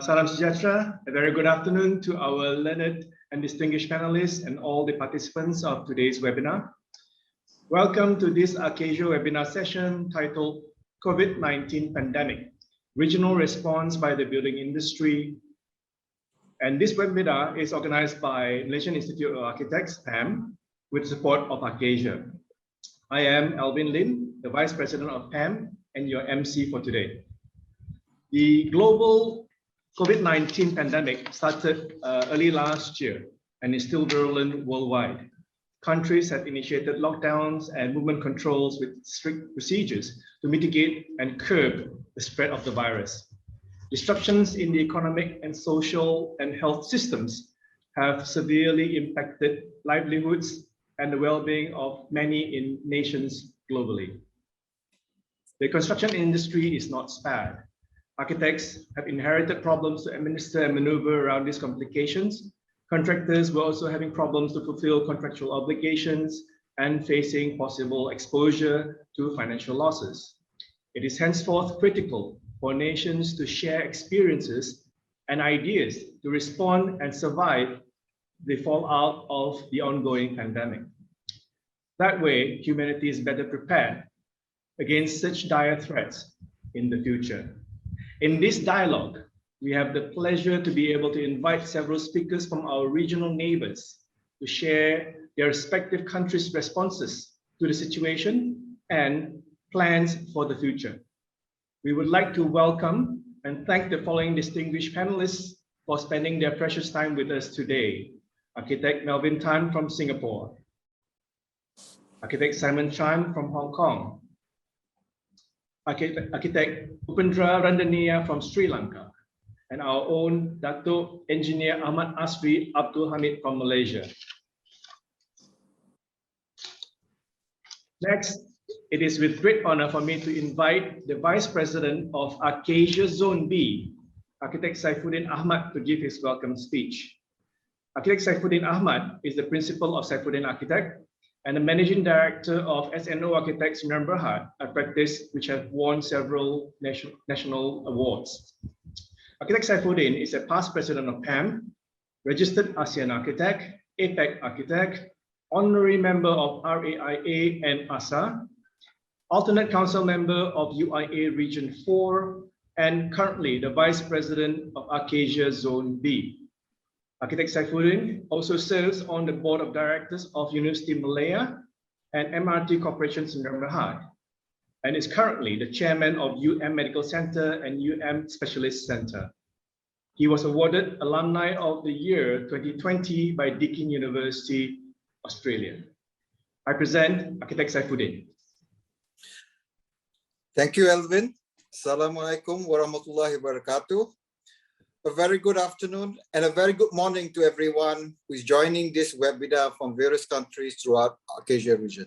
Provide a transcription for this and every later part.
Salam Sejahtera, a very good afternoon to our learned and distinguished panelists and all the participants of today's webinar. Welcome to this ARCASIA webinar session titled COVID-19 Pandemic, Regional Response by the Building Industry. And this webinar is organized by Malaysian Institute of Architects, PAM, with support of ARCASIA. I am Alvin Lin, the Vice President of PAM and your MC for today. The global COVID-19 pandemic started early last year and is still virulent worldwide. Countries have initiated lockdowns and movement controls with strict procedures to mitigate and curb the spread of the virus. Disruptions in the economic and social and health systems have severely impacted livelihoods and the well-being of many nations globally. The construction industry is not spared. Architects have inherited problems to administer and maneuver around these complications. Contractors were also having problems to fulfill contractual obligations and facing possible exposure to financial losses. It is henceforth critical for nations to share experiences and ideas to respond and survive the fallout of the ongoing pandemic. That way, humanity is better prepared against such dire threats in the future. In this dialogue, we have the pleasure to be able to invite several speakers from our regional neighbors to share their respective countries' responses to the situation and plans for the future. We would like to welcome and thank the following distinguished panelists for spending their precious time with us today. Architect Melvin Tan from Singapore, Architect Simon Chan from Hong Kong, Architect Upendra Randania from Sri Lanka, and our own Dato' Engineer Ahmad Asri Abdul Hamid from Malaysia. Next, it is with great honor for me to invite the Vice President of ARCASIA Zone B, Architect Saifuddin Ahmad, to give his welcome speech. Architect Saifuddin Ahmad is the Principal of Saifuddin Architect and the Managing Director of SNO Architects Meriam Berhad, a practice which has won several national awards. Architect Saifuddin is a past President of PAM, Registered ASEAN Architect, APEC Architect, Honorary Member of RAIA and ASA, Alternate Council Member of UIA Region 4, and currently the Vice President of ARCASIA Zone B. Architect Saifuddin also serves on the Board of Directors of University Malaya and MRT Corporation Meriam Berhad, and is currently the Chairman of Medical Center and Specialist Center. He was awarded Alumni of the Year 2020 by Deakin University, Australia. I present Architect Saifuddin. Thank you, Alvin. Assalamualaikum warahmatullahi wabarakatuh. A very good afternoon and a very good morning to everyone who is joining this webinar from various countries throughout ARCASIA region.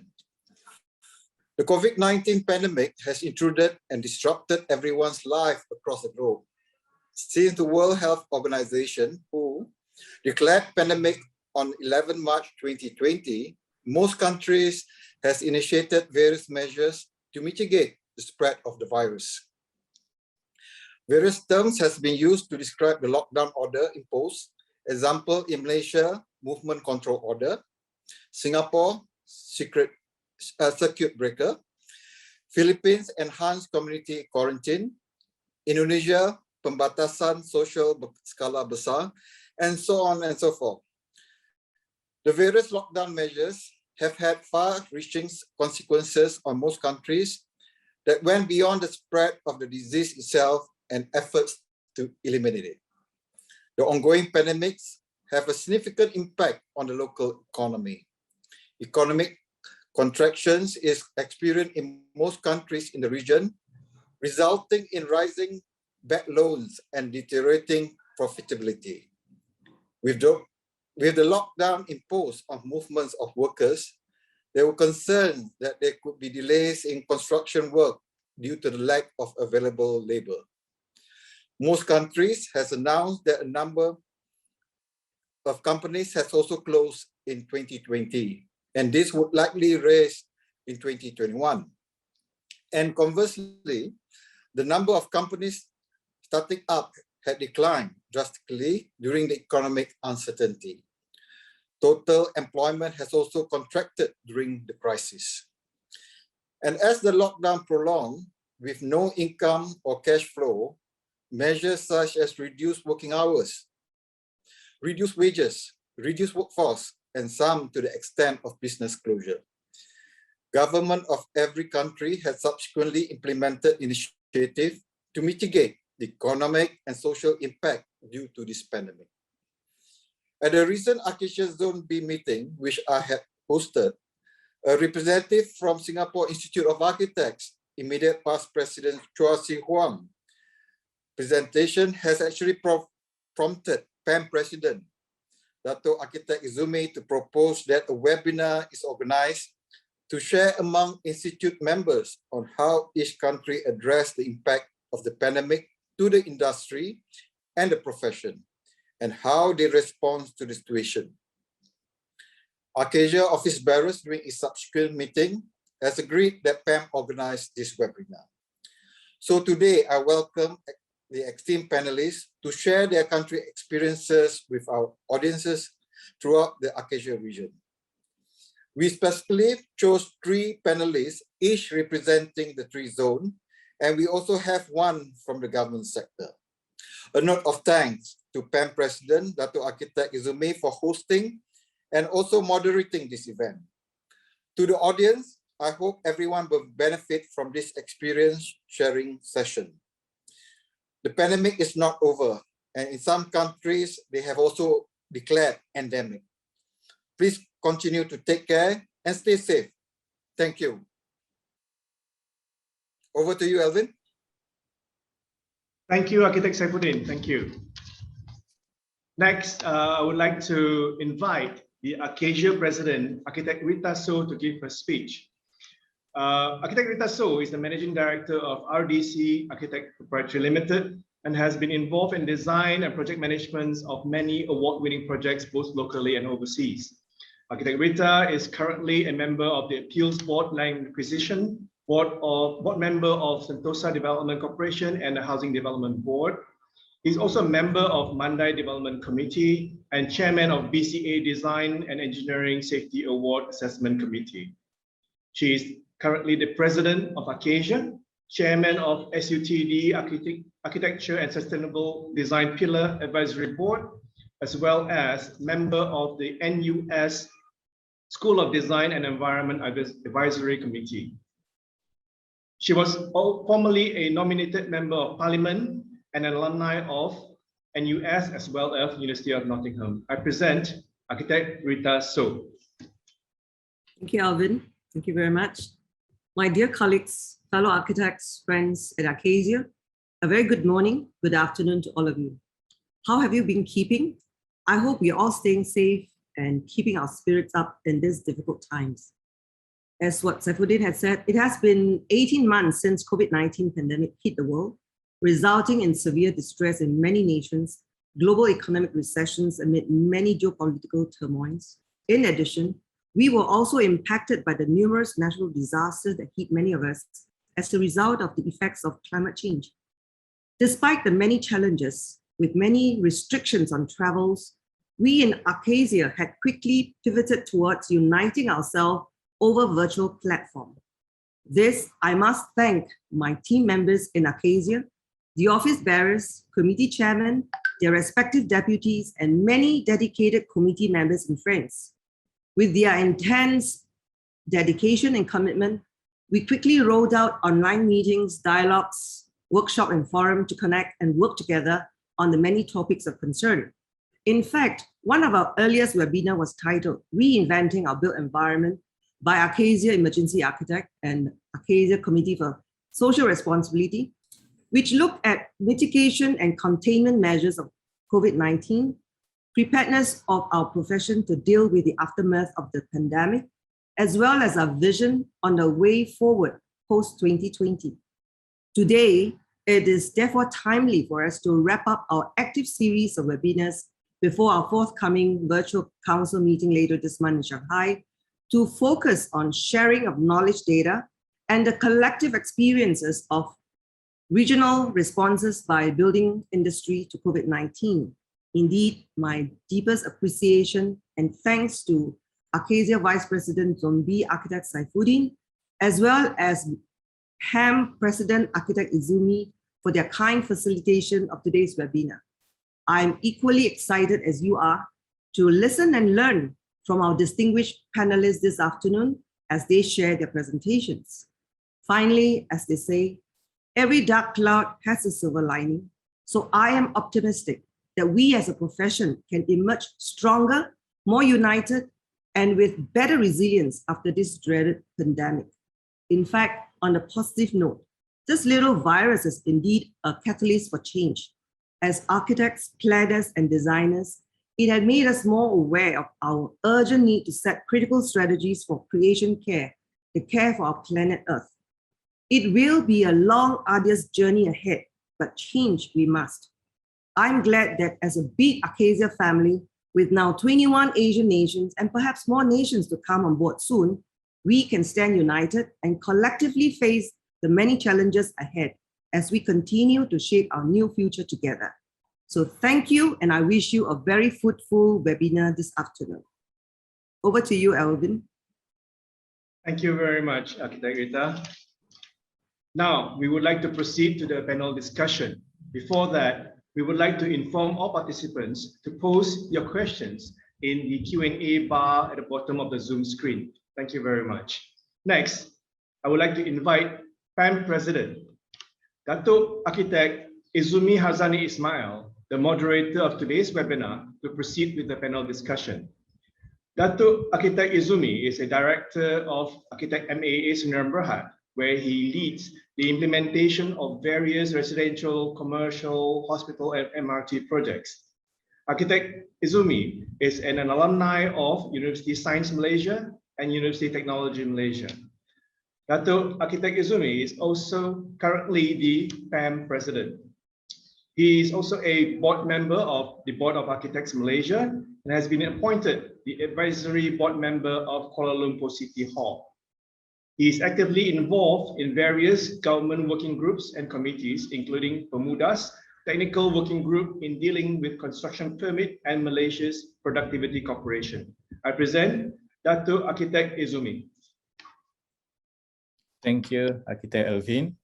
The COVID-19 pandemic has intruded and disrupted everyone's life across the globe. Since the World Health Organization, WHO, declared pandemic on 11 March 2020, most countries has initiated various measures to mitigate the spread of the virus. Various terms has been used to describe the lockdown order imposed. Example, in Malaysia, movement control order, Singapore, circuit breaker, Philippines, enhanced community quarantine, Indonesia, pembatasan sosial skala besar, and so on and so forth. The various lockdown measures have had far-reaching consequences on most countries that went beyond the spread of the disease itself and efforts to eliminate it. The ongoing pandemics have a significant impact on the local economy. Economic contractions is experienced in most countries in the region, resulting in rising bad loans and deteriorating profitability. With the lockdown imposed on movements of workers, there were concerns that there could be delays in construction work due to the lack of available labor. Most countries has announced that a number of companies has also closed in 2020, and this would likely raise in 2021. And conversely, the number of companies starting up had declined drastically during the economic uncertainty. Total employment has also contracted during the crisis. And as the lockdown prolonged, with no income or cash flow, measures such as reduced working hours, reduced wages, reduced workforce, and some to the extent of business closure. Government of every country has subsequently implemented initiatives to mitigate the economic and social impact due to this pandemic. At a recent ARCASIA Zone B meeting, which I had hosted, a representative from Singapore Institute of Architects, immediate past President Chua Si Huang, presentation has actually prompted PAM President Dato' Architect Izumi to propose that a webinar is organized to share among institute members on how each country addressed the impact of the pandemic to the industry and the profession, and how they respond to the situation. ARCASIA office bearers during its subsequent meeting has agreed that PAM organized this webinar. So today I welcome the esteemed panelists to share their country experiences with our audiences throughout the ARCASIA region. We specifically chose 3 panelists, each representing the 3 zones, and we also have one from the government sector. A note of thanks to PAM President Dato' Architect Izumi for hosting and also moderating this event. To the audience, I hope everyone will benefit from this experience sharing session. The pandemic is not over, and in some countries, they have also declared endemic. Please continue to take care and stay safe. Thank you. Over to you, Alvin. Thank you, Architect Saifuddin. Thank you. Next, I would like to invite the ARCASIA President, Architect Rita So, to give her speech. Architect Rita So is the Managing Director of RDC Architect Proprietary Limited and has been involved in design and project management of many award-winning projects, both locally and overseas. Architect Rita is currently a member of the Appeals Board Land Acquisition, board member of Sentosa Development Corporation and the Housing Development Board. He's also a member of Mandai Development Committee and chairman of BCA Design and Engineering Safety Award Assessment Committee. She is currently the president of ARCASIA, chairman of SUTD Architecture and Sustainable Design Pillar Advisory Board, as well as member of the NUS School of Design and Environment Advisory Committee. She was formerly a nominated member of Parliament and an alumni of NUS as well as University of Nottingham. I present Architect Rita So. Thank you, Alvin. Thank you very much. My dear colleagues, fellow architects, friends at ARCASIA, a very good morning, good afternoon to all of you. How have you been keeping? I hope you're all staying safe and keeping our spirits up in these difficult times. As what Saifuddin had said, it has been 18 months since COVID-19 pandemic hit the world, resulting in severe distress in many nations, global economic recessions amid many geopolitical turmoils. In addition, we were also impacted by the numerous natural disasters that hit many of us as a result of the effects of climate change. Despite the many challenges, with many restrictions on travels, we in ARCASIA had quickly pivoted towards uniting ourselves over virtual platform. This, I must thank my team members in ARCASIA, the office bearers, committee chairmen, their respective deputies, and many dedicated committee members and friends. With their intense dedication and commitment, we quickly rolled out online meetings, dialogues, workshop and forum to connect and work together on the many topics of concern. In fact, one of our earliest webinars was titled Reinventing Our Built Environment by ARCASIA Emergency Architect and ARCASIA Committee for Social Responsibility, which looked at mitigation and containment measures of COVID-19, preparedness of our profession to deal with the aftermath of the pandemic, as well as our vision on the way forward post-2020. Today, it is therefore timely for us to wrap up our active series of webinars before our forthcoming virtual council meeting later this month in Shanghai, to focus on sharing of knowledge data and the collective experiences of regional responses by building industry to COVID-19. Indeed, my deepest appreciation and thanks to ARCASIA Vice President Zombi Architect Saifuddin, as well as HAM President Architect Izumi for their kind facilitation of today's webinar. I'm equally excited as you are to listen and learn from our distinguished panelists this afternoon as they share their presentations. Finally, as they say, every dark cloud has a silver lining. So I am optimistic that we as a profession can emerge stronger, more united, and with better resilience after this dreaded pandemic. In fact, on a positive note, this little virus is indeed a catalyst for change. As architects, planners, and designers, it had made us more aware of our urgent need to set critical strategies for creation care, the care for our planet Earth. It will be a long, arduous journey ahead, but change we must. I'm glad that as a big ARCASIA family, with now 21 Asian nations and perhaps more nations to come on board soon, we can stand united and collectively face the many challenges ahead as we continue to shape our new future together. So thank you, and I wish you a very fruitful webinar this afternoon. Over to you, Alvin. Thank you very much, Architect Rita. Now, we would like to proceed to the panel discussion. Before that, we would like to inform all participants to post your questions in the Q&A bar at the bottom of the Zoom screen. Thank you very much. Next, I would like to invite PAM President, Datuk Architect Izumi Harzani Ismail, the moderator of today's webinar, to proceed with the panel discussion. Datuk Architect Izumi is a director of Architect MAA Sdn Bhd, where he leads the implementation of various residential, commercial, hospital, and MRT projects. Architect Izumi is an alumni of University Science Malaysia and University Technology Malaysia. Datuk Architect Izumi is also currently the PAM President. He is also a board member of the Board of Architects Malaysia and has been appointed the advisory board member of Kuala Lumpur City Hall. He is actively involved in various government working groups and committees, including Pemuda's Technical Working Group in dealing with construction permit and Malaysia's Productivity Corporation. I present Datuk Architect Izumi. Thank you, Architect Alvin.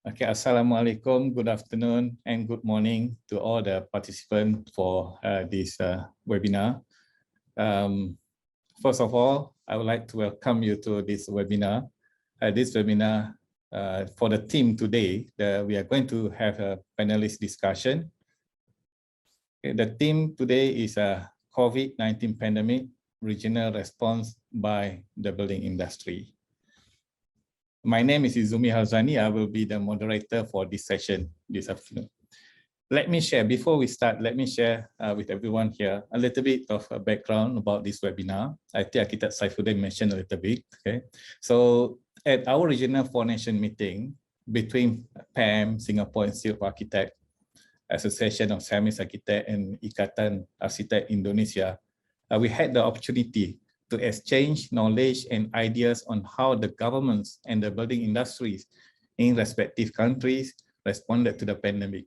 Okay, Assalamualaikum, good afternoon and good morning to all the participants for this webinar. First of all, I would like to welcome you to this webinar. For the theme today, we are going to have a panelist discussion. Okay, the theme today is a COVID-19 pandemic, regional response by the building industry. My name is Izumi Harzani. I will be the moderator for this session this afternoon. Let me share, before we start, let me share with everyone here a little bit of a background about this webinar. I think Architect Saifuddin mentioned a little bit. Okay, so at our regional four-nation meeting between PAM, Singapore Institute of Architects, Association of Siamese Architects, and Ikatan Arsitek Indonesia, we had the opportunity to exchange knowledge and ideas on how the governments and the building industries in respective countries responded to the pandemic.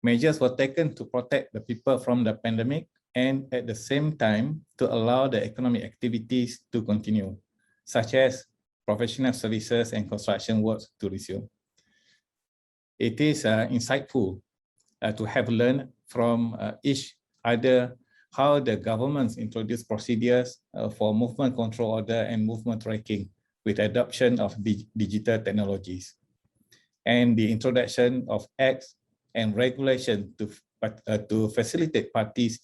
Measures were taken to protect the people from the pandemic and at the same time to allow the economic activities to continue, such as professional services and construction works to resume. It is insightful to have learned from each other how the governments introduced procedures for movement control order and movement tracking with adoption of digital technologies, and the introduction of acts and regulation to facilitate parties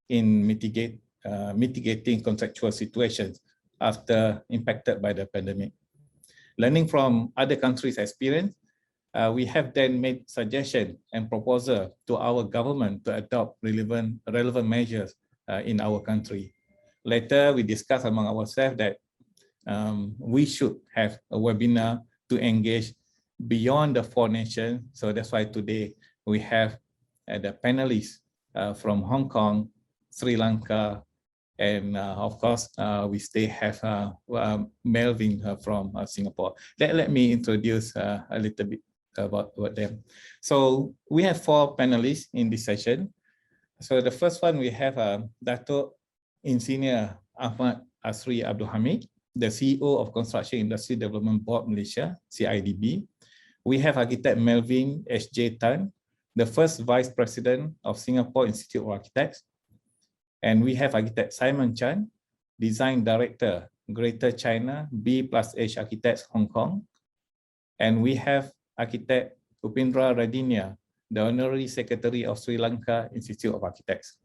in mitigating contractual situations after impacted by the pandemic. Learning from other countries' experience, we have then made suggestions and proposals to our government to adopt relevant measures in our country. Later, we discussed among ourselves that we should have a webinar to engage beyond the four nations. So that's why today we have the panelists from Hong Kong, Sri Lanka, And of course, we still have Melvin from Singapore. Let me introduce a little bit about them. So we have 4 panelists in this session. So the first one, we have Dato' Engineer Ahmad Asri Abdul Hamid, the CEO of Construction Industry Development Board Malaysia, CIDB. We have Architect Melvin S.J. Tan, the first Vice President of Singapore Institute of Architects. And we have Architect Simon Chan, Design Director, Greater China B+H Architects, Hong Kong. And we have Architect Upindra Radinia, the Honorary Secretary of Sri Lanka Institute of Architects.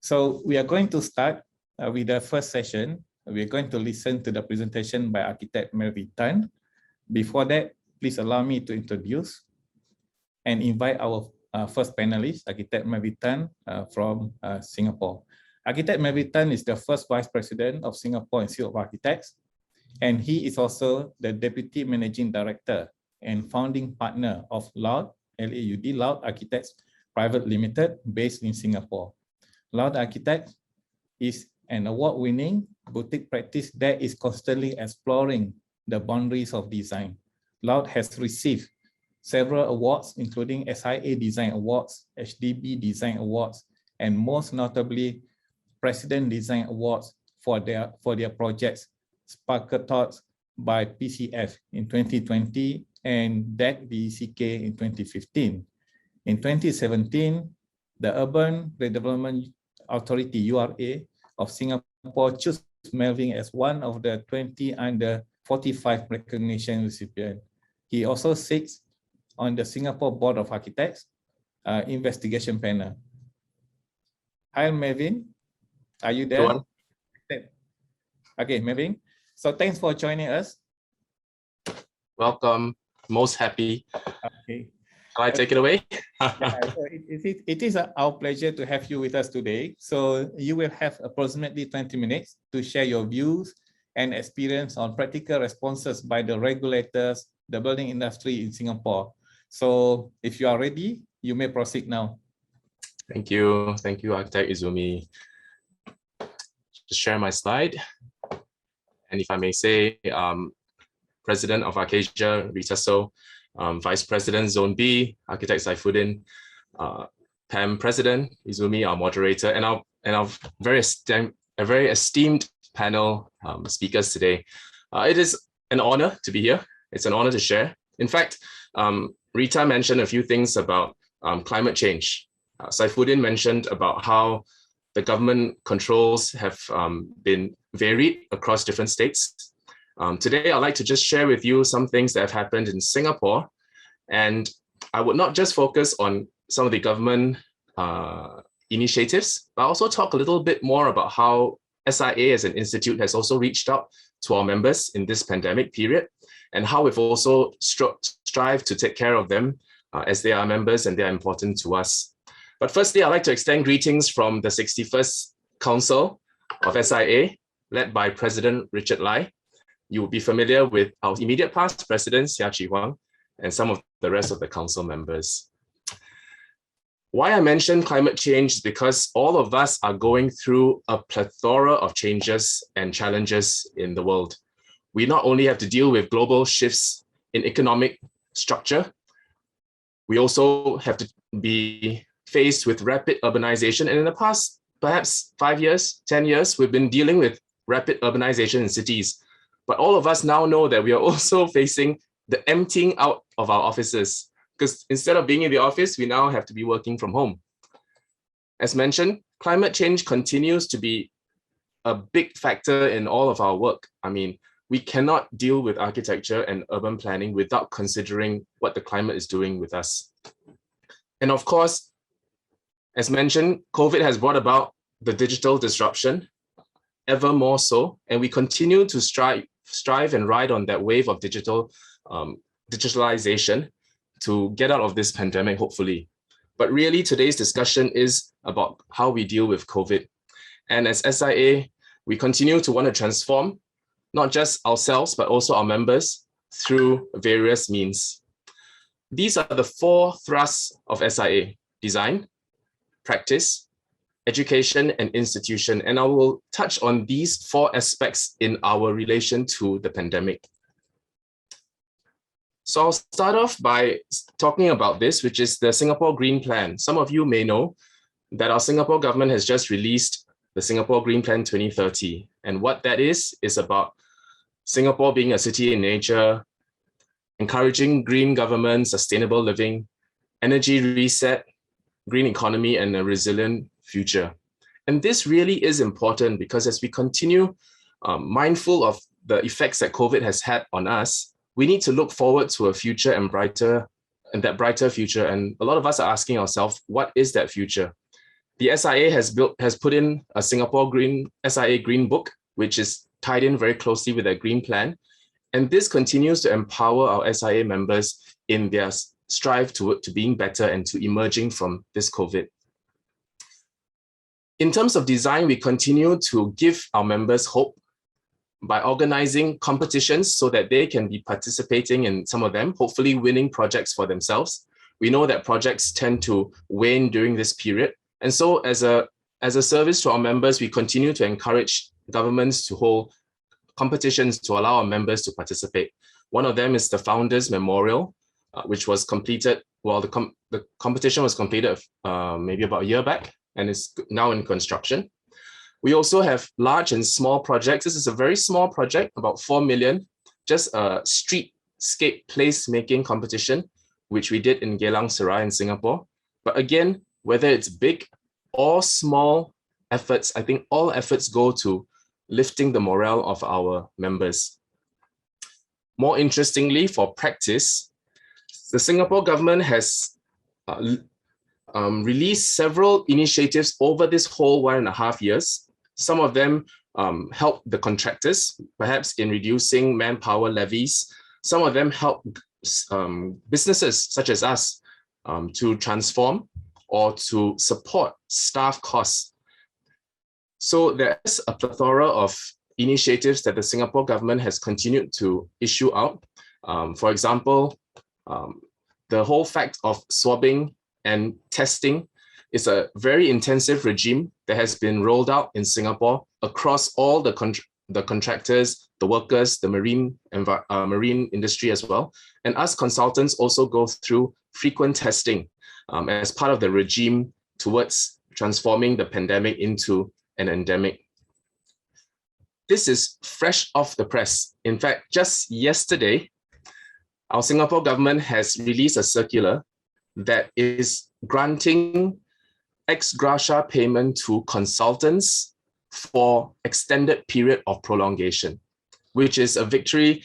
So we are going to start with the first session. We are going to listen to the presentation by Architect Melvin Tan. Before that, please allow me to introduce and invite our first panelist, Architect Melvin Tan from Singapore. Architect Melvin Tan is the first Vice President of Singapore Institute of Architects, and he is also the Deputy Managing Director and founding partner of LAUD, L-A-U-D, LAUD Architects Private Limited, based in Singapore. LAUD Architects is an award-winning boutique practice that is constantly exploring the boundaries of design. LAUD has received several awards, including SIA Design Awards, HDB Design Awards, and most notably, President Design Awards for their projects, Sparkle Thoughts by PCF in 2020 and DEC DECK in 2015. In 2017, the Urban Redevelopment Authority, URA, of Singapore chose Melvin as one of the 20 under 45 recognition recipients. He also sits on the Singapore Board of Architects investigation panel. Hi, Melvin. Are you there? Go on. Okay, Melvin. So thanks for joining us. Welcome. Most happy. Okay. Shall I take it away? So it is our pleasure to have you with us today. So you will have approximately 20 minutes to share your views and experience on practical responses by the regulators, the building industry in Singapore. So if you are ready, you may proceed now. Thank you. Thank you, Architect Izumi. Just share my slide. And if I may say, President of ARCASIA, Rita So, Vice President Zone B, Architect Saifuddin, PAM President Izumi, our moderator, and our very esteemed panel speakers today. It is an honor to be here. It's an honor to share. In fact, Rita mentioned a few things about climate change. Saifuddin mentioned about how the government controls have been varied across different states. Today, I'd like to just share with you some things that have happened in Singapore. And I would not just focus on some of the government initiatives, but also talk a little bit more about how SIA as an institute has also reached out to our members in this pandemic period, and how we've also strive to take care of them as they are members and they are important to us. But firstly, I'd like to extend greetings from the 61st Council of SIA, led by President Richard Lai. You will be familiar with our immediate past President, Sia Chi Huang, and some of the rest of the council members. Why I mention climate change is because all of us are going through a plethora of changes and challenges in the world. We not only have to deal with global shifts in economic structure, we also have to be faced with rapid urbanization. And in the past, perhaps 5 years, 10 years, we've been dealing with rapid urbanization in cities. But all of us now know that we are also facing the emptying out of our offices, because instead of being in the office, we now have to be working from home. As mentioned, climate change continues to be a big factor in all of our work. I mean, we cannot deal with architecture and urban planning without considering what the climate is doing with us. And of course, as mentioned, COVID has brought about the digital disruption, ever more so, and we continue to strive and ride on that wave of digitalization to get out of this pandemic, hopefully. But really, today's discussion is about how we deal with COVID. And as SIA, we continue to want to transform not just ourselves, but also our members through various means. These are the 4 thrusts of SIA: design, practice, education, and institution. And I will touch on these 4 aspects in our relation to the pandemic. So I'll start off by talking about this, which is the Singapore Green Plan. Some of you may know that our Singapore government has just released the Singapore Green Plan 2030. And what that is about Singapore being a city in nature, encouraging green government, sustainable living, energy reset, green economy, and a resilient future. And this really is important because as we continue mindful of the effects that COVID has had on us, we need to look forward to a future and that brighter future. And a lot of us are asking ourselves, what is that future? The SIA has put in a Singapore SIA Green Book, which is tied in very closely with their Green Plan. And this continues to empower our SIA members in their strive to being better and to emerging from this COVID. In terms of design, we continue to give our members hope by organizing competitions so that they can be participating in some of them, hopefully winning projects for themselves. We know that projects tend to wane during this period. And so as a service to our members, we continue to encourage governments to hold competitions to allow our members to participate. One of them is the Founders Memorial, which was completed, well, the competition was completed maybe about a year back and is now in construction. We also have large and small projects. This is a very small project, about 4 million, just a streetscape placemaking competition, which we did in Geylang Serai in Singapore. But again, whether it's big or small efforts, I think all efforts go to lifting the morale of our members. More interestingly, for practice, the Singapore government has released several initiatives over this whole 1.5 years. Some of them help the contractors, perhaps in reducing manpower levies. Some of them help businesses such as us to transform or to support staff costs. So there's a plethora of initiatives that the Singapore government has continued to issue out. For example, the whole fact of swabbing and testing is a very intensive regime that has been rolled out in Singapore across all the contractors, the workers, the marine industry as well. And us consultants also go through frequent testing as part of the regime towards transforming the pandemic into an endemic. This is fresh off the press. In fact, just yesterday, our Singapore government has released a circular that is granting ex gratia payment to consultants for extended period of prolongation, which is a victory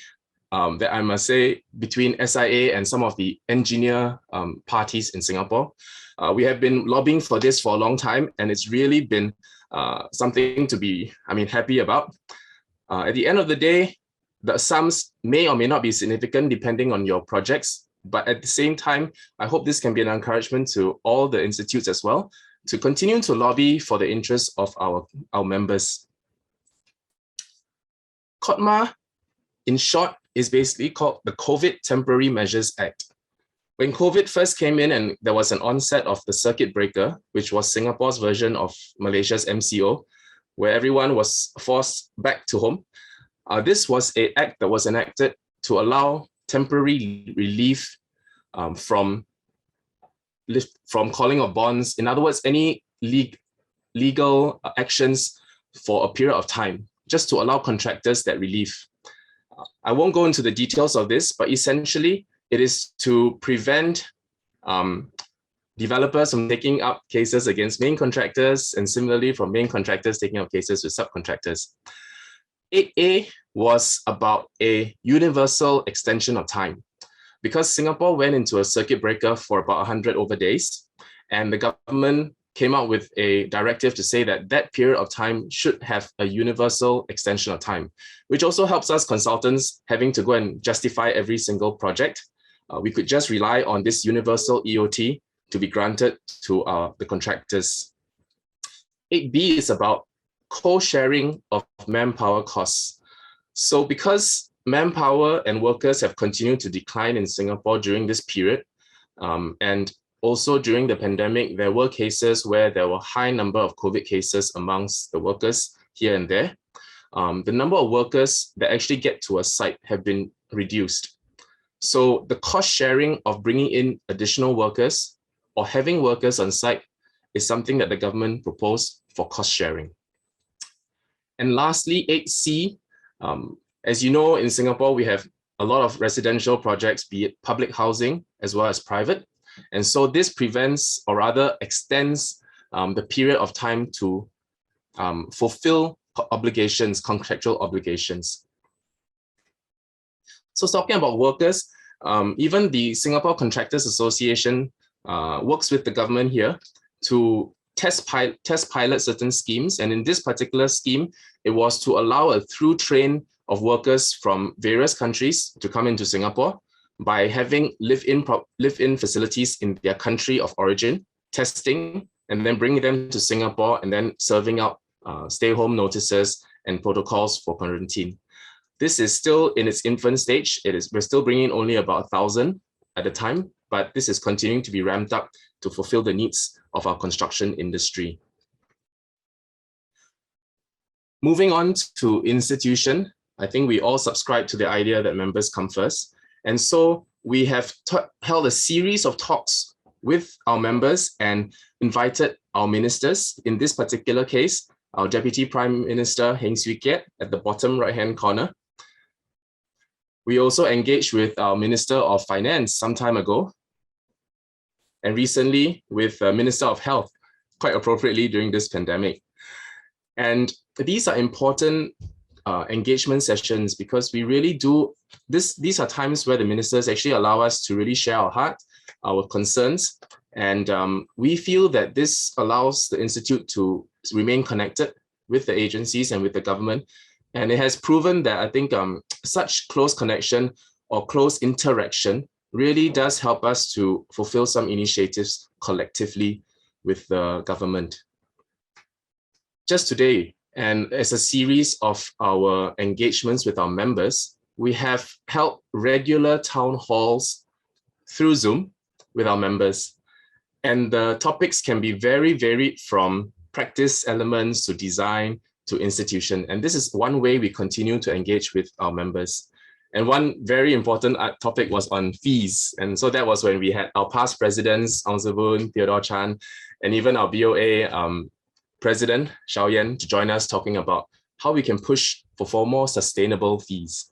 that I must say between SIA and some of the engineer parties in Singapore. We have been lobbying for this for a long time, and it's really been something to be, happy about. At the end of the day, the sums may or may not be significant depending on your projects, but at the same time, I hope this can be an encouragement to all the institutes as well to continue to lobby for the interests of our members. COTMA, in short, is basically called the COVID Temporary Measures Act. When COVID first came in and there was an onset of the circuit breaker, which was Singapore's version of Malaysia's MCO, where everyone was forced back to home, this was an act that was enacted to allow temporary relief from calling of bonds. In other words, any legal actions for a period of time, just to allow contractors that relief. I won't go into the details of this, but essentially it is to prevent developers from taking up cases against main contractors, and similarly from main contractors taking up cases with subcontractors. 8A was about a universal extension of time. Because Singapore went into a circuit breaker for about 100 over days, and the government came out with a directive to say that that period of time should have a universal extension of time, which also helps us consultants having to go and justify every single project. We could just rely on this universal EOT to be granted to the contractors. 8B is about co-sharing of manpower costs. So because manpower and workers have continued to decline in Singapore during this period, and also during the pandemic, there were cases where there were high number of COVID cases amongst the workers here and there. The number of workers that actually get to a site have been reduced. So the cost sharing of bringing in additional workers or having workers on site is something that the government proposed for cost sharing. And lastly, 8C, as you know, in Singapore, we have a lot of residential projects, be it public housing as well as private. And so this prevents or rather extends the period of time to fulfill obligations, contractual obligations. So talking about workers, even the Singapore Contractors Association works with the government here to test pilot certain schemes. And in this particular scheme, it was to allow a through train of workers from various countries to come into Singapore by having live-in facilities in their country of origin, testing, and then bringing them to Singapore and then serving out stay-home notices and protocols for quarantine. This is still in its infant stage. We're still bringing only about 1,000 at a time, but this is continuing to be ramped up to fulfill the needs of our construction industry. Moving on to institution, I think we all subscribe to the idea that members come first. And so we have held a series of talks with our members and invited our ministers. In this particular case, our Deputy Prime Minister, Heng Swee Keat, at the bottom right-hand corner. We also engaged with our Minister of Finance some time ago, and recently with the Minister of Health, quite appropriately during this pandemic. And these are important engagement sessions because we really do, these are times where the ministers actually allow us to really share our heart, our concerns, and we feel that this allows the Institute to remain connected with the agencies and with the government. And it has proven that I think such close connection or close interaction really does help us to fulfill some initiatives collectively with the government. Just today, and as a series of our engagements with our members, we have held regular town halls through Zoom with our members. And the topics can be very varied, from practice elements to design to institution. And this is one way we continue to engage with our members. And one very important topic was on fees. And so that was when we had our past presidents, Ong Zebun, Theodore Chan, and even our BOA President, Xiao Yan, to join us talking about how we can push for more sustainable fees.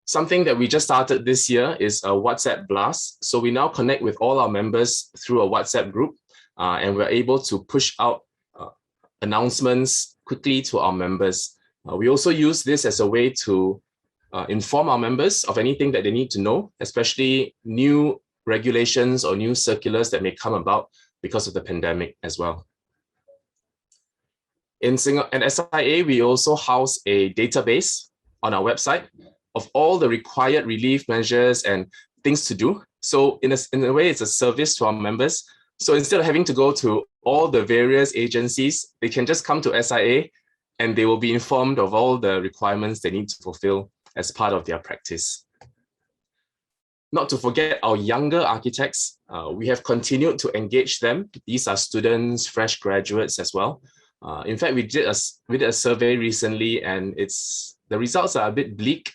Something that we just started this year is a WhatsApp blast. So we now connect with all our members through a WhatsApp group, and we're able to push out announcements quickly to our members. We also use this as a way to inform our members of anything that they need to know, especially new regulations or new circulars that may come about because of the pandemic as well. In SIA, we also house a database on our website of all the required relief measures and things to do. So in a way, it's a service to our members. So instead of having to go to all the various agencies, they can just come to SIA and they will be informed of all the requirements they need to fulfill as part of their practice. Not to forget our younger architects, we have continued to engage them. These are students, fresh graduates as well. In fact, we did a survey recently, and the results are a bit bleak.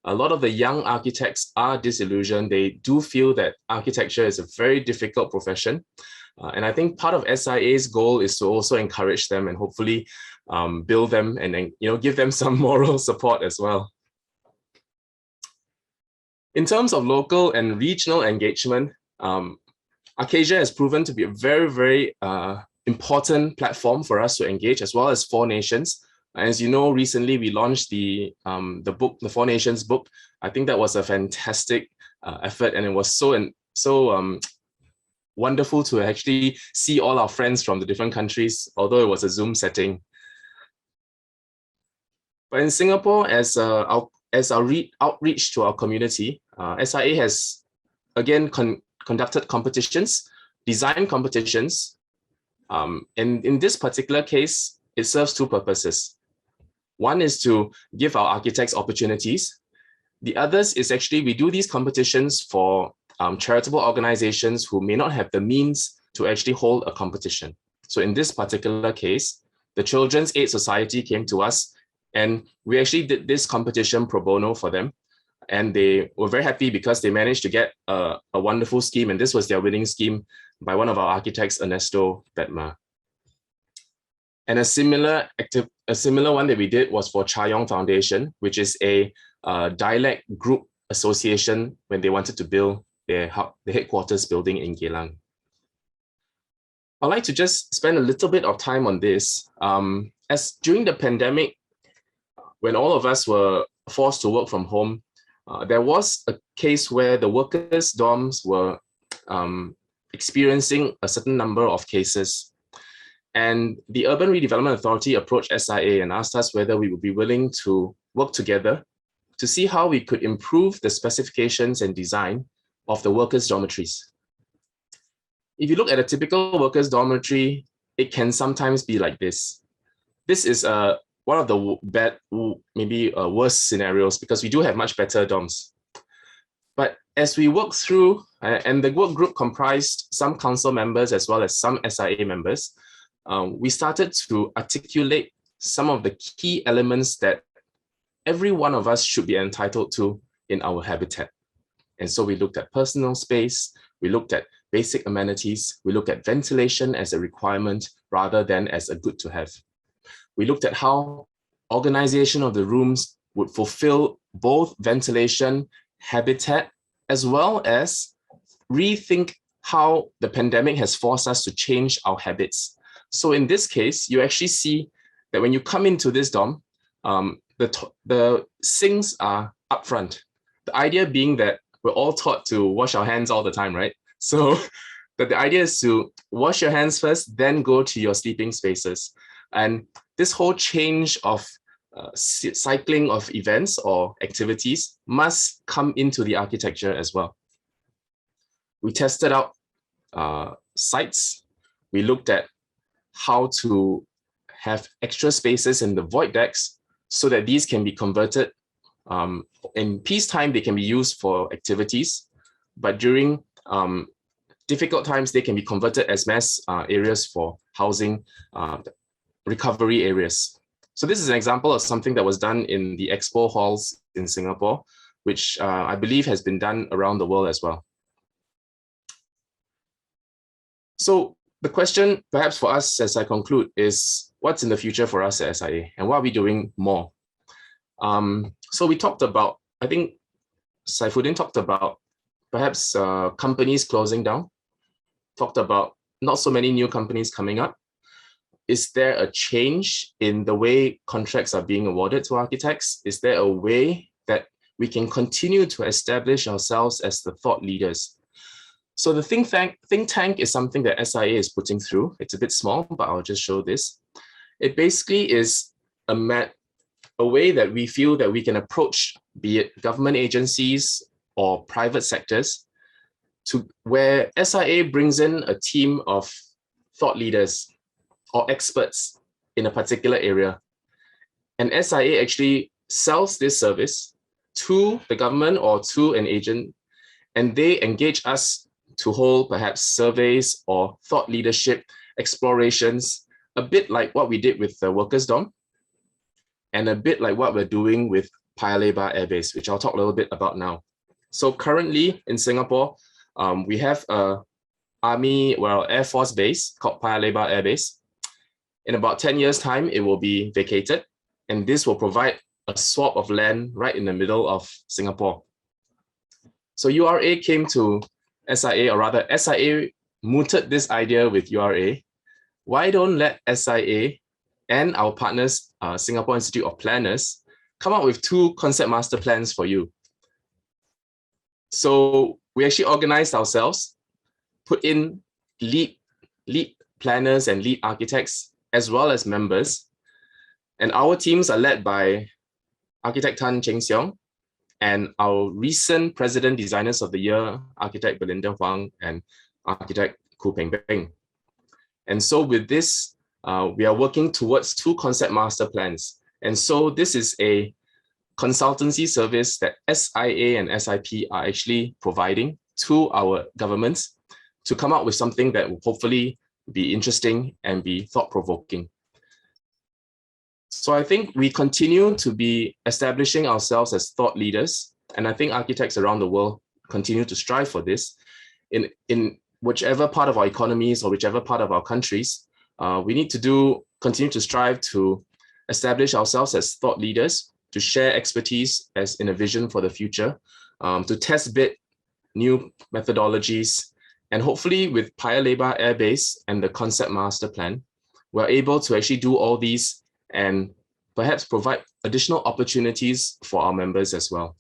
A lot of the young architects are disillusioned. They do feel that architecture is a very difficult profession. And I think part of SIA's goal is to also encourage them and hopefully build them and then, give them some moral support as well. In terms of local and regional engagement, ARCASIA has proven to be a very, very important platform for us to engage, as well as Four Nations. As you know, recently we launched the book, the Four Nations book. I think that was a fantastic effort, and it was so wonderful to actually see all our friends from the different countries, although it was a Zoom setting. But in Singapore, as our outreach to our community, SIA has again conducted competitions, design competitions. And in this particular case, it serves two purposes. One is to give our architects opportunities. The others is actually we do these competitions for charitable organizations who may not have the means to actually hold a competition. So in this particular case, the Children's Aid Society came to us and we actually did this competition pro bono for them. And they were very happy because they managed to get a wonderful scheme. And this was their winning scheme by one of our architects, Ernesto Betma. And a similar one that we did was for Chayong Foundation, which is a dialect group association when they wanted to build the headquarters building in Geylang. I'd like to just spend a little bit of time on this. As during the pandemic, when all of us were forced to work from home, there was a case where the workers' dorms were experiencing a certain number of cases. And the Urban Redevelopment Authority approached SIA and asked us whether we would be willing to work together to see how we could improve the specifications and design of the workers' dormitories. If you look at a typical workers' dormitory, it can sometimes be like this. This is one of the worst scenarios because we do have much better dorms. But as we work through, and the work group comprised some council members as well as some SIA members, we started to articulate some of the key elements that every one of us should be entitled to in our habitat. And so we looked at personal space, we looked at basic amenities, we looked at ventilation as a requirement rather than as a good to have. We looked at how organization of the rooms would fulfill both ventilation, habitat, as well as rethink how the pandemic has forced us to change our habits. So in this case, you actually see that when you come into this dorm, the sinks are up front. The idea being that we're all taught to wash our hands all the time, right? So the idea is to wash your hands first, then go to your sleeping spaces. And this whole change of cycling of events or activities must come into the architecture as well. We tested out sites. We looked at how to have extra spaces in the void decks so that these can be converted. In peacetime, they can be used for activities, but during difficult times, they can be converted as mass areas for housing, recovery areas. So this is an example of something that was done in the Expo Halls in Singapore, which I believe has been done around the world as well. So the question perhaps for us as I conclude is what's in the future for us at SIA and what are we doing more? So we talked about, I think Saifuddin talked about perhaps companies closing down, talked about not so many new companies coming up. Is there a change in the way contracts are being awarded to architects? Is there a way that we can continue to establish ourselves as the thought leaders? So the think tank is something that SIA is putting through. It's a bit small, but I'll just show this. It basically is a way that we feel that we can approach, be it government agencies or private sectors, to where SIA brings in a team of thought leaders or experts in a particular area. And SIA actually sells this service to the government or to an agent, and they engage us to hold perhaps surveys or thought leadership explorations, a bit like what we did with the Workers' Dorm, and a bit like what we're doing with Paya Lebar Air Base, which I'll talk a little bit about now. So currently in Singapore, we have a Air Force base called Paya Lebar Air Base. In about 10 years' time, it will be vacated, and this will provide a swap of land right in the middle of Singapore. So URA came to SIA, or rather SIA mooted this idea with URA. Why don't let SIA and our partners, Singapore Institute of Planners, come up with 2 concept master plans for you? So we actually organized ourselves, put in lead planners and lead architects, as well as members. And our teams are led by Architect Tan Cheng Siong and our recent President Designers of the Year, Architect Belinda Huang and Architect Khoo Peng Peng. And so with this, we are working towards 2 concept master plans. And so this is a consultancy service that SIA and SIP are actually providing to our governments to come up with something that will hopefully be interesting and be thought-provoking. So I think we continue to be establishing ourselves as thought leaders, and I think architects around the world continue to strive for this. In whichever part of our economies or whichever part of our countries, we need to continue to strive to establish ourselves as thought leaders, to share expertise as in a vision for the future, to test bit new methodologies, and hopefully with Paya Lebar Air Base and the concept master plan, we're able to actually do all these and perhaps provide additional opportunities for our members as well.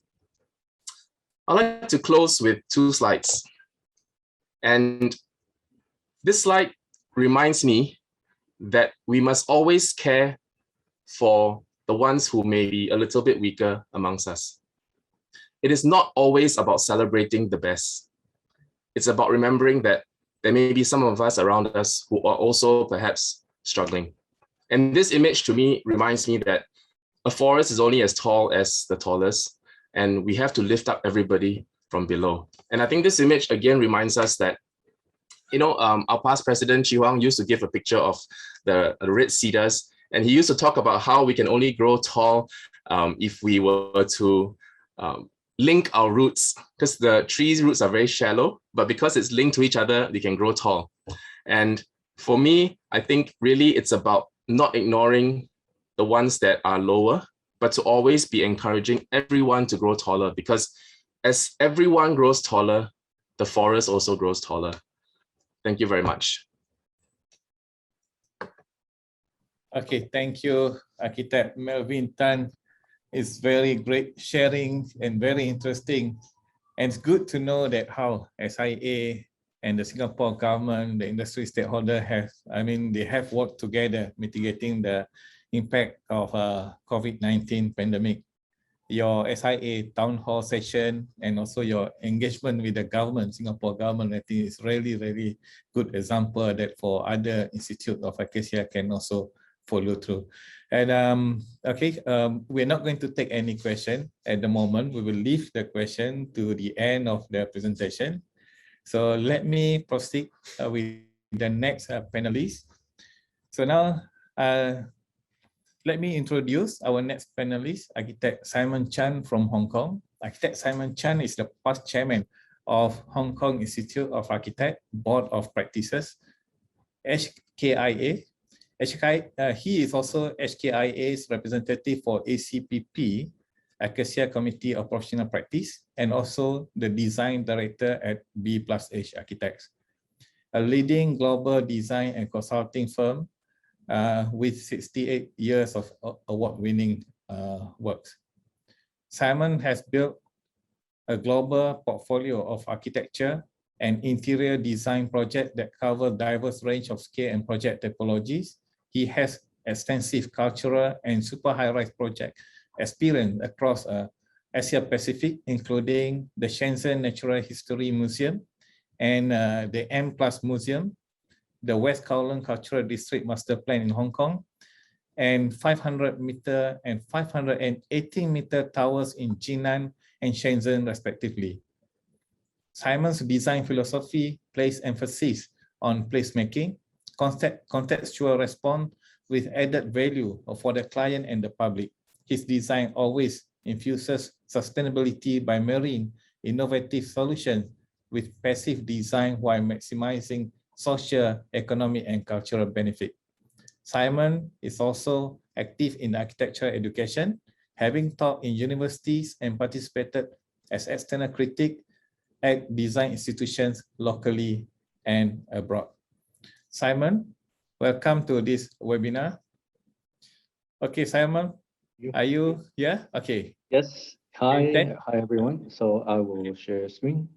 I'd like to close with 2 slides. And this slide reminds me that we must always care for the ones who may be a little bit weaker amongst us. It is not always about celebrating the best. It's about remembering that there may be some of us around us who are also perhaps struggling. And this image to me reminds me that a forest is only as tall as the tallest, and we have to lift up everybody from below. And I think this image again reminds us that, you know, our past president, Chi Huang, used to give a picture of the red cedars, and he used to talk about how we can only grow tall if we were to link our roots, because the tree's roots are very shallow, but because it's linked to each other, they can grow tall. And for me, I think really it's about not ignoring the ones that are lower, but to always be encouraging everyone to grow taller, because as everyone grows taller, the forest also grows taller. Thank you very much. Okay, thank you, Architect Melvin Tan. It's very great sharing and very interesting. And it's good to know that how SIA and the Singapore government, the industry stakeholder they have worked together mitigating the impact of COVID-19 pandemic. Your SIA town hall session and also your engagement with the government, Singapore government, I think is really, really good example that for other institute of ARCASIA can also follow through. And we're not going to take any question at the moment. We will leave the question to the end of the presentation. So let me proceed with the next panelist. So now, let me introduce our next panelist, Architect Simon Chan from Hong Kong. Architect Simon Chan is the past chairman of Hong Kong Institute of Architects Board of Practices, HKIA. He is also HKIA's representative for ACPP, ARCASIA Committee of Professional Practice, and also the design director at B+H Architects, a leading global design and consulting firm with 68 years of award-winning works. Simon has built a global portfolio of architecture and interior design projects that cover diverse range of scale and project typologies. He has extensive cultural and super high-rise project experience across Asia Pacific, including the Shenzhen Natural History Museum and the M+ Museum, the West Kowloon Cultural District Master Plan in Hong Kong, and 500-meter and 518-meter towers in Jinan and Shenzhen, respectively. Simon's design philosophy places emphasis on placemaking, contextual response with added value for the client and the public. His design always infuses sustainability by marrying innovative solutions with passive design while maximizing social, economic, and cultural benefit. Simon is also active in architecture education, having taught in universities and participated as external critic at design institutions locally and abroad. Simon, welcome to this webinar. Okay, Simon, are you here? Okay. Yes. Hi everyone. So I will share screen.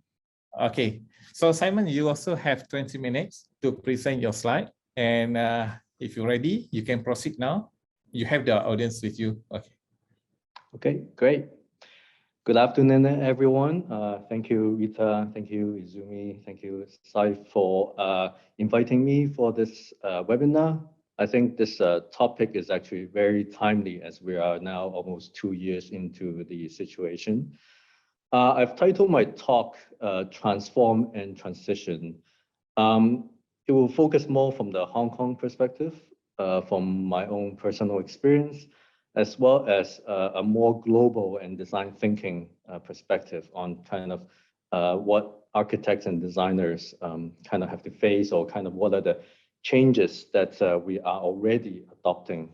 Okay. So Simon, you also have 20 minutes to present your slide. And if you're ready, you can proceed now. You have the audience with you. Okay. Okay, great. Good afternoon, everyone. Thank you, Rita. Thank you, Izumi. Thank you, Sai, for inviting me for this webinar. I think this topic is actually very timely as we are now almost 2 years into the situation. I've titled my talk Transform and Transition. It will focus more from the Hong Kong perspective, from my own personal experience, as well as a more global and design thinking perspective on kind of what architects and designers kind of have to face, or kind of what are the changes that we are already adopting.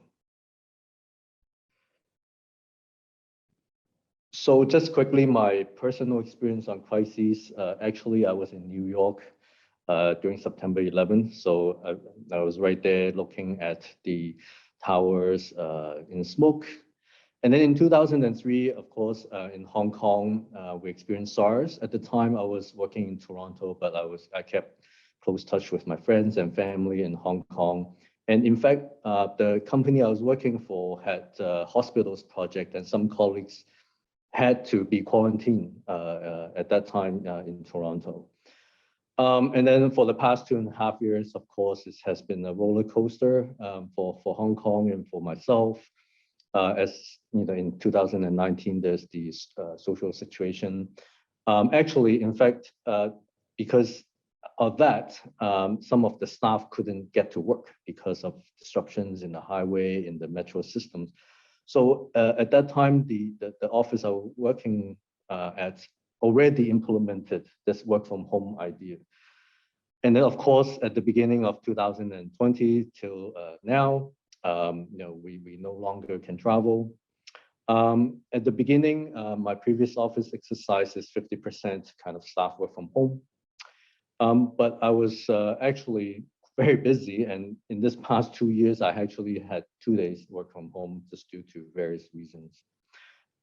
So just quickly, my personal experience on crises. Actually, I was in New York during September 11th. So I was right there looking at the towers in smoke. And then in 2003, of course, in Hong Kong, we experienced SARS. At the time, I was working in Toronto, but I kept close touch with my friends and family in Hong Kong. And in fact, the company I was working for had a hospitals project, and some colleagues had to be quarantined at that time in Toronto. And then for the past 2.5 years, of course, it has been a roller coaster for Hong Kong and for myself. As you know, in 2019, there's the social situation. Actually, in fact, because of that, some of the staff couldn't get to work because of disruptions in the highway, in the metro systems. So at that time, the office I was working at already implemented this work from home idea. And then, of course, at the beginning of 2020 till now, we no longer can travel. At the beginning, my previous office exercise is 50% kind of staff work from home. But I was actually very busy, and in this past 2 years, I actually had 2 days work from home just due to various reasons.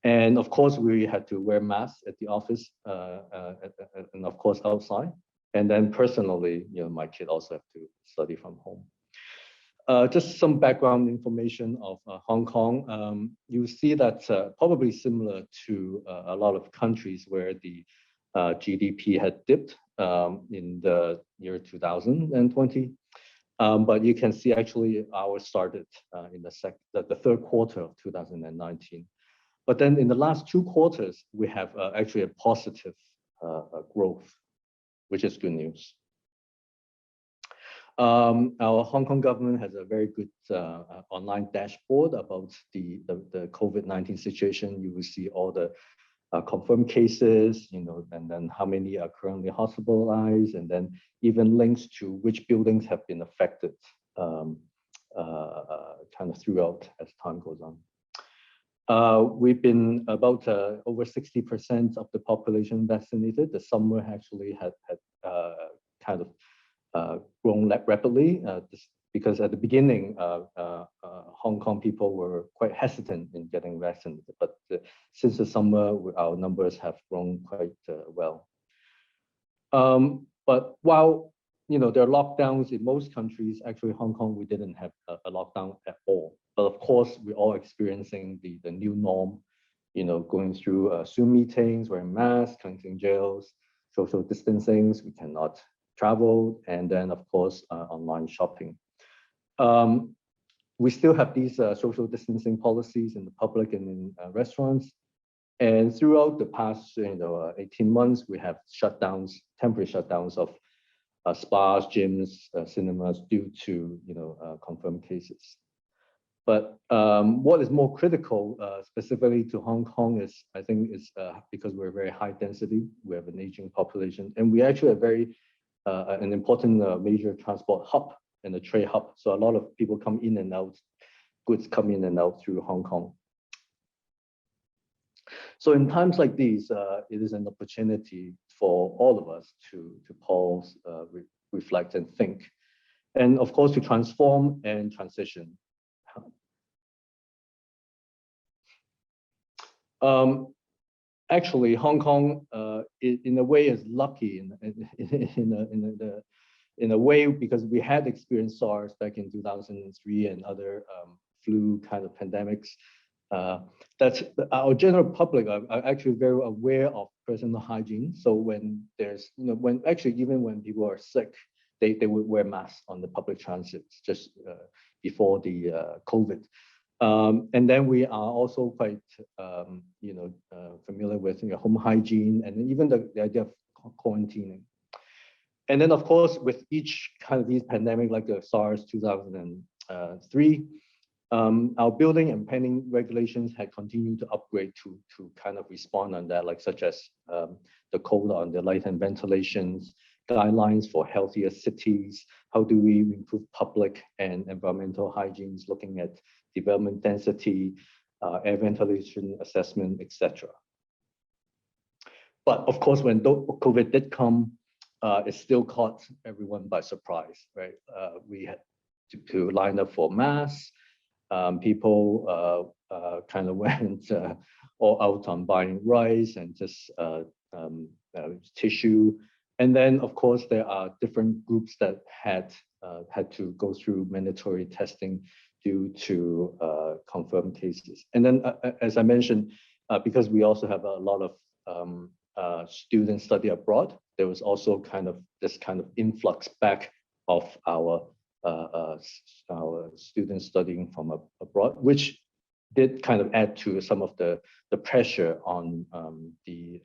And of course, we had to wear masks at the office, and of course outside. And then personally, my kid also have to study from home. Just some background information of Hong Kong. You see that probably similar to a lot of countries where the GDP had dipped in the year 2020. But you can see actually ours started in the third quarter of 2019. But then in the last 2 quarters, we have actually a positive growth, which is good news. Our Hong Kong government has a very good online dashboard about the COVID-19 situation. You will see all the confirmed cases, and then how many are currently hospitalized, and then even links to which buildings have been affected kind of throughout as time goes on. We've been about over 60% of the population vaccinated. The summer actually had kind of grown rapidly because at the beginning, Hong Kong people were quite hesitant in getting vaccinated. But since the summer, our numbers have grown quite well. But while there are lockdowns in most countries, actually Hong Kong, we didn't have a lockdown at all. But of course, we're all experiencing the new norm, going through Zoom meetings, wearing masks, cleansing jails, social distancing, we cannot travel, and then of course, online shopping. We still have these social distancing policies in the public and in restaurants. And throughout the past 18 months, we have shutdowns, temporary shutdowns of spas, gyms, cinemas due to confirmed cases. But what is more critical, specifically to Hong Kong, is I think is because we're very high density, we have an aging population, and we actually are an important major transport hub and a trade hub. So a lot of people come in and out, goods come in and out through Hong Kong. So in times like these, it is an opportunity for all of us to pause, reflect, and think, and of course to transform and transition. Actually, Hong Kong, in a way, is lucky in a way because we had experienced SARS back in 2003 and other flu kind of pandemics. That our general public are actually very aware of personal hygiene. So when there's, even when people are sick, they would wear masks on the public transit just before the COVID. And then we are also quite, familiar with home hygiene and even the idea of quarantining. And then, of course, with each kind of these pandemic, like the SARS 2003, our building and planning regulations had continued to upgrade to kind of respond on that, like such as the code on the light and ventilations, guidelines for healthier cities, how do we improve public and environmental hygiene, looking at development density, air ventilation assessment, etc. But of course, when COVID did come, it still caught everyone by surprise, right? We had to line up for masks. People kind of went all out on buying rice and just tissue. And then, of course, there are different groups that had to go through mandatory testing due to confirmed cases. And then, as I mentioned, because we also have a lot of students study abroad, there was also kind of this kind of influx back of our students studying from abroad, which did kind of add to some of the pressure on the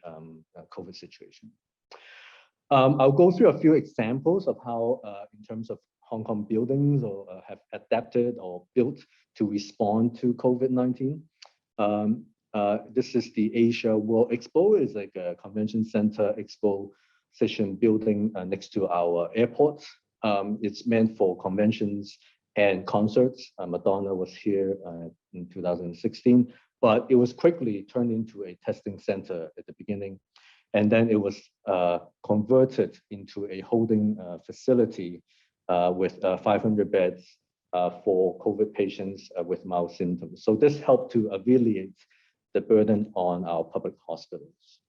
COVID situation. I'll go through a few examples of how, in terms of Hong Kong buildings or have adapted or built to respond to COVID-19. This is the Asia World Expo. It's like a convention center exposition building next to our airport. It's meant for conventions and concerts. Madonna was here in 2016, but it was quickly turned into a testing center at the beginning. And then it was converted into a holding facility with 500 beds for COVID patients with mild symptoms. So this helped to alleviate the burden on our public hospitals.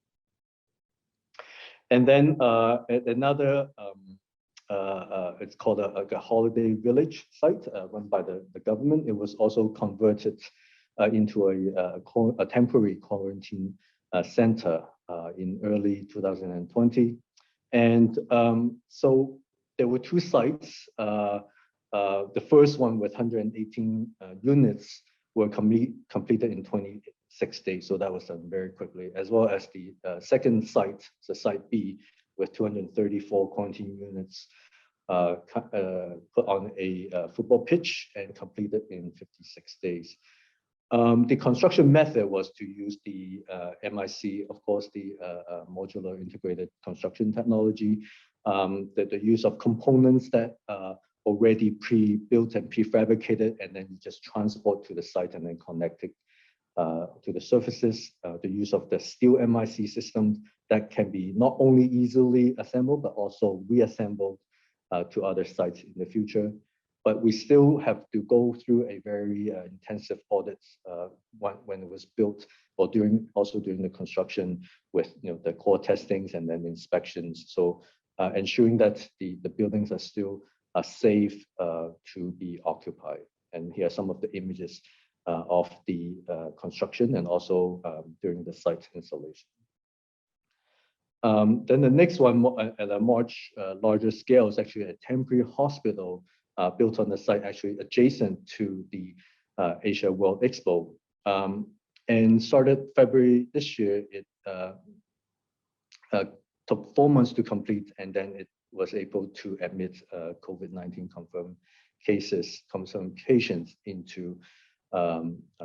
And then another, it's called a holiday village site run by the government. It was also converted into a temporary quarantine center in early 2020. And so there were two sites. The first one with 118 units were completed in 26 days. So that was done very quickly, as well as the second site, so site B, with 234 quarantine units put on a football pitch and completed in 56 days. The construction method was to use the MIC, of course, the modular integrated construction technology, the use of components that already pre-built and prefabricated, and then you just transport to the site and then connect it to the surfaces. The use of the steel MIC systems that can be not only easily assembled, but also reassembled to other sites in the future. But we still have to go through a very intensive audits when it was built, or during the construction, with the core testings and then inspections. So ensuring that the buildings are still safe to be occupied. And here are some of the images of the construction and also during the site installation. Then the next one at a much larger scale is actually a temporary hospital built on the site, actually adjacent to the Asia World Expo. And started February this year. It took 4 months to complete, and then it was able to admit COVID-19 confirmed patients into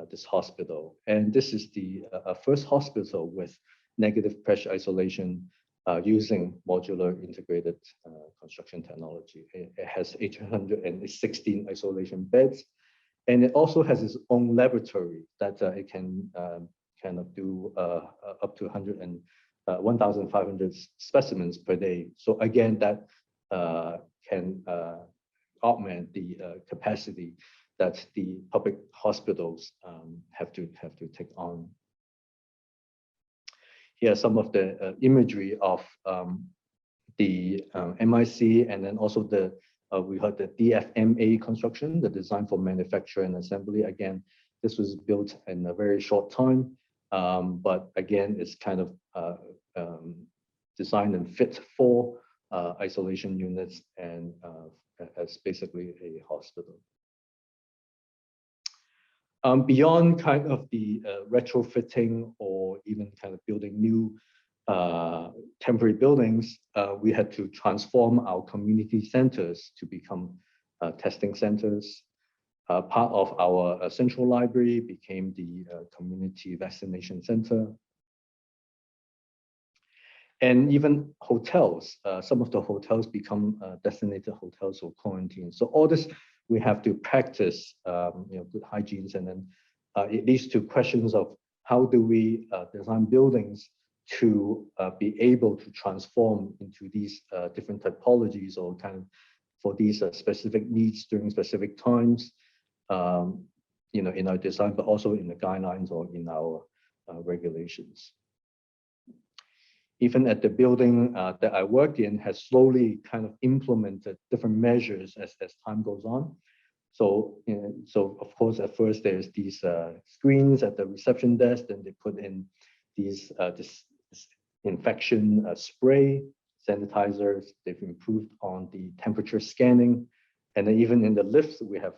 this hospital. And this is the first hospital with negative pressure isolation using modular integrated construction technology. It has 816 isolation beds, and it also has its own laboratory that it can kind of do up to 1,500 specimens per day. So again, that can augment the capacity that the public hospitals have to take on. Here are some of the imagery of the MIC, and then also we heard the DFMA construction, the design for manufacture and assembly. Again, this was built in a very short time, but again, it's kind of designed and fit for isolation units and as basically a hospital. Beyond kind of the retrofitting or even kind of building new temporary buildings, we had to transform our community centers to become testing centers. Part of our central library became the community vaccination center. And even hotels, some of the hotels become designated hotels or quarantine. So all this, we have to practice good hygiene, and then it leads to questions of how do we design buildings to be able to transform into these different typologies or kind of for these specific needs during specific times, in our design, but also in the guidelines or in our regulations. Even at the building that I worked in has slowly kind of implemented different measures as time goes on. So, so of course, at first there's these screens at the reception desk, then they put in these this infection spray, sanitizers. They've improved on the temperature scanning, and then even in the lifts we have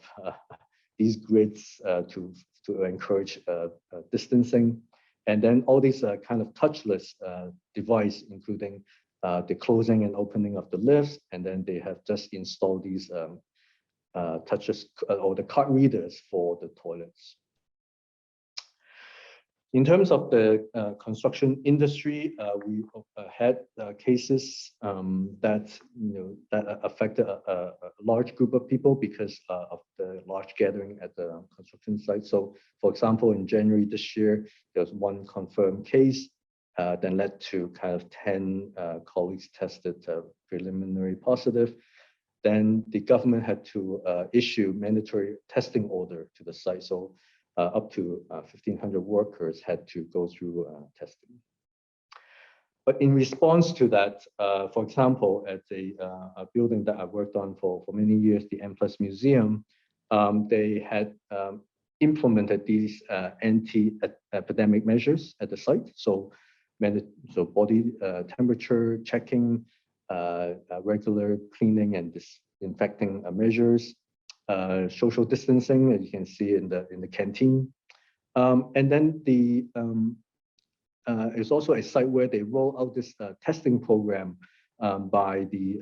these grids to encourage distancing. And then all these kind of touchless device, including the closing and opening of the lifts, and then they have just installed these touches or the card readers for the toilets. In terms of the construction industry, we had cases that that affected a large group of people because of the large gathering at the construction site. So, for example, in January this year, there was one confirmed case that led to kind of 10 colleagues tested preliminary positive. Then the government had to issue mandatory testing order to the site. So up to 1,500 workers had to go through testing. But in response to that, for example, at a building that I worked on for many years, the M+ Museum, they had implemented these anti-epidemic measures at the site. So body temperature checking, regular cleaning and disinfecting measures, social distancing, as you can see in the canteen, and then it's also a site where they roll out this testing program by the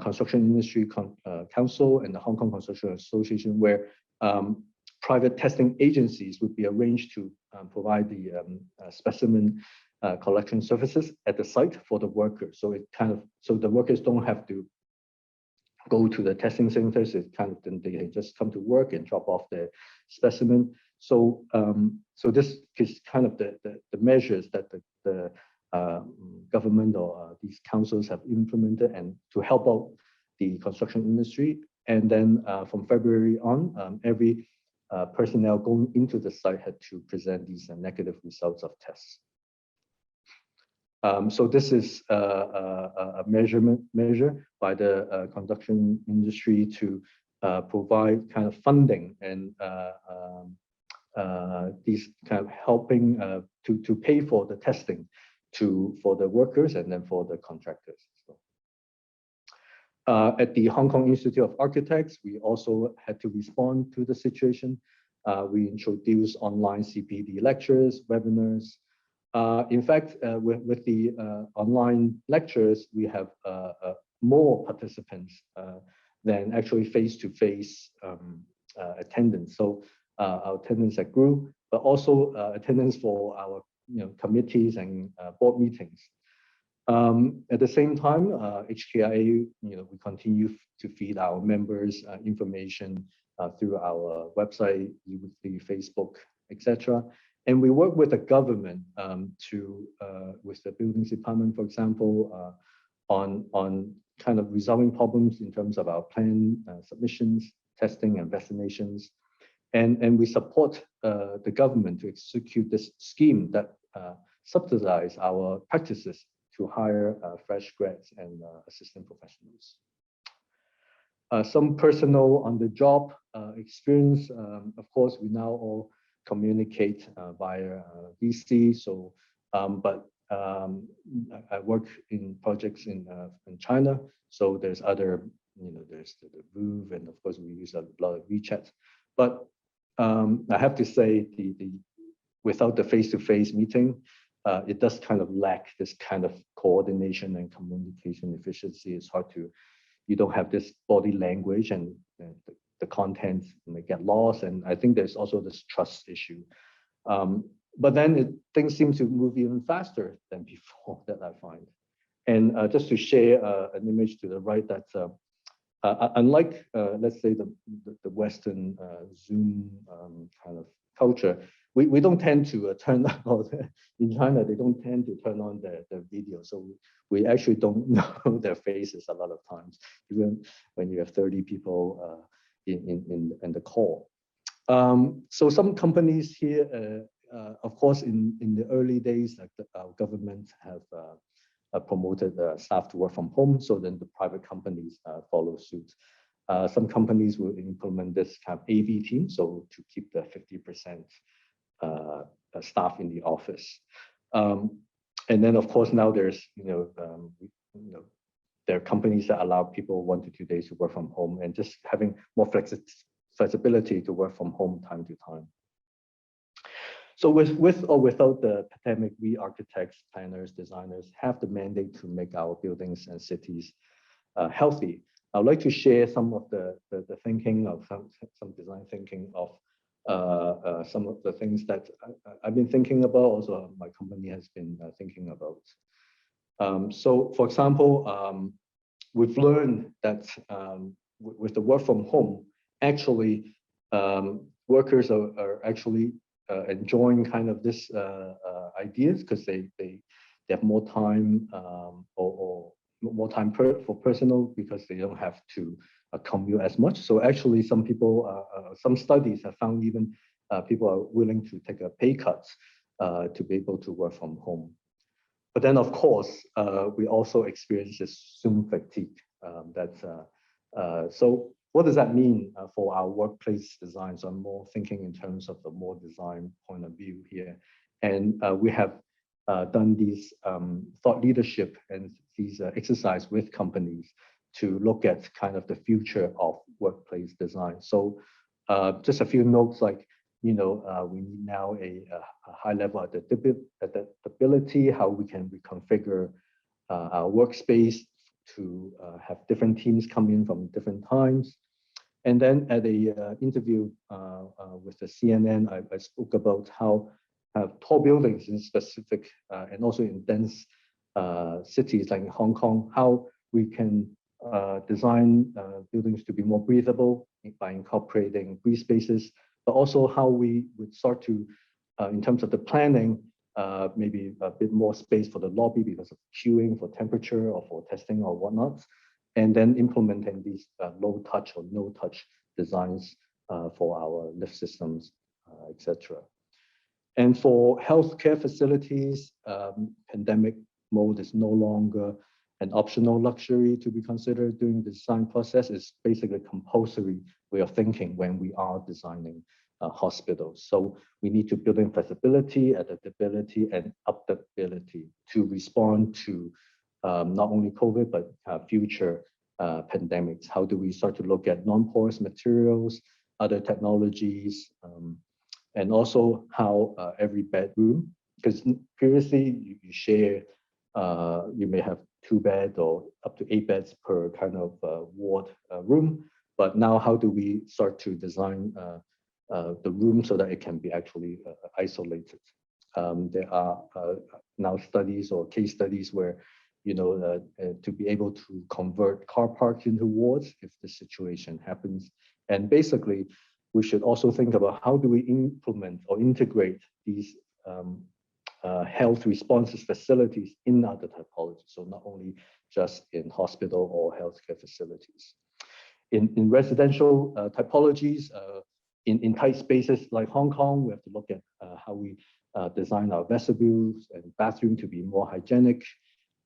Construction Industry Council and the Hong Kong Construction Association, where private testing agencies would be arranged to provide the specimen collection services at the site for the workers. So so the workers don't have to go to the testing centers. It kind of they just come to work and drop off the specimen. So so this is kind of the measures that the government or these councils have implemented and to help out the construction industry. And then from February on, every personnel going into the site had to present these negative results of tests. So this is a measure by the construction industry to provide kind of funding and these kind of helping to pay for the testing for the workers and then for the contractors. At the Hong Kong Institute of Architects, we also had to respond to the situation. We introduced online CPD lectures, webinars. In fact, with the online lectures, we have more participants than actually face-to-face attendance. So our attendance at group, but also attendance for our committees and board meetings. At the same time, HKIA, we continue to feed our members information through our website, e-weekly, Facebook, etc. And we work with the government with the buildings department, for example, on kind of resolving problems in terms of our plan submissions, testing and vaccinations. And we support the government to execute this scheme that subsidize our practices to hire fresh grads and assistant professionals. Some personal on-the-job experience. Of course, we now all communicate via VC. So, but I work in projects in China. So there's other, there's the Move, and of course we use a lot of WeChat. But I have to say without the face-to-face meeting, it does kind of lack this kind of coordination and communication efficiency. It's hard to, you don't have this body language, and the content may get lost. And I think there's also this trust issue. But then things seem to move even faster than before, that I find. And just to share an image to the right, that's unlike, let's say, the Western Zoom kind of culture, we don't tend to turn on, in China, they don't tend to turn on the video. So we actually don't know their faces a lot of times, even when you have 30 people in the call. So some companies here, of course, in the early days, like our government have promoted staff to work from home, so then the private companies follow suit. Some companies will implement this kind of AV team, so to keep the 50% staff in the office. And then, of course, now there's, there are companies that allow people 1 to 2 days to work from home, and just having more flexibility to work from home time to time. So with or without the pandemic, we architects, planners, designers have the mandate to make our buildings and cities healthy. I'd like to share some of the thinking of some design thinking of some of the things that I've been thinking about, also my company has been thinking about. So for example, we've learned that with the work from home, actually workers are actually enjoying kind of this ideas, because they have more time or more time for personal, because they don't have to commute as much. So actually some people, some studies have found even people are willing to take a pay cut to be able to work from home. But then of course, we also experience this Zoom fatigue. So what does that mean for our workplace design? So I'm more thinking in terms of the more design point of view here. And we have done these thought leadership and these exercise with companies to look at kind of the future of workplace design. So just a few notes, like, we need now a high level adaptability, how we can reconfigure our workspace to have different teams come in from different times. And then at a interview with the CNN, I spoke about how tall buildings in specific and also in dense cities like Hong Kong, how we can design buildings to be more breathable by incorporating breathe spaces, but also how we would start to, in terms of the planning, maybe a bit more space for the lobby because of queuing for temperature or for testing or whatnot, and then implementing these low touch or no touch designs for our lift systems, etc. And for healthcare facilities, pandemic mode is no longer an optional luxury to be considered during the design process. It's basically a compulsory way of thinking when we are designing hospitals. So we need to build in flexibility, adaptability, and adaptability to respond to not only COVID, but future pandemics. How do we start to look at non-porous materials, other technologies, and also how every bedroom, because previously you share, you may have 2 beds or up to 8 beds per kind of ward room, but now how do we start to design the room so that it can be actually isolated? There are now studies or case studies where, to be able to convert car parks into wards if the situation happens. And basically, we should also think about how do we implement or integrate these health responses facilities in other typologies. So not only just in hospital or healthcare facilities. In residential typologies, in tight spaces like Hong Kong, we have to look at how we design our vestibules and bathroom to be more hygienic.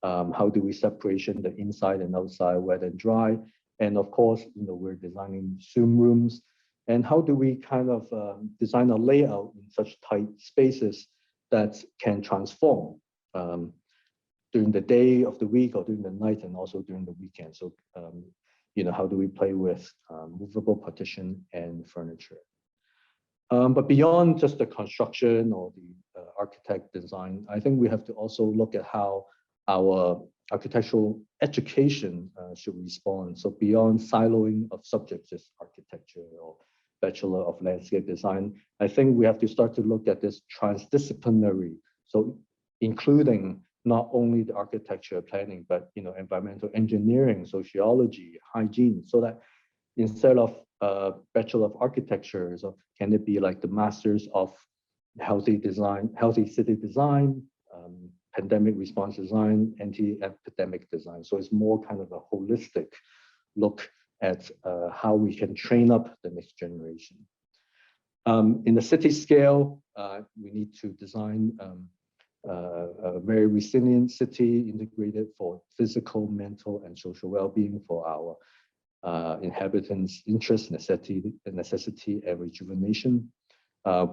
How do we separation the inside and outside, wet and dry? And of course, we're designing Zoom rooms. And how do we kind of design a layout in such tight spaces that can transform during the day of the week or during the night and also during the weekend? So, how do we play with movable partition and furniture? But beyond just the construction or the architect design, I think we have to also look at how our architectural education should respond. So beyond siloing of subjects as architecture or Bachelor of Landscape Design, I think we have to start to look at this transdisciplinary, so including not only the architecture planning, but environmental engineering, sociology, hygiene, so that instead of Bachelor of Architecture, so can it be like the Masters of Healthy Design, Healthy City Design, Pandemic Response Design, Anti-Epidemic Design. So it's more kind of a holistic look at how we can train up the next generation. In the city scale, we need to design a very resilient city integrated for physical, mental, and social well-being for our inhabitants' interest, necessity, and rejuvenation.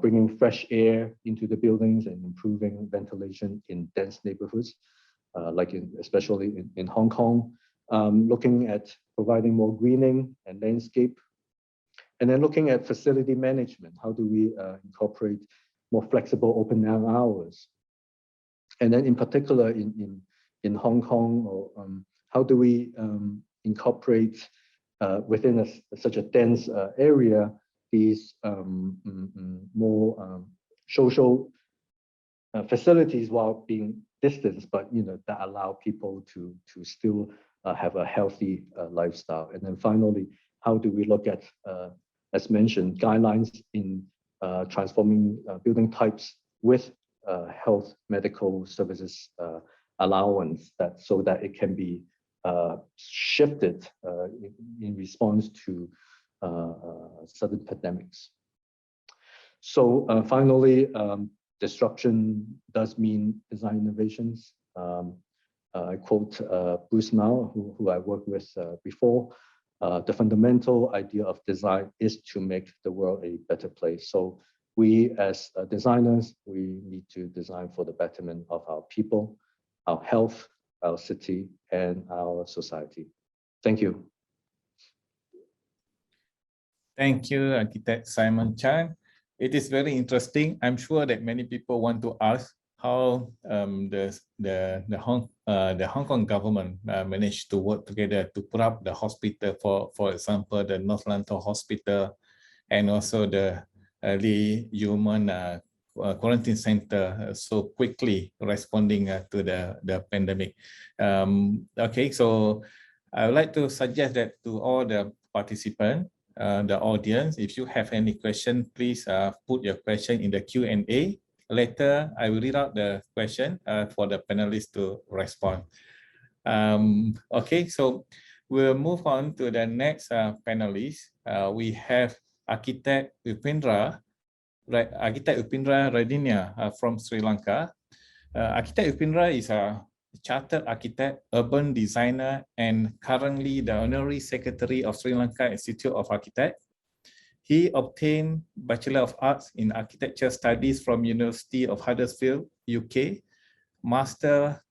Bringing fresh air into the buildings and improving ventilation in dense neighborhoods, especially in Hong Kong. Looking at providing more greening and landscape, and then looking at facility management. How do we incorporate more flexible open air hours? And then in particular in Hong Kong, or how do we incorporate within such a dense area these more social facilities while being distanced, but that allow people to still have a healthy lifestyle. And then finally, how do we look at, as mentioned, guidelines in transforming building types with health medical services allowance, so that it can be shifted in response to sudden pandemics. So finally, disruption does mean design innovations. I quote Bruce Mao, who I worked with before. The fundamental idea of design is to make the world a better place. So we as designers, we need to design for the betterment of our people, our health, our city, and our society. Thank you. Thank you, Architect Simon Chan. It is very interesting. I'm sure that many people want to ask how the Hong Kong government managed to work together to put up the hospital, for example, the North Lantau Hospital, and also the early human quarantine center, so quickly responding to the pandemic. Okay, so I would like to suggest that to all the participants, the audience, if you have any question, please put your question in the Q&A. Later, I will read out the question for the panelists to respond. Okay, so we'll move on to the next panelist. We have Architect Upendra Radinia from Sri Lanka. Architect Upendra is a chartered architect, urban designer, and currently the Honorary Secretary of Sri Lanka Institute of Architects. He obtained Bachelor of Arts in Architecture Studies from University of Huddersfield, UK, Master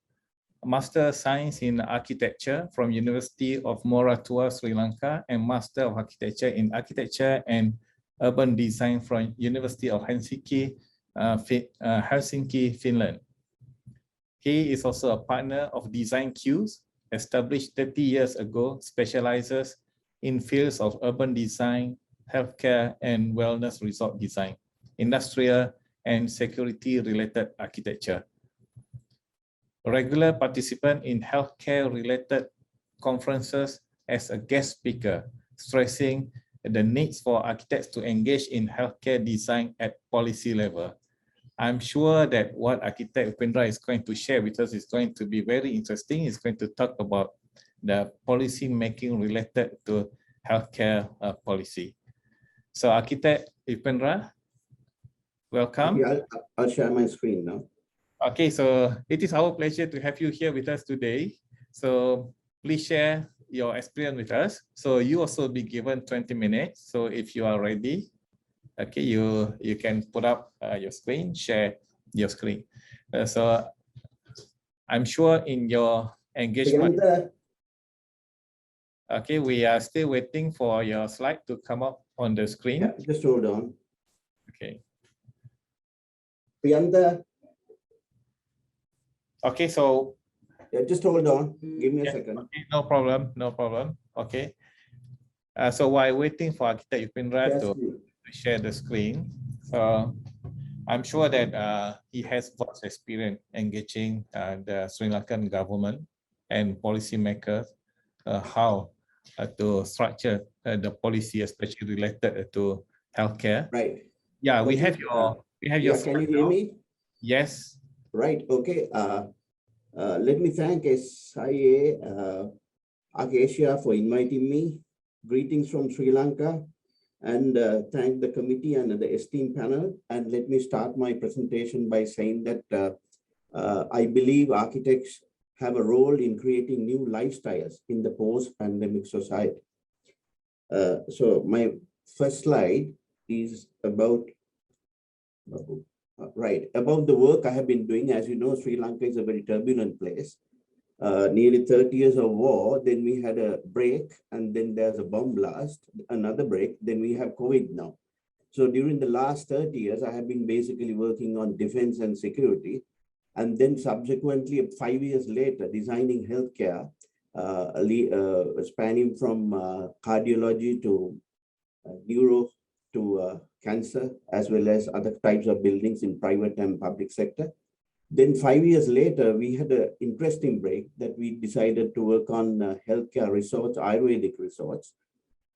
Science in Architecture from University of Moratuwa, Sri Lanka, and Master of Architecture in Architecture and Urban Design from University of Helsinki, Finland. He is also a partner of Design Qs, established 30 years ago, specializes in fields of urban design, healthcare and wellness resort design, industrial and security-related architecture. A regular participant in healthcare-related conferences as a guest speaker, stressing the needs for architects to engage in healthcare design at policy level. I'm sure that what Architect Upendra is going to share with us is going to be very interesting. He's going to talk about the policy making related to healthcare policy. So Architect Upendra, welcome. Okay, I'll share my screen now. Okay, so it is our pleasure to have you here with us today. So please share your experience with us. So you also be given 20 minutes. So if you are ready, okay, you can put up your screen, share your screen. So I'm sure in your engagement, okay, we are still waiting for your slide to come up on the screen. Yeah, just hold on. Okay. Priyanka, Okay, so yeah, just hold on. Give me a yeah, second. okay, no problem, no problem. Okay. So while waiting for architect Upindra Yes, to please. share the screen, so I'm sure that he has vast experience engaging the Sri Lankan government and policymakers how to structure the policy, especially related to healthcare. Right. Yeah, we Okay. have your Yeah, can you hear me? Yes. Right. Okay. Let me thank SIA, ARCASIA for inviting me. Greetings from Sri Lanka, and thank the committee and the esteemed panel. And let me start my presentation by saying that I believe architects have a role in creating new lifestyles in the post-pandemic society. So my first slide is about about the work I have been doing. As you know, Sri Lanka is a very turbulent place. Nearly 30 years of war, then we had a break, and then there's a bomb blast, another break, then we have COVID now. So during the last 30 years, I have been basically working on defense and security. And then subsequently, 5 years later, designing healthcare, spanning from cardiology to neuro to cancer, as well as other types of buildings in private and public sector. Then 5 years later, we had an interesting break that we decided to work on healthcare resorts, Ayurvedic resorts.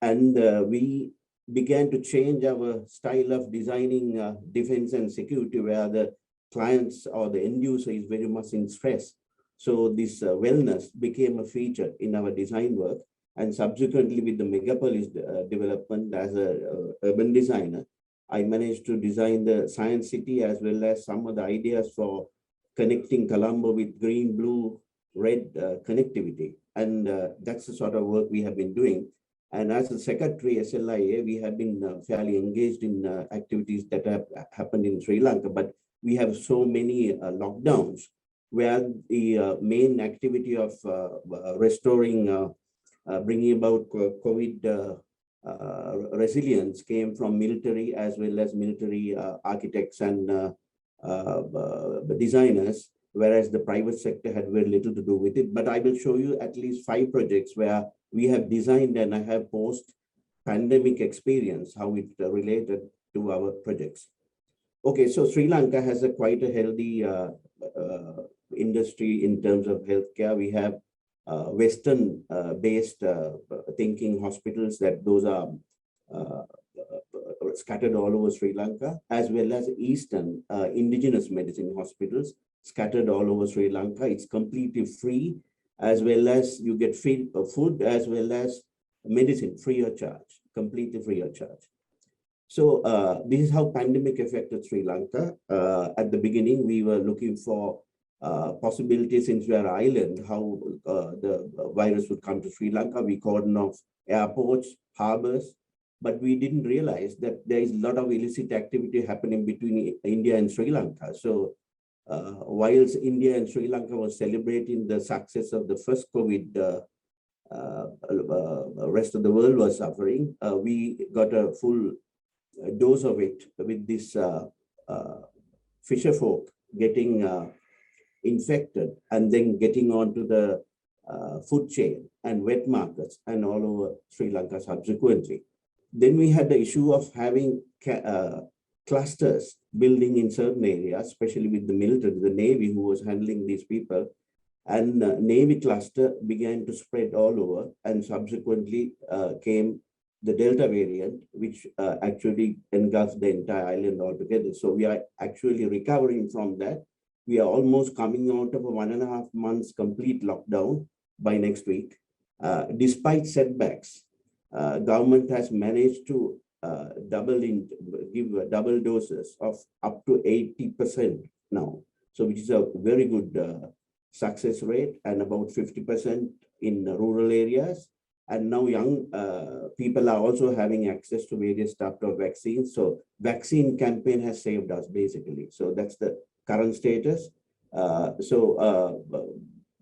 And we began to change our style of designing defense and security, where the clients or the end user is very much in stress. So this wellness became a feature in our design work. And subsequently, with the megapolis development as an urban designer, I managed to design the science city, as well as some of the ideas for connecting Colombo with green, blue, red connectivity. And that's the sort of work we have been doing. And as a secretary, SLIA, we have been fairly engaged in activities that have happened in Sri Lanka, but we have so many lockdowns, where the main activity of restoring, bringing about COVID resilience came from military, as well as military architects and designers, whereas the private sector had very little to do with it. But I will show you at least 5 projects where we have designed and I have post-pandemic experience, how it related to our projects. Okay, so Sri Lanka has quite a healthy industry in terms of healthcare. We have Western-based thinking hospitals, that those are scattered all over Sri Lanka, as well as Eastern indigenous medicine hospitals scattered all over Sri Lanka. It's completely free, as well as you get free food, as well as medicine free of charge, completely free of charge. So this is how pandemic affected Sri Lanka. At the beginning, we were looking for possibilities, since we are an island, how the virus would come to Sri Lanka. We cordoned off airports, harbors, but we didn't realize that there is a lot of illicit activity happening between India and Sri Lanka. So whilst India and Sri Lanka was celebrating the success of the first COVID, rest of the world was suffering. We got a full dose of it with this fisher folk getting infected and then getting onto the food chain and wet markets and all over Sri Lanka subsequently. Then we had the issue of having clusters building in certain areas, especially with the military, the Navy, who was handling these people. And Navy cluster began to spread all over, and subsequently came the Delta variant, which actually engulfed the entire island altogether. So we are actually recovering from that. We are almost coming out of a 1.5 months complete lockdown by next week. Despite setbacks, government has managed to give double doses of up to 80% now. So which is a very good success rate, and about 50% in rural areas. And now young people are also having access to various types of vaccines. So vaccine campaign has saved us basically. So that's the current status. The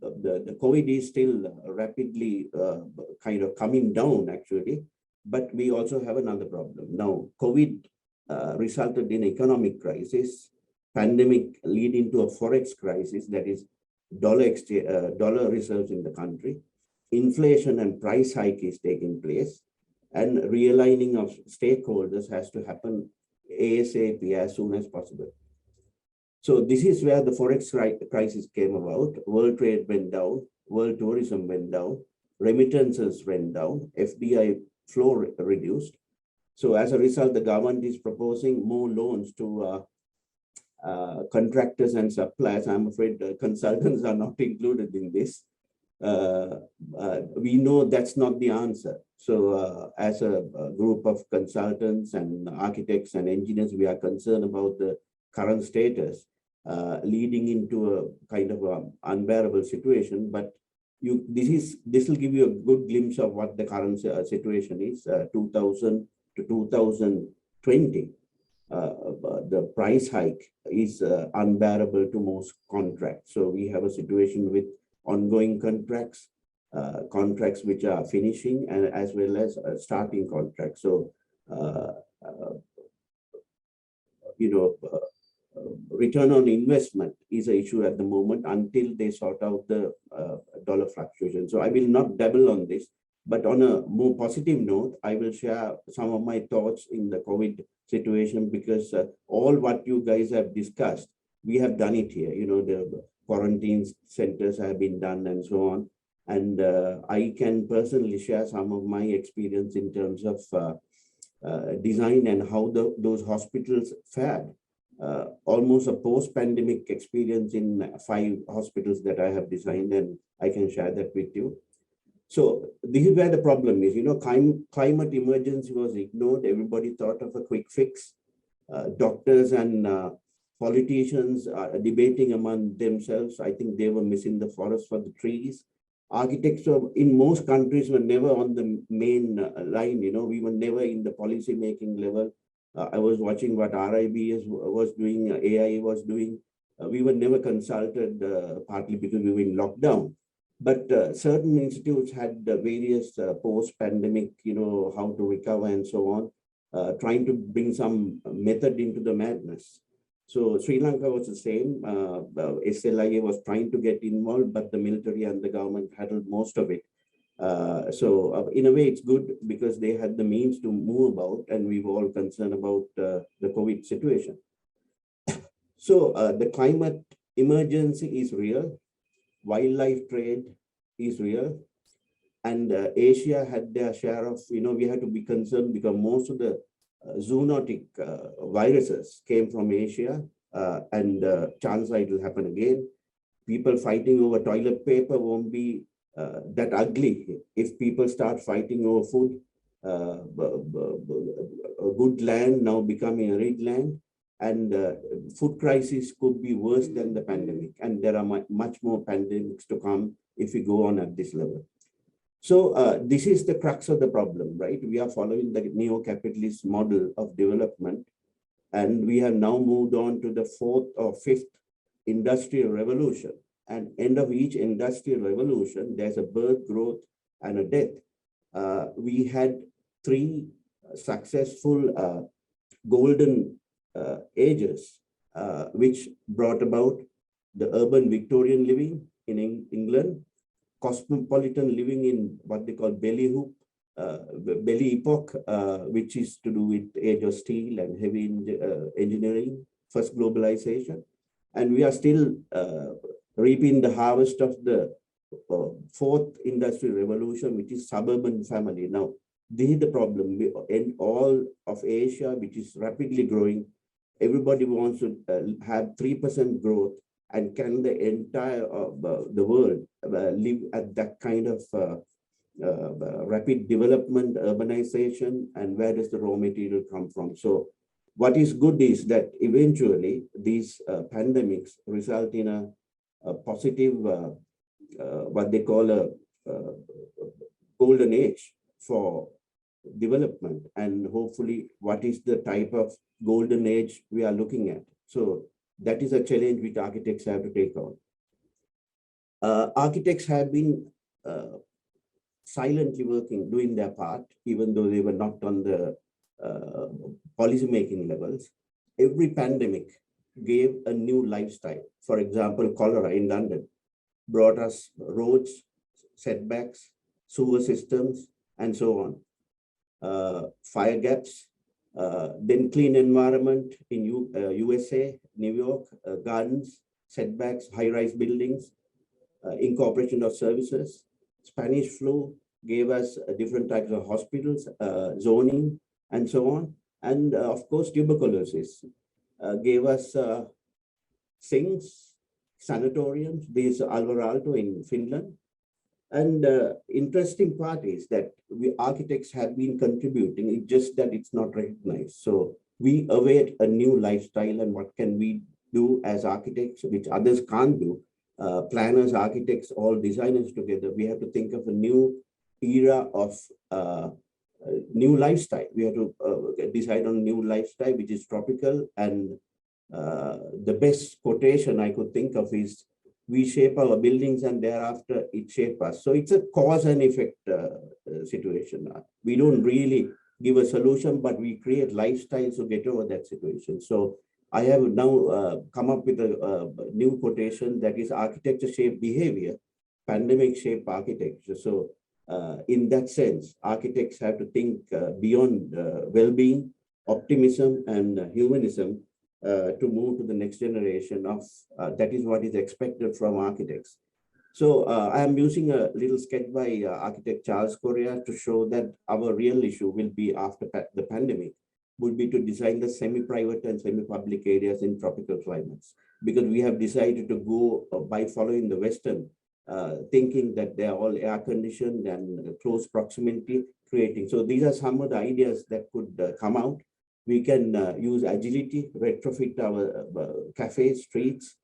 COVID is still rapidly kind of coming down actually, but we also have another problem. Now, COVID resulted in economic crisis, pandemic leading to a forex crisis, that is dollar reserves in the country, inflation and price hike is taking place, and realigning of stakeholders has to happen ASAP, as soon as possible. So this is where the forex crisis came about. World trade went down, world tourism went down, remittances went down, FDI flow reduced. So as a result, the government is proposing more loans to contractors and suppliers. I'm afraid consultants are not included in this. We know that's not the answer. So as a group of consultants and architects and engineers, we are concerned about the current status leading into a kind of unbearable situation. But this will give you a good glimpse of what the current situation is. 2000 to 2020, the price hike is unbearable to most contracts. So we have a situation with ongoing contracts, contracts which are finishing, and as well as starting contracts. So return on investment is an issue at the moment until they sort out the dollar fluctuation. So I will not dabble on this, but on a more positive note, I will share some of my thoughts in the COVID situation, because all what you guys have discussed, we have done it here. The quarantine centers have been done and so on. And I can personally share some of my experience in terms of design and how those hospitals fared. Almost a post-pandemic experience in 5 hospitals that I have designed, and I can share that with you. So this is where the problem is. Climate emergency was ignored. Everybody thought of a quick fix. Doctors and politicians are debating among themselves. I think they were missing the forest for the trees. Architects in most countries were never on the main line. We were never in the policy making level. I was watching what RIB was doing, AI was doing. We were never consulted, partly because we were in lockdown. But certain institutes had various post-pandemic, how to recover and so on, trying to bring some method into the madness. So Sri Lanka was the same. SIA was trying to get involved, but the military and the government handled most of it. So in a way, it's good because they had the means to move about, and we were all concerned about the COVID situation. So the climate emergency is real. Wildlife trade is real. And Asia had their share of, we had to be concerned because most of the zoonotic viruses came from Asia, and chances it will happen again. People fighting over toilet paper won't be that ugly if people start fighting over food. A good land now becoming arid land, and food crisis could be worse than the pandemic. And there are much more pandemics to come if we go on at this level. So this is the crux of the problem, right? We are following the neo-capitalist model of development, and we have now moved on to the 4th or 5th industrial revolution. And end of each industrial revolution, there's a birth, growth, and a death. We had 3 successful golden ages, which brought about the urban Victorian living in England, cosmopolitan living in what they call belly epoch, which is to do with age of steel and heavy engineering, first globalization. And we are still reaping the harvest of the 4th industrial revolution, which is suburban family. Now, this is the problem. In all of Asia, which is rapidly growing, everybody wants to have 3% growth. And can the entire the world live at that kind of rapid development, urbanization, and where does the raw material come from? So what is good is that eventually these pandemics result in a positive, what they call a golden age for development, and hopefully what is the type of golden age we are looking at. So that is a challenge which architects have to take on. Architects have been silently working, doing their part, even though they were not on the policymaking levels, every pandemic gave a new lifestyle. For example, cholera in London brought us roads, setbacks, sewer systems, and so on. Fire gaps, then clean environment in USA, New York, gardens, setbacks, high-rise buildings, incorporation of services. Spanish flu gave us different types of hospitals, zoning, and so on. And of course, tuberculosis gave us sinks, sanatoriums. This Alvar Aalto in Finland. And interesting part is that we architects have been contributing, it's just that it's not recognized. So we await a new lifestyle, and what can we do as architects, which others can't do. Planners, architects, all designers together, we have to think of a new era of new lifestyle. We have to decide on a new lifestyle, which is tropical. And the best quotation I could think of is, we shape our buildings and thereafter it shapes us. So it's a cause and effect situation. We don't really give a solution, but we create lifestyles to get over that situation. So I have now come up with a new quotation that is, architecture shape behavior, pandemic shape architecture. So in that sense, architects have to think beyond well-being, optimism, and humanism to move to the next generation of, that is what is expected from architects. So I am using a little sketch by architect Charles Correa to show that our real issue will be after the pandemic, would be to design the semi-private and semi-public areas in tropical climates, because we have decided to go by following the Western, thinking that they are all air-conditioned and close proximity creating. So these are some of the ideas that could come out. We can use agility, retrofit our cafes, streets.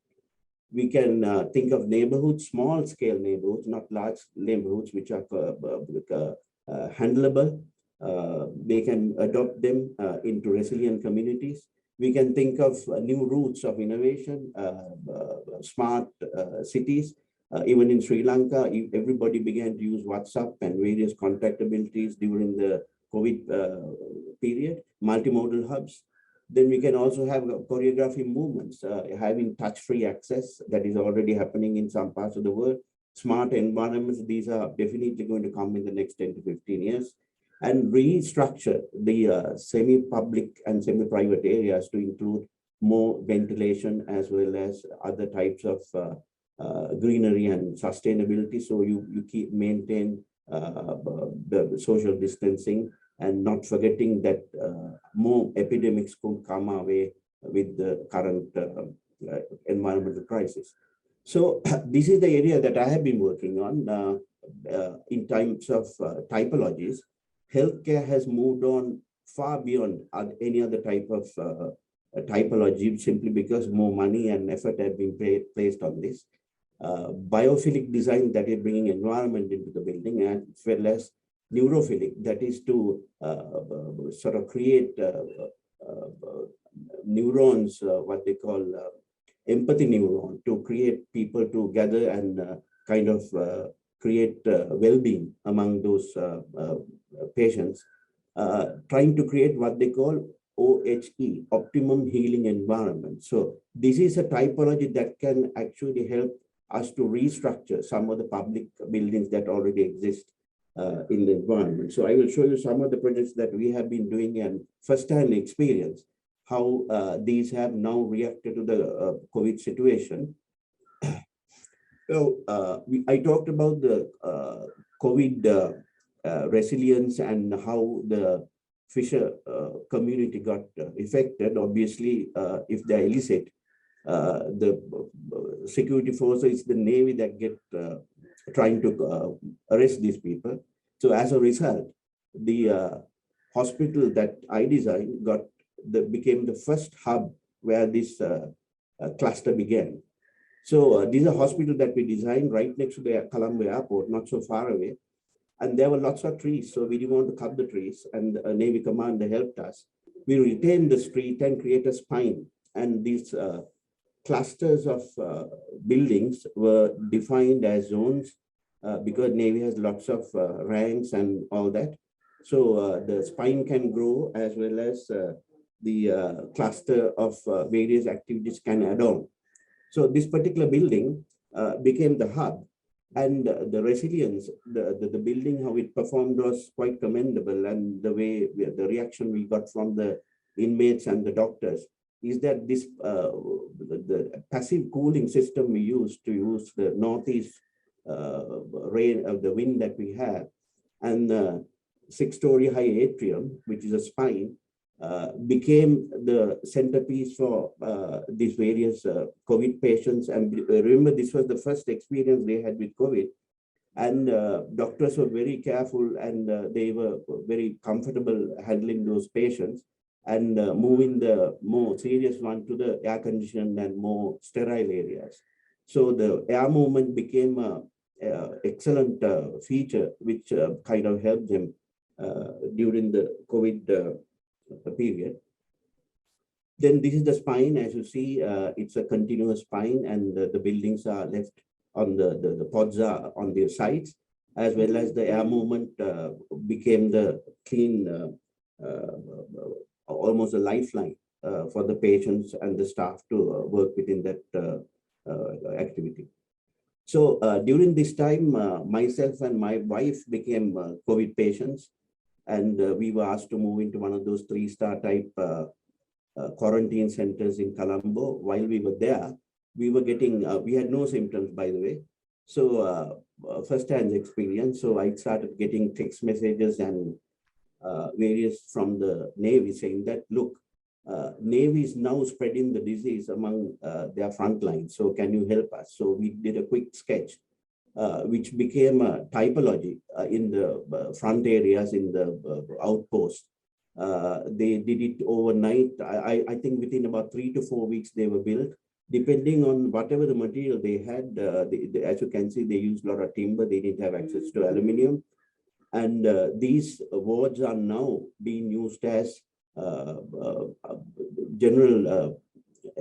We can think of neighborhoods, small scale neighborhoods, not large neighborhoods, which are handleable. They can adopt them into resilient communities. We can think of new routes of innovation, smart cities. Even in Sri Lanka, everybody began to use WhatsApp and various contact abilities during the COVID period, multimodal hubs. Then we can also have choreography movements, having touch-free access that is already happening in some parts of the world. Smart environments, these are definitely going to come in the next 10 to 15 years. And restructure the semi-public and semi-private areas to include more ventilation as well as other types of greenery and sustainability. So you maintain the social distancing, and not forgetting that more epidemics could come our way with the current environmental crisis. So this is the area that I have been working on in terms of typologies. Healthcare has moved on far beyond any other type of typology, simply because more money and effort have been placed on this. Biophilic design, that is bringing environment into the building, and as well as neurophilic, that is to sort of create neurons, what they call empathy neuron, to create people to gather and kind of create well-being among those patients, trying to create what they call OHE, optimum healing environment. So this is a typology that can actually help us to restructure some of the public buildings that already exist in the environment. So I will show you some of the projects that we have been doing and first-hand experience, how these have now reacted to the COVID situation. So I talked about the COVID resilience and how the fisher community got affected. Obviously, if they're illicit, the security forces, the Navy that get trying to arrest these people. So as a result, the hospital that I designed became the first hub where this cluster began. So this is a hospital that we designed right next to the Colombo airport, not so far away. And there were lots of trees, so we didn't want to cut the trees, and a Navy commander helped us. We retained the street and create a spine, and these clusters of buildings were defined as zones because Navy has lots of ranks and all that. So the spine can grow as well as the cluster of various activities can add on. So this particular building became the hub, and the resilience, the building, how it performed was quite commendable. And the way the reaction we got from the inmates and the doctors is that this the passive cooling system we use the northeast rain of the wind that we have, and 6-story high atrium, which is a spine, became the centerpiece for these various COVID patients. And remember, this was the first experience they had with COVID. And doctors were very careful, and they were very comfortable handling those patients and moving the more serious one to the air-conditioned and more sterile areas. So the air movement became an excellent feature, which kind of helped them during the COVID period. Then this is the spine. As you see, it's a continuous spine, and the buildings are left on the pods are on their sides, as well as the air movement became the clean, almost a lifeline for the patients and the staff to work within that activity. So during this time, myself and my wife became COVID patients, and we were asked to move into one of those 3-star type quarantine centers in Colombo. While we were there, we were getting, we had no symptoms, by the way. So first-hand experience. So I started getting text messages and various from the Navy saying that, look, Navy is now spreading the disease among their front lines. So can you help us? So we did a quick sketch, which became a typology in the front areas in the outpost. They did it overnight. I think within about 3 to 4 weeks they were built, depending on whatever the material they had. As you can see, they used a lot of timber. They didn't have access to aluminum. And these wards are now being used as general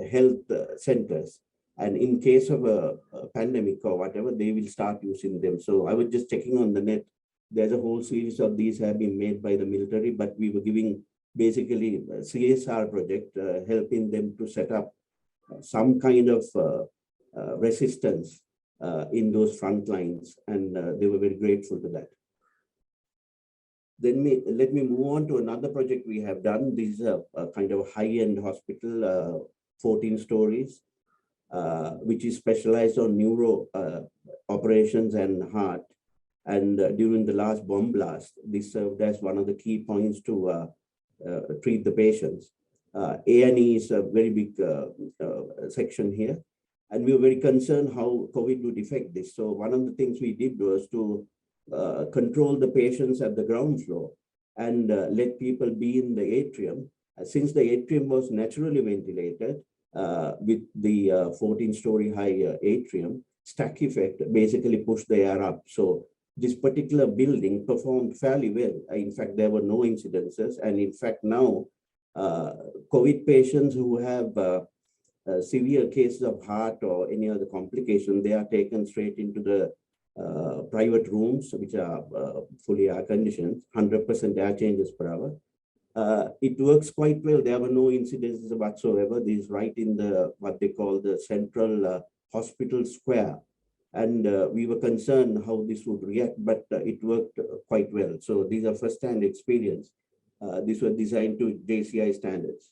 health centers. And in case of a pandemic or whatever, they will start using them. So I was just checking on the net. There's a whole series of these have been made by the military, but we were giving basically a CSR project, helping them to set up some kind of resistance in those front lines. And they were very grateful to that. Then let me move on to another project we have done. This is a kind of high-end hospital, 14 stories, which is specialized on neuro operations and heart. And during the last bomb blast, this served as one of the key points to treat the patients. A&E is a very big section here. And we were very concerned how COVID would affect this. So one of the things we did was to control the patients at the ground floor and let people be in the atrium. Since the atrium was naturally ventilated with the 14-story high atrium, stack effect basically pushed the air up. So this particular building performed fairly well. In fact, there were no incidences. And in fact, now COVID patients who have severe cases of heart or any other complication, they are taken straight into the private rooms, which are fully air conditioned, 100% air changes per hour. It works quite well. There were no incidences whatsoever. This is right in the what they call the central hospital square. And we were concerned how this would react, but it worked quite well. So these are first-hand experience. These were designed to JCI standards.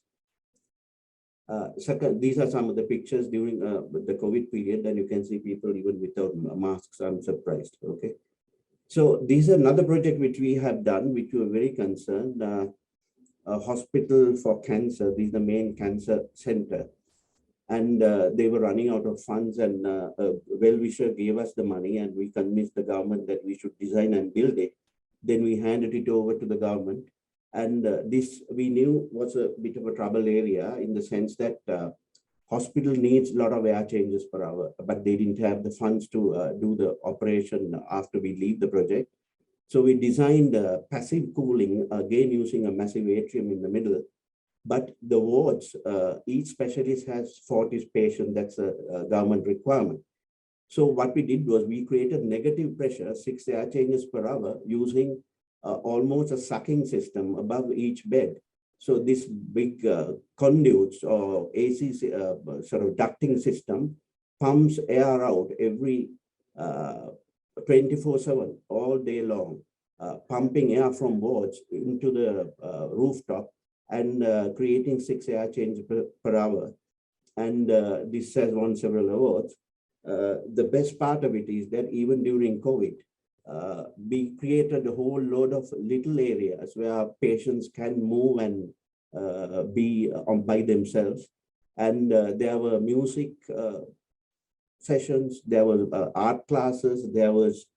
Second, these are some of the pictures during the COVID period, and you can see people even without masks. I'm surprised. Okay, so this is another project which we have done, which we were very concerned. A hospital for cancer. This is the main cancer center, and they were running out of funds. And a well-wisher gave us the money, and we convinced the government that we should design and build it. Then we handed it over to the government. And this we knew was a bit of a trouble area in the sense that hospital needs a lot of air changes per hour, but they didn't have the funds to do the operation after we leave the project. So we designed passive cooling, again using a massive atrium in the middle. But the wards, each specialist has 40 patients. That's a government requirement. So what we did was we created negative pressure, 6 air changes per hour using almost a sucking system above each bed. So this big conduits or AC sort of ducting system pumps air out every 24/7 all day long, pumping air from wards into the rooftop and creating 6 air changes per hour. And this has won several awards. The best part of it is that even during COVID, we created a whole load of little areas where patients can move and be by themselves. And there were music sessions, there were art classes, there was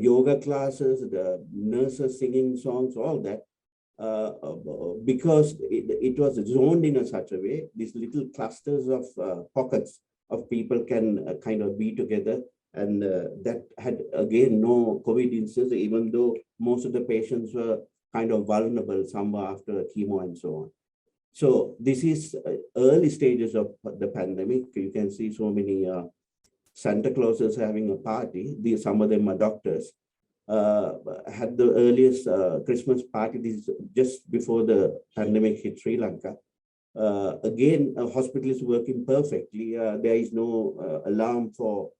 yoga classes, the nurses singing songs, all that. Because it was zoned in such a way, these little clusters of pockets of people can kind of be together. And that had, again, no COVID instances, even though most of the patients were kind of vulnerable, some were after chemo and so on. So this is early stages of the pandemic. You can see so many Santa Clauses having a party. Some of them are doctors. Had the earliest Christmas party. This is just before the pandemic hit Sri Lanka. Again, a hospital is working perfectly. There is no alarm for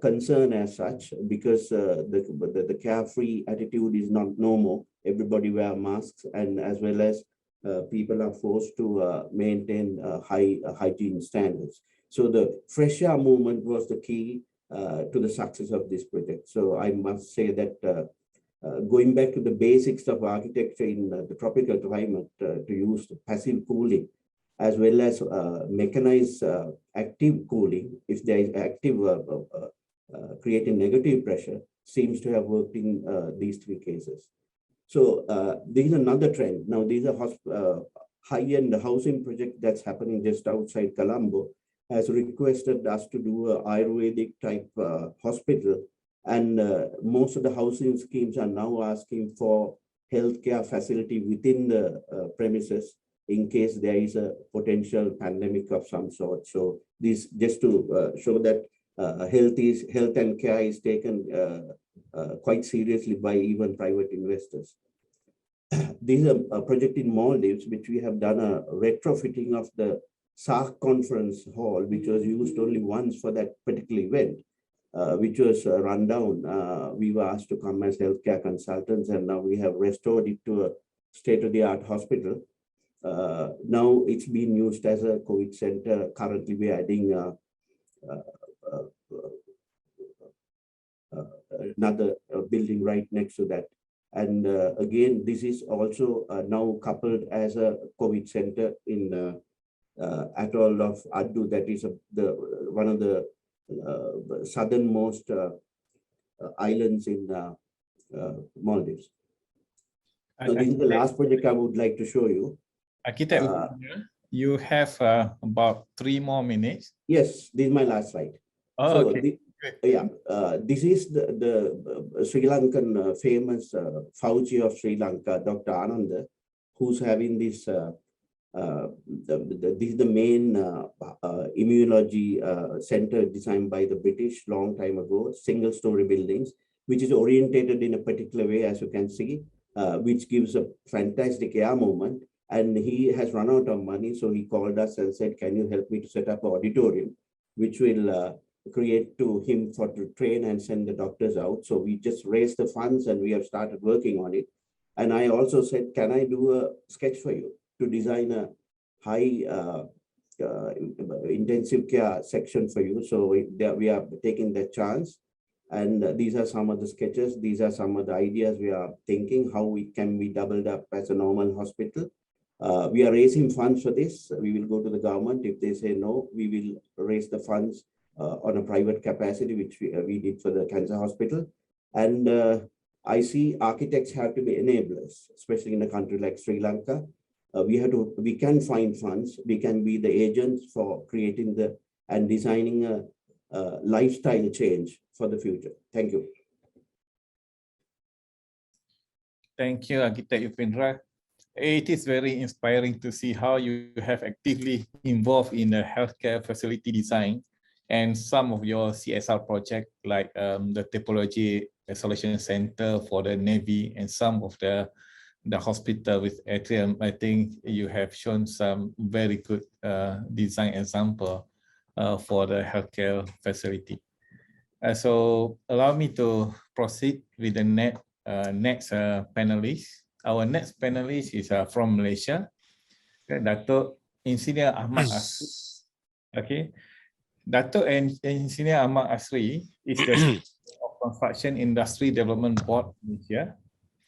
concern as such, because the carefree attitude is not normal. Everybody wear masks, and as well as people are forced to maintain high hygiene standards. So the fresh air movement was the key to the success of this project. So I must say that going back to the basics of architecture in the tropical climate, to use passive cooling as well as mechanized active cooling, if there is active creating negative pressure, seems to have worked in these 3 cases. So this is another trend. Now, these are high-end housing project that's happening just outside Colombo, has requested us to do a Ayurvedic type hospital. And most of the housing schemes are now asking for healthcare facility within the premises in case there is a potential pandemic of some sort. So this just to show that health and care is taken quite seriously by even private investors. This is a project in Maldives, which we have done a retrofitting of the SARC conference hall, which was used only once for that particular event, which was run down. We were asked to come as healthcare consultants, and now we have restored it to a state-of-the-art hospital. Now it's being used as a COVID center. Currently, we are adding another building right next to that. And again, this is also now coupled as a COVID center in atoll of Addu, that is one of the southernmost islands in Maldives. So this is the last project I would like to show you. Architect, you have about 3 more minutes. Yes, this is my last slide. Oh, so okay. This is the Sri Lankan famous Fauci of Sri Lanka, Dr. Ananda, who's having this. This is the main immunology center designed by the British long time ago, single-story buildings, which is orientated in a particular way, as you can see, which gives a fantastic air movement. And he has run out of money, so he called us and said, "Can you help me to set up an auditorium, which will create to him to train and send the doctors out?" So we just raised the funds and we have started working on it. And I also said, "Can I do a sketch for you to design a high intensive care section for you?" So we are taking that chance. And these are some of the sketches. These are some of the ideas we are thinking, how we can be doubled up as a normal hospital. We are raising funds for this. We will go to the government. If they say no, we will raise the funds on a private capacity, which we did for the cancer hospital. And I see architects have to be enablers, especially in a country like Sri Lanka. We can find funds. We can be the agents for creating and designing a lifestyle change for the future. Thank you. Thank you, Architect Upendra. It is very inspiring to see how you have actively involved in the healthcare facility design and some of your CSR projects like the typology isolation center for the Navy and some of the hospital with atrium. I think you have shown some very good design example for the healthcare facility. So allow me to proceed with the next panelist. Our next panelist is from Malaysia, Dato' Engineer Ahmad Asri. Okay, Dato' Engineer Ahmad Asri is the CEO of Construction Industry Development Board Malaysia.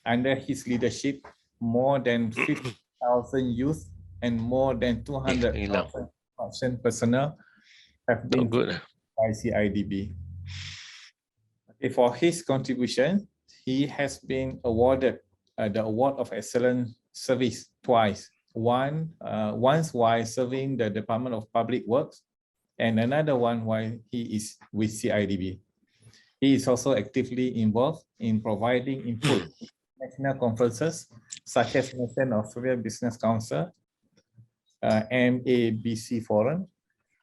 Under his leadership, more than 50,000 youth and more than 200,000 construction personnel have been by CIDB. Okay, for his contribution, he has been awarded the Award of Excellent Service twice. Once while serving the Department of Public Works, and another one while he is with CIDB. He is also actively involved in providing input to national conferences such as National Australia Business Council, MABC Forum,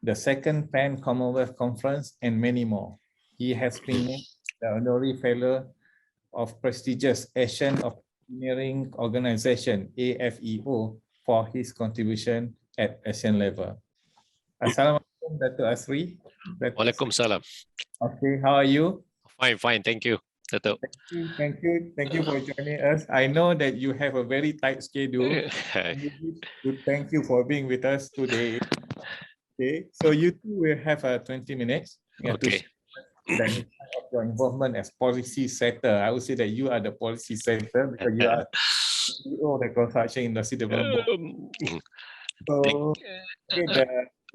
the Second Pan Commonwealth Conference, and many more. He has been named the Honorary Fellow of prestigious Asian Engineering Organization, AFEO, for his contribution at Asian level. Assalamualaikum, Dato' Asri. Waalaikumsalam. Okay, how are you? Fine, thank you, Dato'. Thank you for joining us. I know that you have a very tight schedule. Thank you for being with us today. Okay, so you two will have 20 minutes. Okay. To of your involvement as policy setter. I would say that you are the policy setter because you are CEO of the Construction Industry Development Board. So, okay,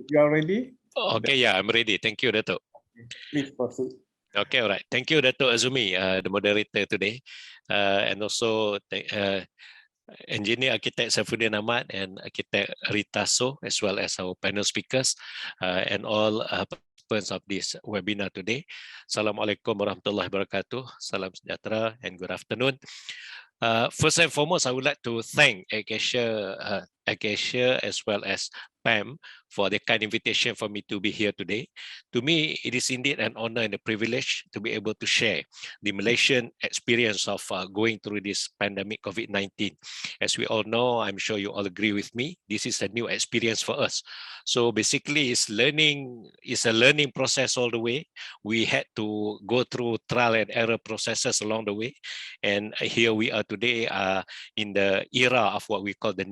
you are ready? Okay, yeah, I'm ready. Thank you, Dato'. Please proceed. Okay, all right. Thank you, Dato' Azumi, the moderator today, and also Engineer Architect Saifuddin Ahmad and Architect Rita So, as well as our panel speakers and all participants of this webinar today. Assalamualaikum warahmatullahi wabarakatuh. Salam sejahtera and good afternoon. First and foremost, I would like to thank ARCASIA as well as PAM for the kind invitation for me to be here today. To me, it is indeed an honor and a privilege to be able to share the Malaysian experience of going through this pandemic COVID-19. As we all know, I'm sure you all agree with me, this is a new experience for us. So basically, it's a learning process all the way. We had to go through trial and error processes along the way. And here we are today in the era of what we call the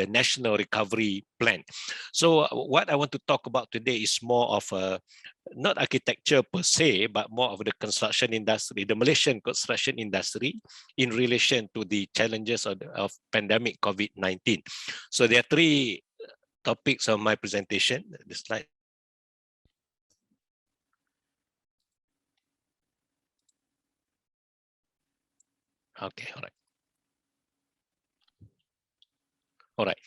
National Recovery Plan. So what I want to talk about today is more of not architecture per se, but more of the construction industry, the Malaysian construction industry in relation to the challenges of pandemic COVID-19. So there are three topics of my presentation. The slide. Okay, all right. All right,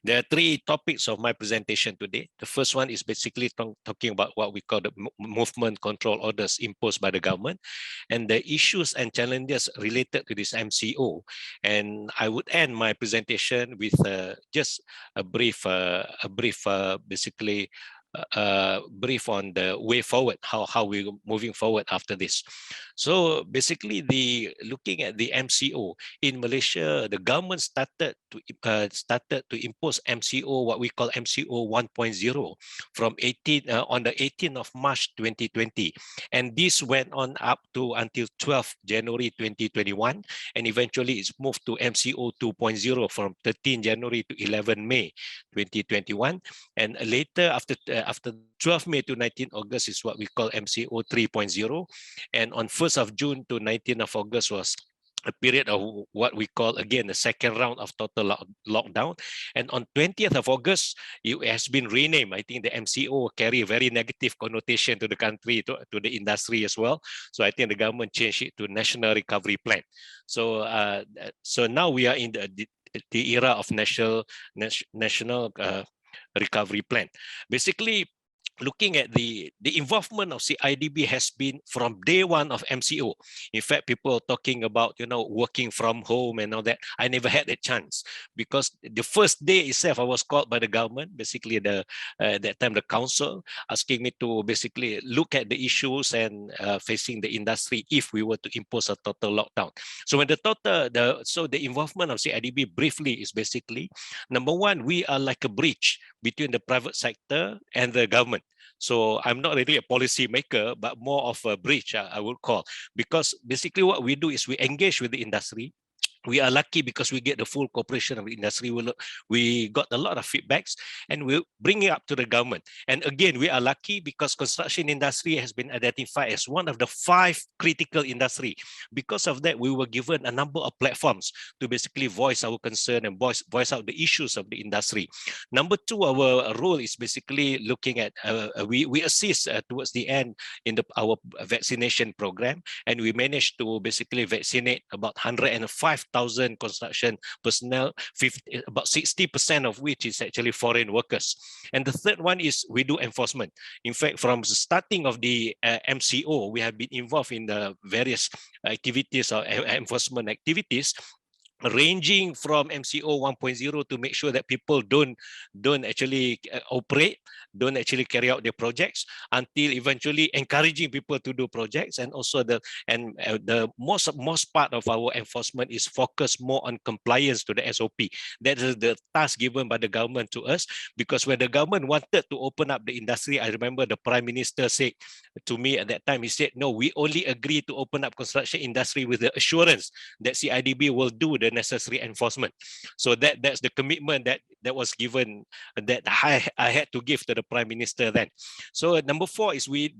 there are three topics of my presentation today. The first one is basically talking about what we call the movement control orders imposed by the government and the issues and challenges related to this MCO. And I would end my presentation with just a brief brief on the way forward, how we're moving forward after this. So basically, looking at the MCO in Malaysia, the government started to impose MCO, what we call MCO 1.0, from on the 18th of March 2020, and this went on up to until 12th January 2021, and eventually it's moved to MCO 2.0 from 13 January to 11 May 2021, and later after 12 May to 19 August is what we call MCO 3.0, and on 1st of June to 19th of August was a period of what we call again the second round of total lockdown, and on 20th of August it has been renamed. I think the MCO carry a very negative connotation to the country, to the industry as well, so I think the government changed it to National Recovery Plan. So so now we are in the era of national recovery plan. Basically, looking at the involvement of CIDB has been from day one of MCO. In fact, people are talking about, working from home and all that. I never had that chance, because the first day itself, I was called by the government, basically that time the council, asking me to basically look at the issues and facing the industry if we were to impose a total lockdown. So when the involvement of CIDB briefly is basically, number one, we are like a bridge between the private sector and the government. So I'm not really a policy maker, but more of a bridge, I would call, because basically what we do is we engage with the industry. We are lucky because we get the full cooperation of the industry. We got a lot of feedbacks and we bring it up to the government. And again, we are lucky because construction industry has been identified as one of the 5 critical industry. Because of that, we were given a number of platforms to basically voice our concern and voice out the issues of the industry. Number 2, our role is basically looking at, we assist towards the end in our vaccination program, and we managed to basically vaccinate about 105,000 construction personnel, about 60% of which is actually foreign workers. And the third one is we do enforcement. In fact, from the starting of the MCO, we have been involved in the various activities or enforcement activities, ranging from MCO 1.0 to make sure that people don't actually operate, don't actually carry out their projects, until eventually encouraging people to do projects. And also the most part of our enforcement is focused more on compliance to the SOP. That is the task given by the government to us, because when the government wanted to open up the industry, I remember the Prime Minister said to me at that time, he said, no, we only agree to open up construction industry with the assurance that CIDB will do the necessary enforcement. So that's the commitment that was given, that I had to give to the Prime Minister then. So number 4 is we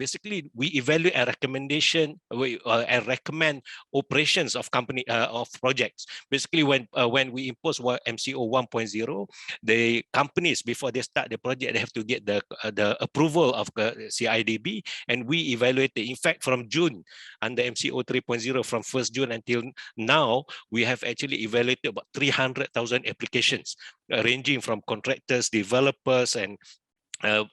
evaluate a recommendation and recommend operations of company of projects. Basically, when we impose MCO 1.0, the companies, before they start the project, they have to get the approval of the CIDB, and we evaluate it. In fact, from June under MCO 3.0, from 1st June until now, we have actually evaluated about 300,000 applications, ranging from contractors, developers, and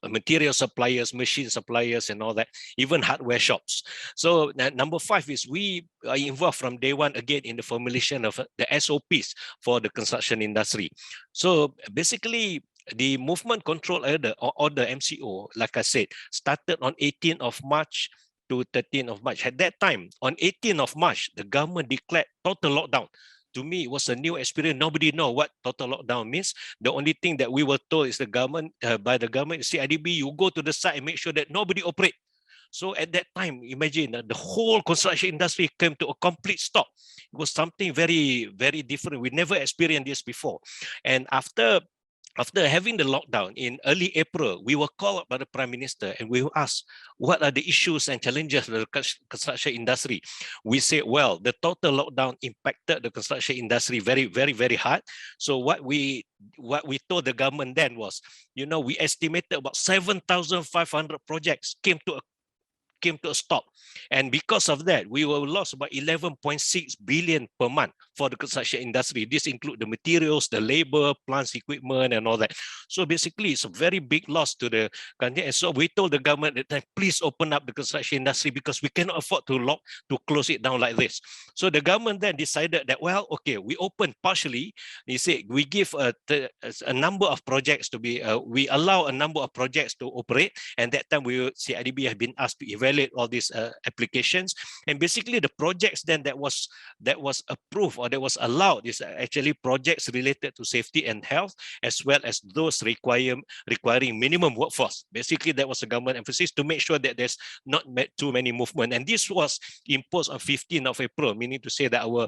material suppliers, machine suppliers, and all that, even hardware shops. So number 5 is we are involved from day one, again, in the formulation of the SOPs for the construction industry. So basically, the movement control order, or the MCO, like I said, started on 18th of March to 13th of March. At that time, on 18th of March, the government declared total lockdown. To me, it was a new experience. Nobody know what total lockdown means. The only thing that we were told is by the government, CIDB, you go to the site and make sure that nobody operate. So at that time, imagine the whole construction industry came to a complete stop. It was something very, very different. We never experienced this before. And after having the lockdown in early April, we were called up by the Prime Minister and we were asked, what are the issues and challenges of the construction industry? We said, well, the total lockdown impacted the construction industry very, very, very hard. So what we told the government then was, we estimated about 7,500 projects came to a stop. And because of that, we will lost about 11.6 billion per month for the construction industry. This includes the materials, the labor, plants, equipment, and all that. So basically, it's a very big loss to the country. And so we told the government at the time, please open up the construction industry because we cannot afford to close it down like this. So the government then decided that, well, okay, we open partially. They say we give a number of projects to be, we allow a number of projects to operate. And that time, CIDB have been asked to evaluate all these applications, and basically the projects then that was approved or that was allowed is actually projects related to safety and health, as well as those requiring minimum workforce. Basically, that was the government emphasis to make sure that there's not too many movement, and this was imposed on 15th of April, meaning to say that our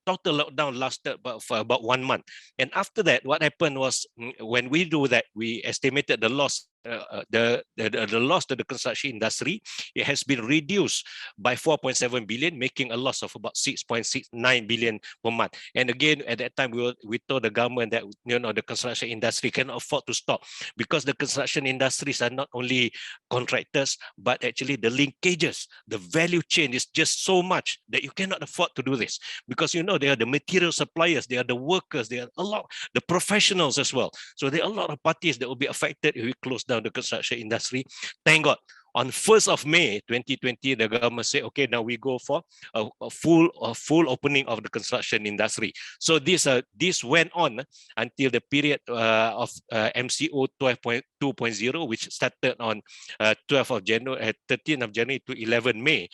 total lockdown lasted for about 1 month. And after that, what happened was, when we do that, we estimated the loss. The loss to the construction industry, it has been reduced by 4.7 billion, making a loss of about 6.69 billion per month. And again, at that time, we told the government that the construction industry cannot afford to stop, because the construction industries are not only contractors, but actually the linkages, the value chain is just so much that you cannot afford to do this. Because they are the material suppliers, they are the workers, they are a lot, the professionals as well. So there are a lot of parties that will be affected if we close down the construction industry. Thank God. On 1st of May 2020, the government said, okay, now we go for a full opening of the construction industry. So this went on until the period of MCO 12.2.0, which started on 12th of January, 13th of January to 11 May.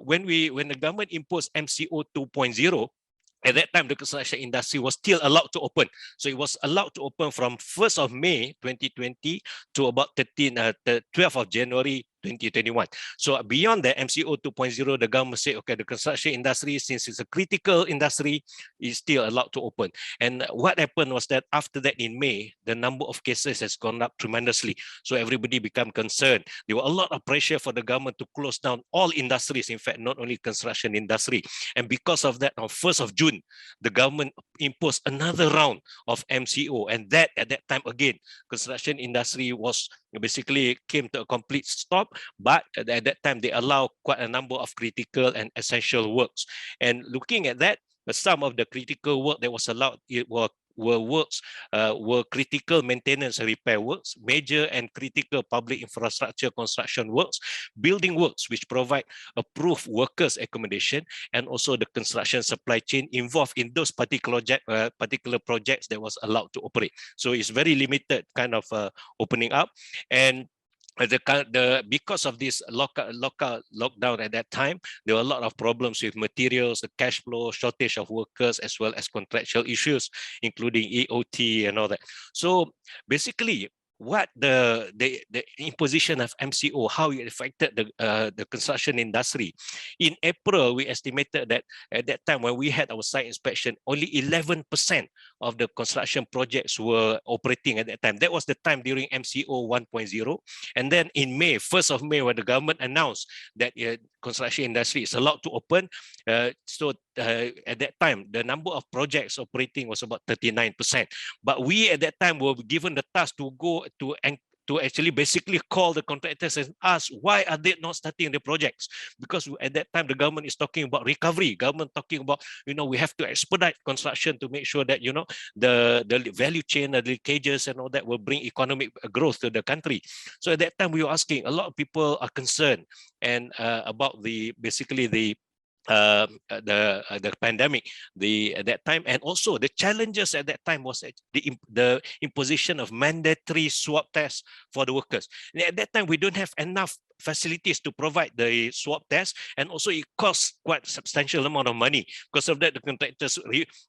When the government imposed MCO 2.0, at that time, the construction industry was still allowed to open. So it was allowed to open from 1st of May 2020 to about 12th of January 2021. So beyond the MCO 2.0, the government said, okay, the construction industry, since it's a critical industry, is still allowed to open. And what happened was that after that in May, the number of cases has gone up tremendously. So everybody became concerned. There were a lot of pressure for the government to close down all industries, in fact, not only construction industry. And because of that, on 1st of June, the government imposed another round of MCO. And that, at that time, again, construction industry was basically came to a complete stop. But at that time, they allow quite a number of critical and essential works. And looking at that, some of the critical work that was allowed were critical maintenance and repair works, major and critical public infrastructure construction works, building works which provide approved workers accommodation, and also the construction supply chain involved in those particular projects that was allowed to operate. So it's very limited kind of opening up. And because of this lockdown at that time, there were a lot of problems with materials, the cash flow, shortage of workers, as well as contractual issues, including EOT and all that. So basically, what the imposition of MCO, how it affected the construction industry. In April, we estimated that at that time when we had our site inspection, only 11% of the construction projects were operating at that time. That was the time during MCO 1.0. And then in May, 1st of May, when the government announced that construction industry is allowed to open, at that time, the number of projects operating was about 39%. But we at that time were given the task to go to actually basically call the contractors and ask why are they not starting the projects? Because at that time the government is talking about recovery. Government talking about, we have to expedite construction to make sure that the value chain, the leakages and all that will bring economic growth to the country. So at that time we were asking, a lot of people are concerned and about the pandemic at that time, and also the challenges at that time was the imposition of mandatory swab tests for the workers. And at that time we don't have enough facilities to provide the swab test, and also it costs quite a substantial amount of money. Because of that, the contractors,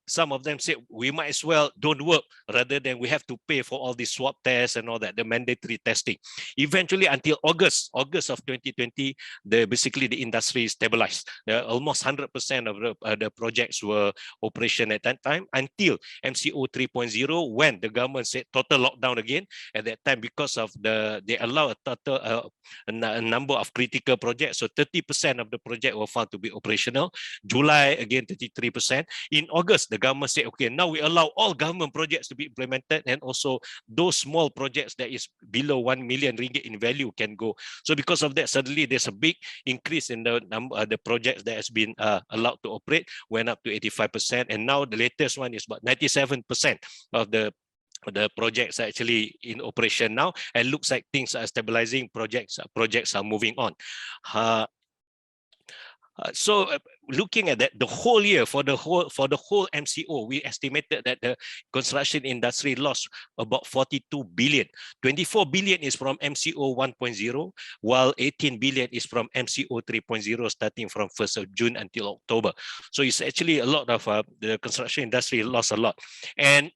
some of them said we might as well don't work rather than we have to pay for all these swab tests and all that, the mandatory testing. Eventually, until August of 2020, basically the industry stabilized. Almost 100% of the projects were operation at that time until MCO 3.0, when the government said total lockdown again. At that time, because of they allow a total a number of critical projects, so 30% of the project were found to be operational. July, again 33%. In August, the government said, okay, now we allow all government projects to be implemented, and also those small projects that is below 1 million ringgit in value can go. So because of that, suddenly there's a big increase in the number the projects that has been allowed to operate, went up to 85%, and now the latest one is about 97% of the projects are actually in operation now, and looks like things are stabilizing. Projects are moving on. So looking at that, the whole year for the whole MCO, we estimated that the construction industry lost about 42 billion. 24 billion is from MCO 1.0, while 18 billion is from MCO 3.0, starting from 1st of June until October. So it's actually a lot of the construction industry lost a lot. And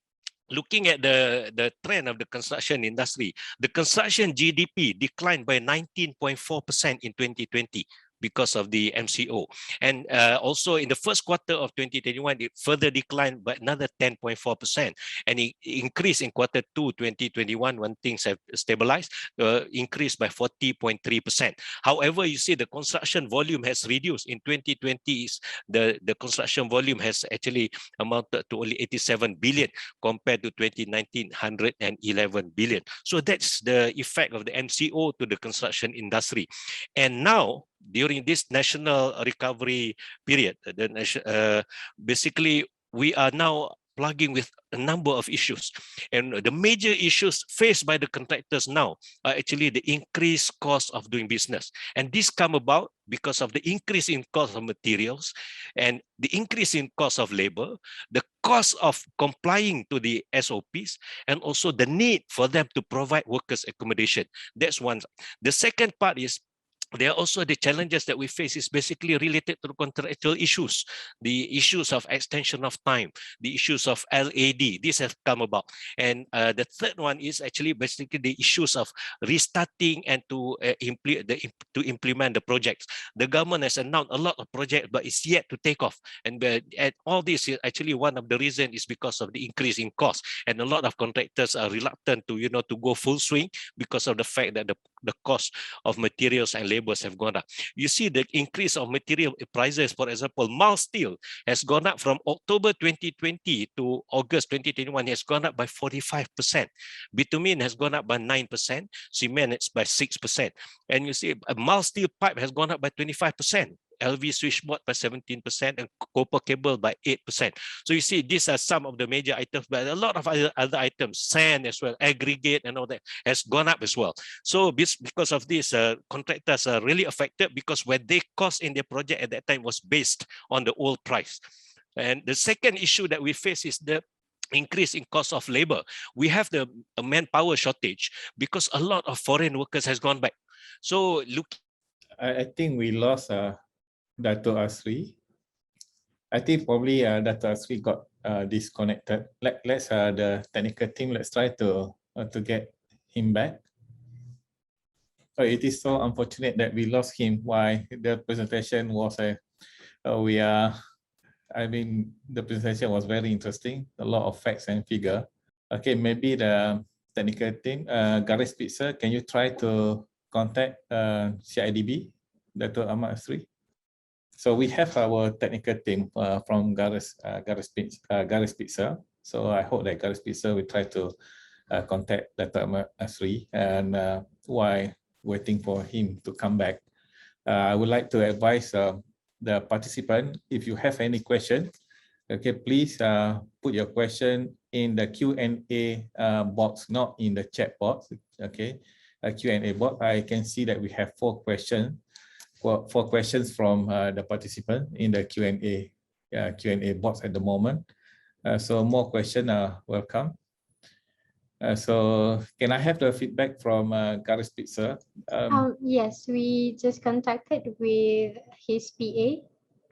looking at the trend of the construction industry, the construction GDP declined by 19.4% in 2020 because of the MCO. And also in the first quarter of 2021, it further declined by another 10.4%. And it increased in quarter 2, 2021, when things have stabilized, increased by 40.3%. However, you see the construction volume has reduced. In 2020, the construction volume has actually amounted to only 87 billion compared to 2019, 111 billion. So that's the effect of the MCO to the construction industry. And now, during this national recovery period, basically we are now plugging with a number of issues. And the major issues faced by the contractors now are actually the increased cost of doing business. And this come about because of the increase in cost of materials and the increase in cost of labor, the cost of complying to the SOPs, and also the need for them to provide workers accommodation. That's one. The second part is there are also the challenges that we face is basically related to the contractual issues, the issues of extension of time, the issues of LAD. This has come about. And the third one is actually basically the issues of restarting and to implement the projects. The government has announced a lot of projects, but it's yet to take off. And all this is actually one of the reasons is because of the increase in cost. And a lot of contractors are reluctant to, to go full swing because of the fact that the cost of materials and labor have gone up. You see the increase of material prices, for example, mild steel has gone up from October 2020 to August 2021 has gone up by 45%. Bitumen has gone up by 9%, cement is by 6%. And you see a mild steel pipe has gone up by 25%. LV switchboard by 17% and copper cable by 8%. So you see, these are some of the major items, but a lot of other items, sand as well, aggregate and all that has gone up as well. So because of this, contractors are really affected because when they cost in their project at that time was based on the old price. And the second issue that we face is the increase in cost of labor. We have the manpower shortage because a lot of foreign workers has gone back. So look, I think we lost Dato' Asri. I think probably Dato' Asri got disconnected. Let's the technical team, let's try to get him back. So it is so unfortunate that we lost him while the presentation was the presentation was very interesting, a lot of facts and figure. Okay, maybe the technical team, Garis Pizza, can you try to contact CIDB, Dato' Ahmad Asri? So we have our technical team from Garis Pizza. So I hope that Garis Pizza will try to contact Dato' Ahmad Asri, and while waiting for him to come back, I would like to advise the participant, if you have any question, okay, please put your question in the Q&A box, not in the chat box. Okay, a Q&A box. I can see that we have four questions from the participant in the Q&A box at the moment. So more questions are welcome. So can I have the feedback from Garis Pizza? Yes, we just contacted with his PA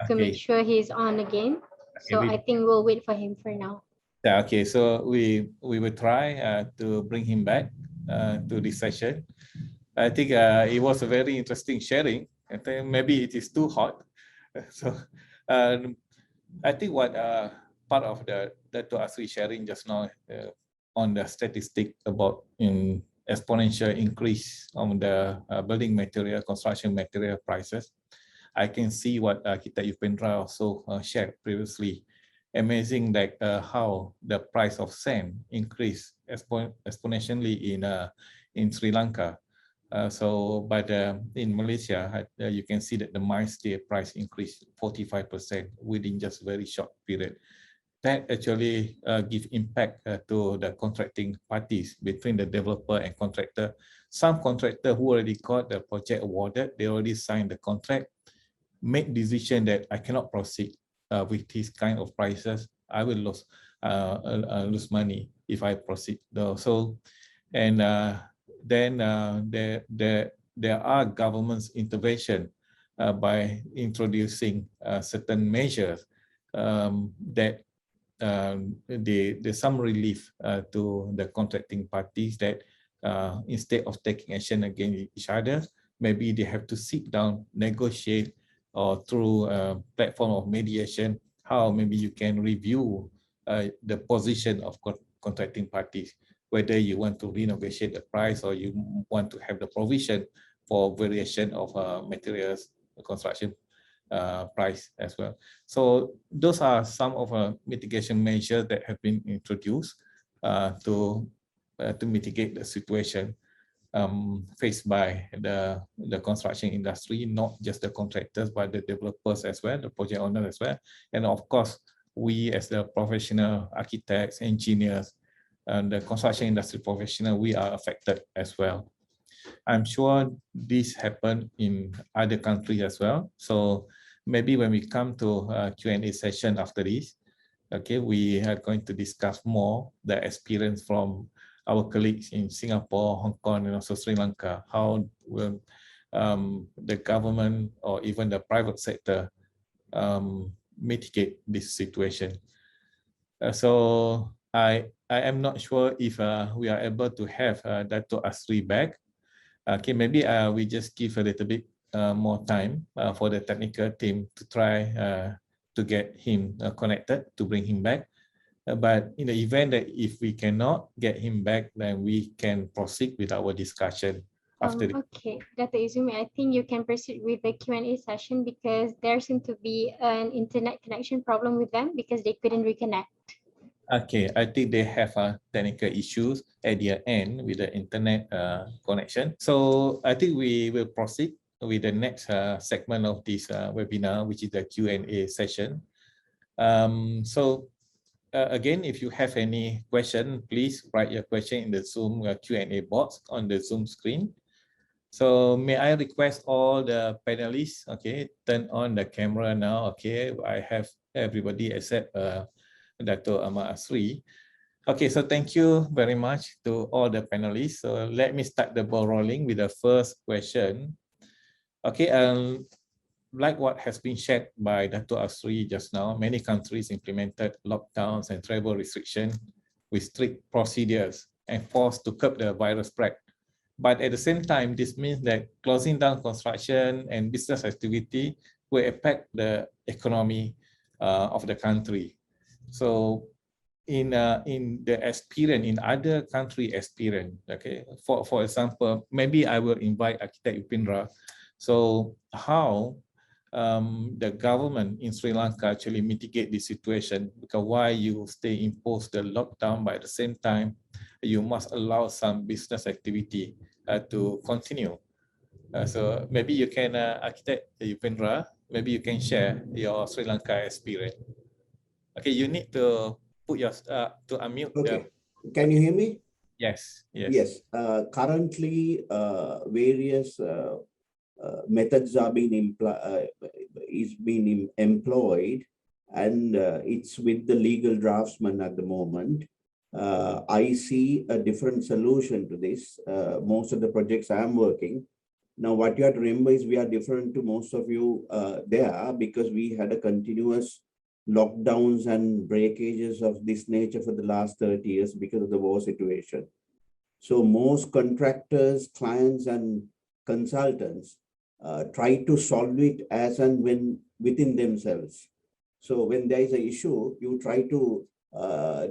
to make sure he's on again. So I think we'll wait for him for now. Yeah, okay, so we will try to bring him back to this session. I think it was a very interesting sharing. I think maybe it is too hot. So I think what part of the Dato' Asri sharing just now on the statistic about exponential increase on the building material, construction material prices, I can see what Kita Yupendra also shared previously. Amazing that how the price of sand increased exponentially in Sri Lanka. But in Malaysia, you can see that the mine steel price increased 45% within just a very short period. That actually give impact to the contracting parties between the developer and contractor. Some contractor who already got the project awarded, they already signed the contract, make decision that I cannot proceed with this kind of prices. I will lose money if I proceed. So, and then there are government's intervention by introducing certain measures that there's some relief to the contracting parties, that instead of taking action against each other, maybe they have to sit down, negotiate, or through a platform of mediation, how maybe you can review the position of contracting parties, whether you want to renegotiate the price or you want to have the provision for variation of materials, construction price as well. So those are some of mitigation measures that have been introduced to mitigate the situation. faced by the construction industry, not just the contractors, but the developers as well, the project owners as well. And of course, we as the professional architects, engineers, and the construction industry professional, we are affected as well. I'm sure this happened in other countries as well. So maybe when we come to a Q&A session after this, okay, we are going to discuss more the experience from our colleagues in Singapore, Hong Kong, and also Sri Lanka. How will the government or even the private sector mitigate this situation? So I am not sure if we are able to have Dato' Asri back. Okay, maybe we just give a little bit more time for the technical team to try to get him connected, to bring him back. But in the event that if we cannot get him back, then we can proceed with our discussion after. Okay, Dr. Izumi, I think you can proceed with the Q&A session because there seemed to be an internet connection problem with them because they couldn't reconnect. Okay, I think they have technical issues at their end with the internet connection. So I think we will proceed with the next segment of this webinar, which is the Q&A session. Again, if you have any question, please write your question in the Zoom Q&A box on the Zoom screen. So may I request all the panelists, okay, turn on the camera now. Okay, I have everybody except Dato' Ahmad Asri. Okay, so thank you very much to all the panelists. So let me start the ball rolling with the first question. Okay, like what has been shared by Dato' Asri just now, many countries implemented lockdowns and travel restrictions with strict procedures enforced to curb the virus spread. But at the same time, this means that closing down construction and business activity will affect the economy of the country. So in the experience, in other country experience, okay, for example, maybe I will invite Architect Upindra. So how the government in Sri Lanka actually mitigate the situation, because why you stay impose the lockdown, but at the same time, you must allow some business activity to continue. So maybe you can, Architect Upindra, maybe you can share your Sri Lanka experience. Okay, you need to put your to unmute. Okay, can you hear me? Yes, yes. Yes, currently various methods are being employed, and it's with the legal draftsman at the moment. I see a different solution to this. Most of the projects I am working. Now, what you have to remember is we are different to most of you there because we had a continuous lockdowns and breakages of this nature for the last 30 years because of the war situation. So most contractors, clients, and consultants try to solve it as and when within themselves. So when there is an issue, you try to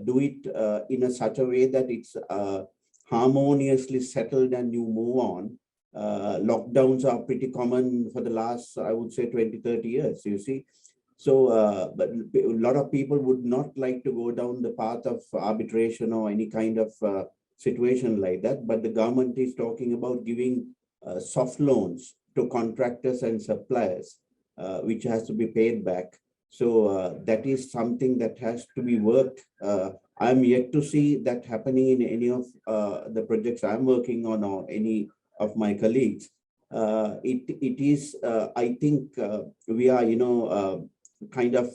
do it in a such a way that it's harmoniously settled and you move on. Lockdowns are pretty common for the last, I would say, 20, 30 years, you see. So, but a lot of people would not like to go down the path of arbitration or any kind of situation like that. But the government is talking about giving soft loans to contractors and suppliers, which has to be paid back. So that is something that has to be worked. I'm yet to see that happening in any of the projects I'm working on or any of my colleagues. It is, I think we are, kind of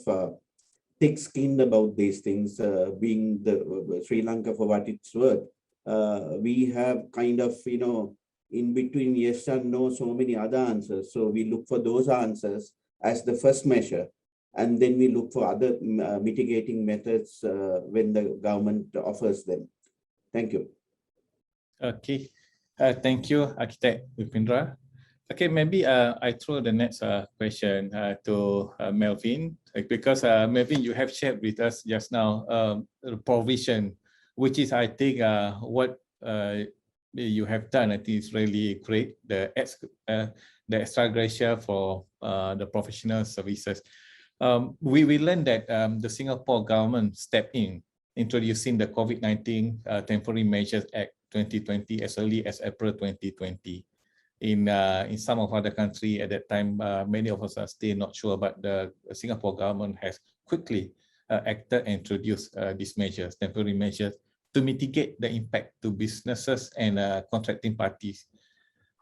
thick-skinned about these things, being the Sri Lanka for what it's worth. We have kind of, in between yes and no, so many other answers. So we look for those answers as the first measure, and then we look for other mitigating methods when the government offers them. Thank you. Okay, thank you, Architect Upindra. Okay, maybe I throw the next question to Melvin, because Melvin, you have shared with us just now the provision, which is, I think, what you have done. I think it's really great. The extra gratia for the professional services. We learned that the Singapore government stepped in, introducing the COVID-19 Temporary Measures Act 2020 as early as April 2020. In some of other countries at that time, many of us are still not sure, but the Singapore government has quickly acted and introduced these measures, temporary measures, to mitigate the impact to businesses and contracting parties.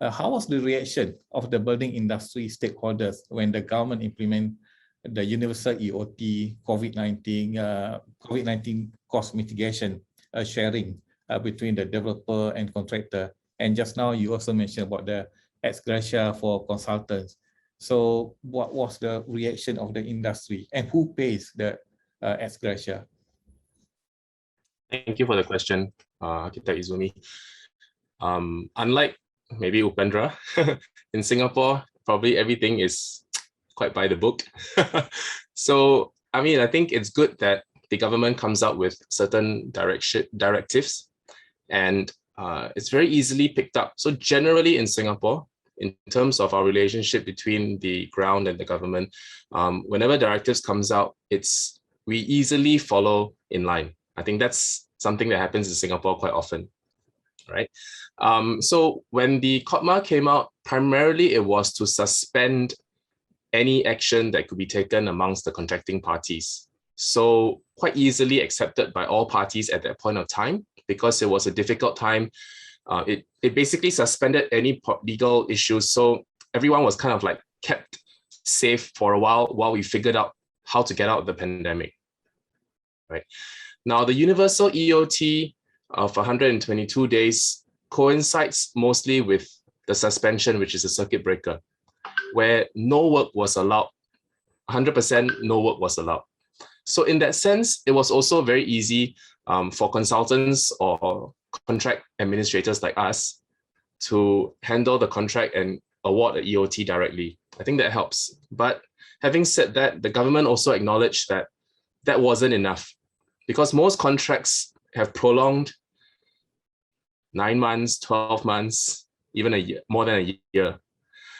How was the reaction of the building industry stakeholders when the government implemented the universal EOT, COVID-19 cost mitigation sharing between the developer and contractor? And just now you also mentioned about the ex gratia for consultants. So what was the reaction of the industry, and who pays the ex gratia? Thank you for the question, Architect Izumi. Unlike maybe Upendra, in Singapore, probably everything is quite by the book. So, I mean, I think it's good that the government comes out with certain directives, and it's very easily picked up. So generally in Singapore, in terms of our relationship between the ground and the government, whenever directives comes out, we easily follow in line. I think that's something that happens in Singapore quite often, right? So when the COTMA came out, primarily it was to suspend any action that could be taken amongst the contracting parties. So quite easily accepted by all parties at that point of time, because it was a difficult time. It basically suspended any legal issues. So everyone was kind of like kept safe for a while we figured out how to get out of the pandemic, right? Now, the universal EOT of 122 days coincides mostly with the suspension, which is a circuit breaker, where no work was allowed, 100% no work was allowed. So in that sense, it was also very easy for consultants or contract administrators like us to handle the contract and award an EOT directly. I think that helps. But having said that, the government also acknowledged that that wasn't enough, because most contracts have prolonged 9 months, 12 months, even a year, more than a year.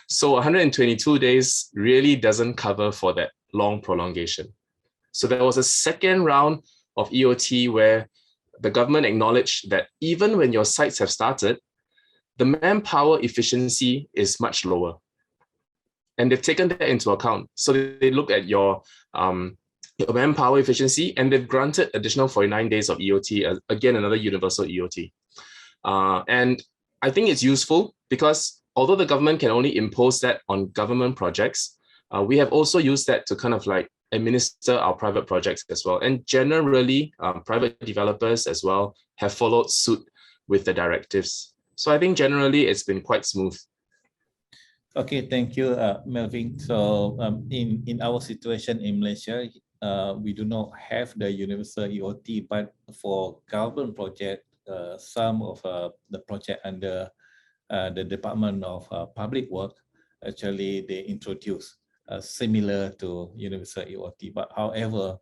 So 122 days really doesn't cover for that long prolongation. So there was a second round of EOT where the government acknowledged that even when your sites have started, the manpower efficiency is much lower. And they've taken that into account. So they look at your manpower efficiency, and they've granted additional 49 days of EOT, again, another universal EOT. And I think it's useful because although the government can only impose that on government projects, we have also used that to kind of like administer our private projects as well. And generally, private developers as well have followed suit with the directives. So I think generally it's been quite smooth. Okay, thank you, Melvin. So in our situation in Malaysia, we do not have the universal EOT, but for government project, some of the project under the Department of Public Work, actually they introduce similar to universal EOT. But however,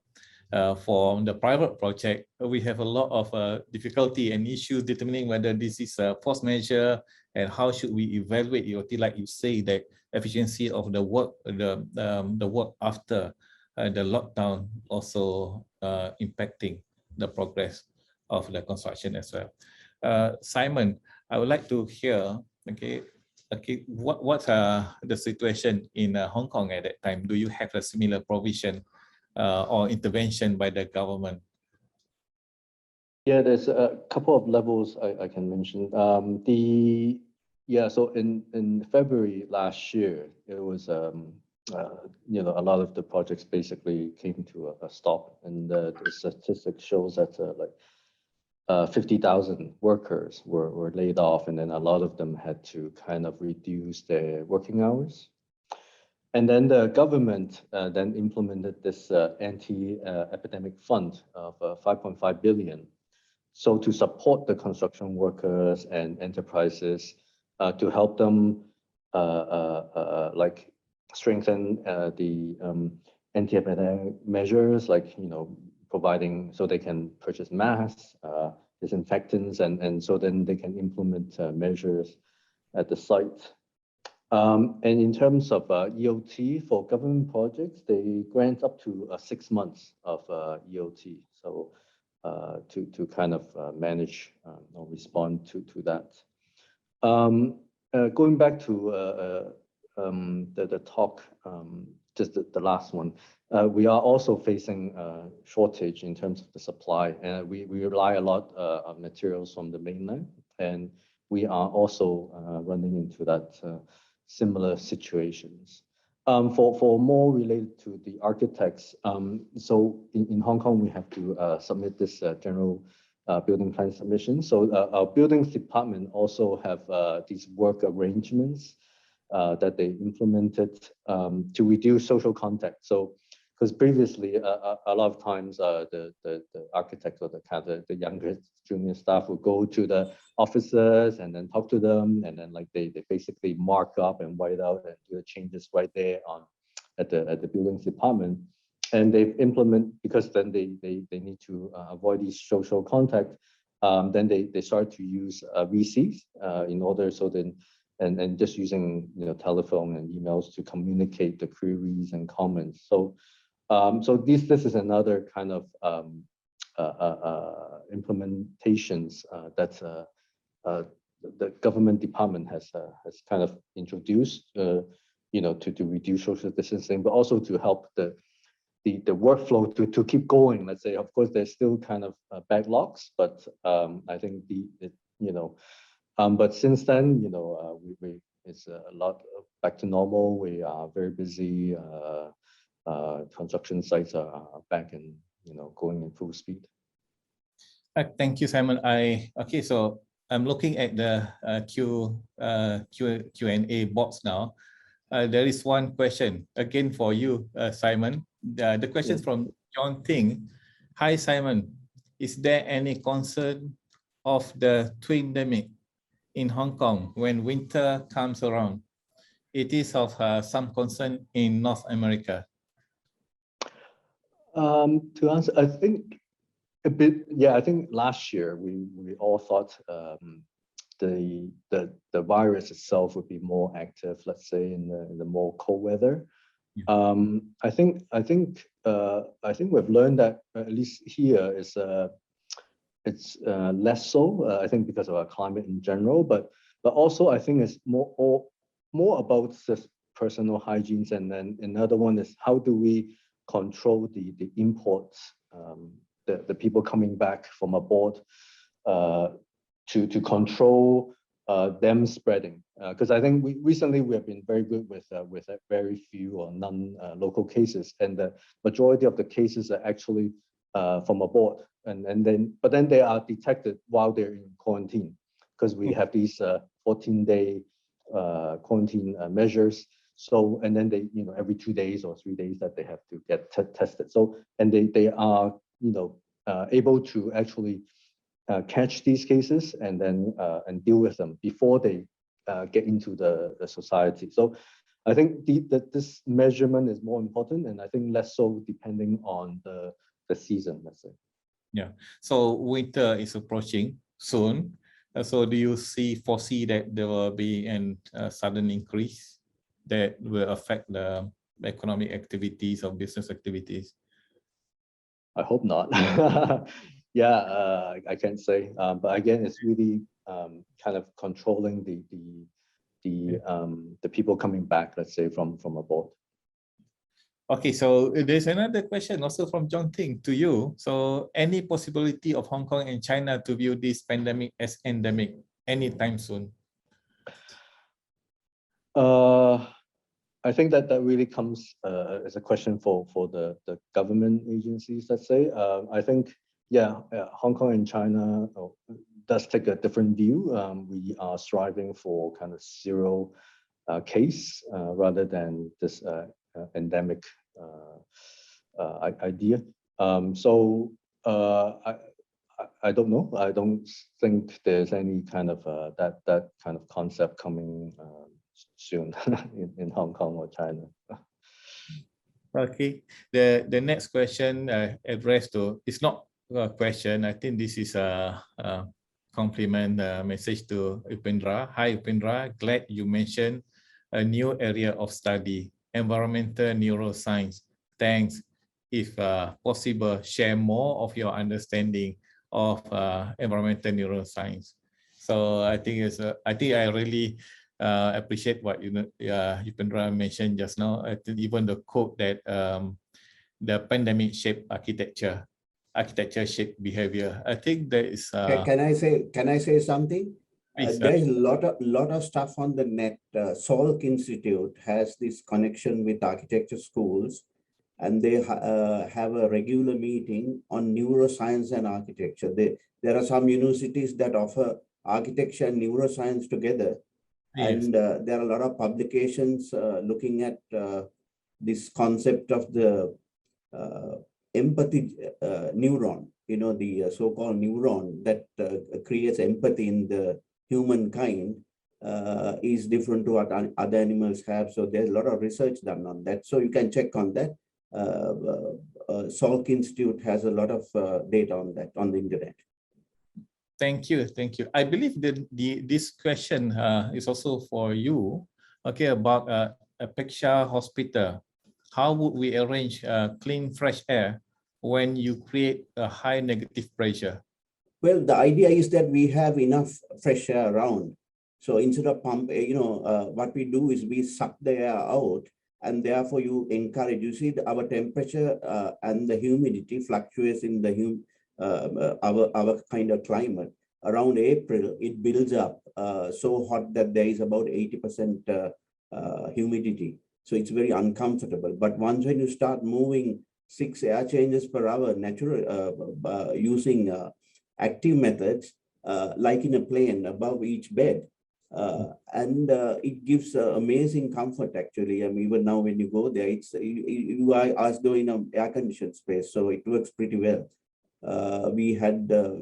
for the private project, we have a lot of difficulty and issues determining whether this is a force measure and how should we evaluate EOT. Like you say, that efficiency of the work, the work after the lockdown also impacting the progress of the construction as well. Simon, I would like to hear, what's the situation in Hong Kong at that time? Do you have a similar provision or intervention by the government? Yeah, there's a couple of levels I can mention. So in February last year, it was a lot of the projects basically came to a stop, and the statistic shows that 50,000 workers were laid off, and then a lot of them had to kind of reduce their working hours. And then the government then implemented this anti-epidemic fund of 5.5 billion. So to support the construction workers and enterprises, to help them strengthen the anti-epidemic measures, providing so they can purchase masks, disinfectants, and so then they can implement measures at the site. And in terms of EOT for government projects, they grant up to 6 months of EOT. So to kind of manage or respond to that. Going back to the talk, just the last one, we are also facing a shortage in terms of the supply, and we rely a lot on materials from the mainland, and we are also running into that similar situations. For more related to the architects, so in Hong Kong, we have to submit this general building plan submission. So our buildings department also have these work arrangements that they implemented to reduce social contact. So, because previously a lot of times the architects or the younger junior staff would go to the officers and then talk to them, and then like they basically mark up and write out and do the changes right there at the buildings department. And they've implemented, because then they need to avoid these social contact. Then they start to use VCs in order, so then and just using telephone and emails to communicate the queries and comments. So so this is another kind of implementations that the government department has kind of introduced, to reduce social distancing, but also to help the workflow to keep going. Let's say, of course, there's still kind of backlogs, but I think but since then, it's a lot back to normal. We are very busy. Construction sites are back and going in full speed. Thank you, Simon. So I'm looking at the Q&A box now. There is one question again for you, Simon. The question is from John Ting. Hi, Simon. Is there any concern of the twindemic in Hong Kong when winter comes around? It is of some concern in North America. To answer, I think a bit. Yeah, I think last year we all thought the virus itself would be more active, let's say in the more cold weather. Yeah. I think we've learned that at least here it's less so. I think because of our climate in general, but also I think it's more about just personal hygiene, and then another one is how do we control the imports, the people coming back from abroad, to control them spreading. Because I think recently we have been very good with very few or none local cases, and the majority of the cases are actually from abroad, but then they are detected while they're in quarantine, because we have these 14-day quarantine measures. So, and then they, every 2 days or 3 days that they have to get tested. So, and they are, able to actually catch these cases and then and deal with them before they get into the society. So, I think this measurement is more important, and I think less so depending on the season, let's say. Yeah. So winter is approaching soon. So do you foresee that there will be a sudden increase that will affect the economic activities or business activities? I hope not. Yeah, I can't say. But again, it's really kind of controlling the people coming back, let's say, from abroad. Okay, so there's another question also from John Ting to you. So any possibility of Hong Kong and China to view this pandemic as endemic anytime soon? I think that really comes as a question for the government agencies, let's say. I think, yeah, Hong Kong and China does take a different view. We are striving for kind of zero case rather than this endemic idea. So I don't know. I don't think there's any kind of that kind of concept coming soon in Hong Kong or China. Okay. The next question addressed to, it's not a question. I think this is a compliment message to Upendra. Hi Upendra, glad you mentioned a new area of study, environmental neuroscience. Thanks. if possible, share more of your understanding of environmental neuroscience. So I think I really appreciate what Yupendra mentioned just now. I think even the quote that the pandemic shaped architecture shaped behavior. I think there is. Can I say something? There's a lot of stuff on the net. Salk Institute has this connection with architecture schools, and they have a regular meeting on neuroscience and architecture. There are some universities that offer architecture and neuroscience together. Yes. And there are a lot of publications looking at this concept of the empathy neuron, the so-called neuron that creates empathy in the humankind is different to what other animals have. So there's a lot of research done on that. So you can check on that. Salk Institute has a lot of data on that on the internet. Thank you. I believe that this question is also for you. Okay, about ARCASIA Hospital. How would we arrange clean, fresh air when you create a high negative pressure? Well, the idea is that we have enough fresh air around. So instead of pump, what we do is we suck the air out, and therefore you encourage. You see, our temperature and the humidity fluctuates in the our kind of climate. Around April, it builds up so hot that there is about 80% humidity. So it's very uncomfortable. But once when you start moving 6 air changes per hour, using active methods, like in a plane above each bed, and it gives amazing comfort actually. I mean, even now when you go there, you are as though in an air-conditioned space, so it works pretty well. We had a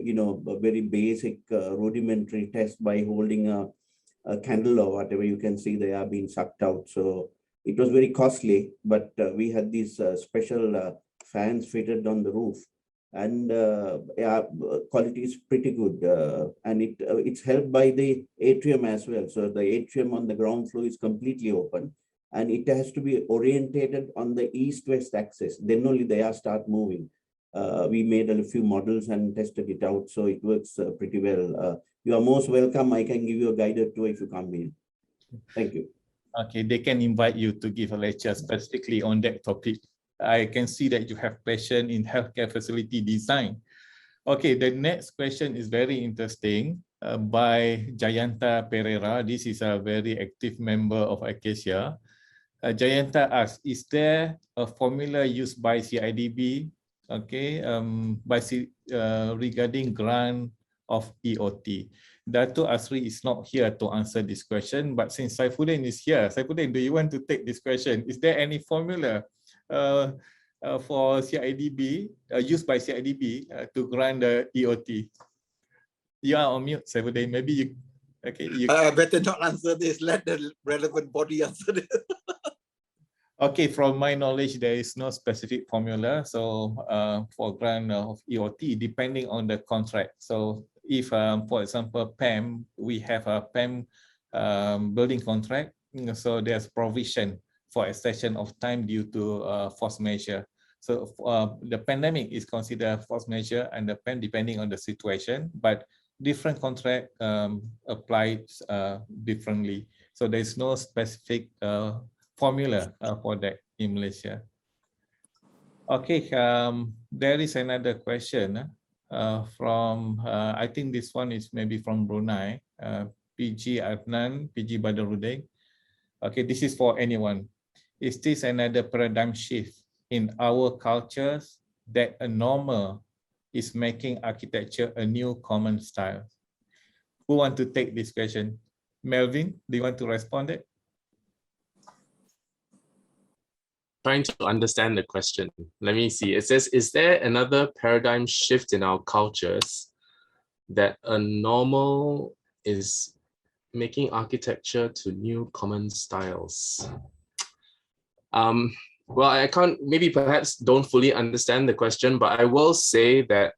very basic rudimentary test by holding a candle or whatever. You can see the air being sucked out. So it was very costly, but we had these special fans fitted on the roof, and air quality is pretty good, and it's helped by the atrium as well. So the atrium on the ground floor is completely open, and it has to be orientated on the east-west axis. Then only the air start moving. We made a few models and tested it out, so it works pretty well. You are most welcome. I can give you a guided tour if you come in. Thank you. Okay, they can invite you to give a lecture specifically on that topic. I can see that you have passion in healthcare facility design. Okay, the next question is very interesting by Jayanta Pereira. This is a very active member of ARCASIA. Jayanta asks, is there a formula used by CIDB, regarding grant of EOT? Dato Asri is not here to answer this question, but since Saifuddin is here, Saifuddin, do you want to take this question? Is there any formula for CIDB, used by CIDB to grant the EOT? You are on mute, Saifuddin. Maybe you, I better not answer this. Let the relevant body answer this. Okay, from my knowledge, there is no specific formula. So for grant of EOT, depending on the contract. So if, for example, PAM, we have a PAM building contract. So there's provision for extension of time due to force majeure. So the pandemic is considered force majeure, and the PAM depending on the situation, but different contract applied differently. So there's no specific formula for that in Malaysia. Okay, there is another question from, I think this one is maybe from Brunei, PG Adnan, PG Badarudin. Okay, this is for anyone. Is this another paradigm shift in our cultures that a normal is making architecture a new common style? Who want to take this question? Melvin, do you want to respond it? Trying to understand the question. Let me see. It says, is there another paradigm shift in our cultures that a normal is making architecture to new common styles? Well, I can't, maybe perhaps don't fully understand the question, but I will say that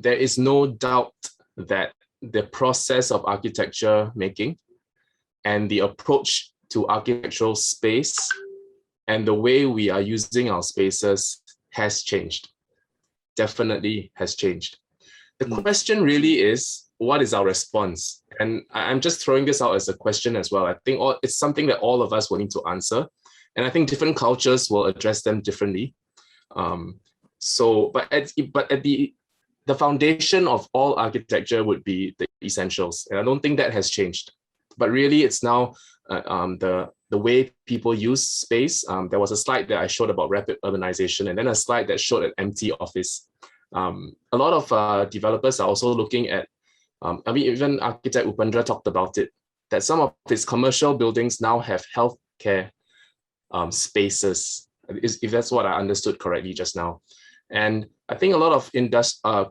there is no doubt that the process of architecture making and the approach to architectural space and the way we are using our spaces has changed. Definitely has changed. The question really is, what is our response? And I'm just throwing this out as a question as well. I think it's something that all of us will need to answer. And I think different cultures will address them differently. But at the foundation of all architecture would be the essentials. And I don't think that has changed. But really, it's now the way people use space. There was a slide that I showed about rapid urbanization, and then a slide that showed an empty office. A lot of developers are also looking at, even architect Upendra talked about it, that some of his commercial buildings now have healthcare spaces, if that's what I understood correctly just now. And I think a lot of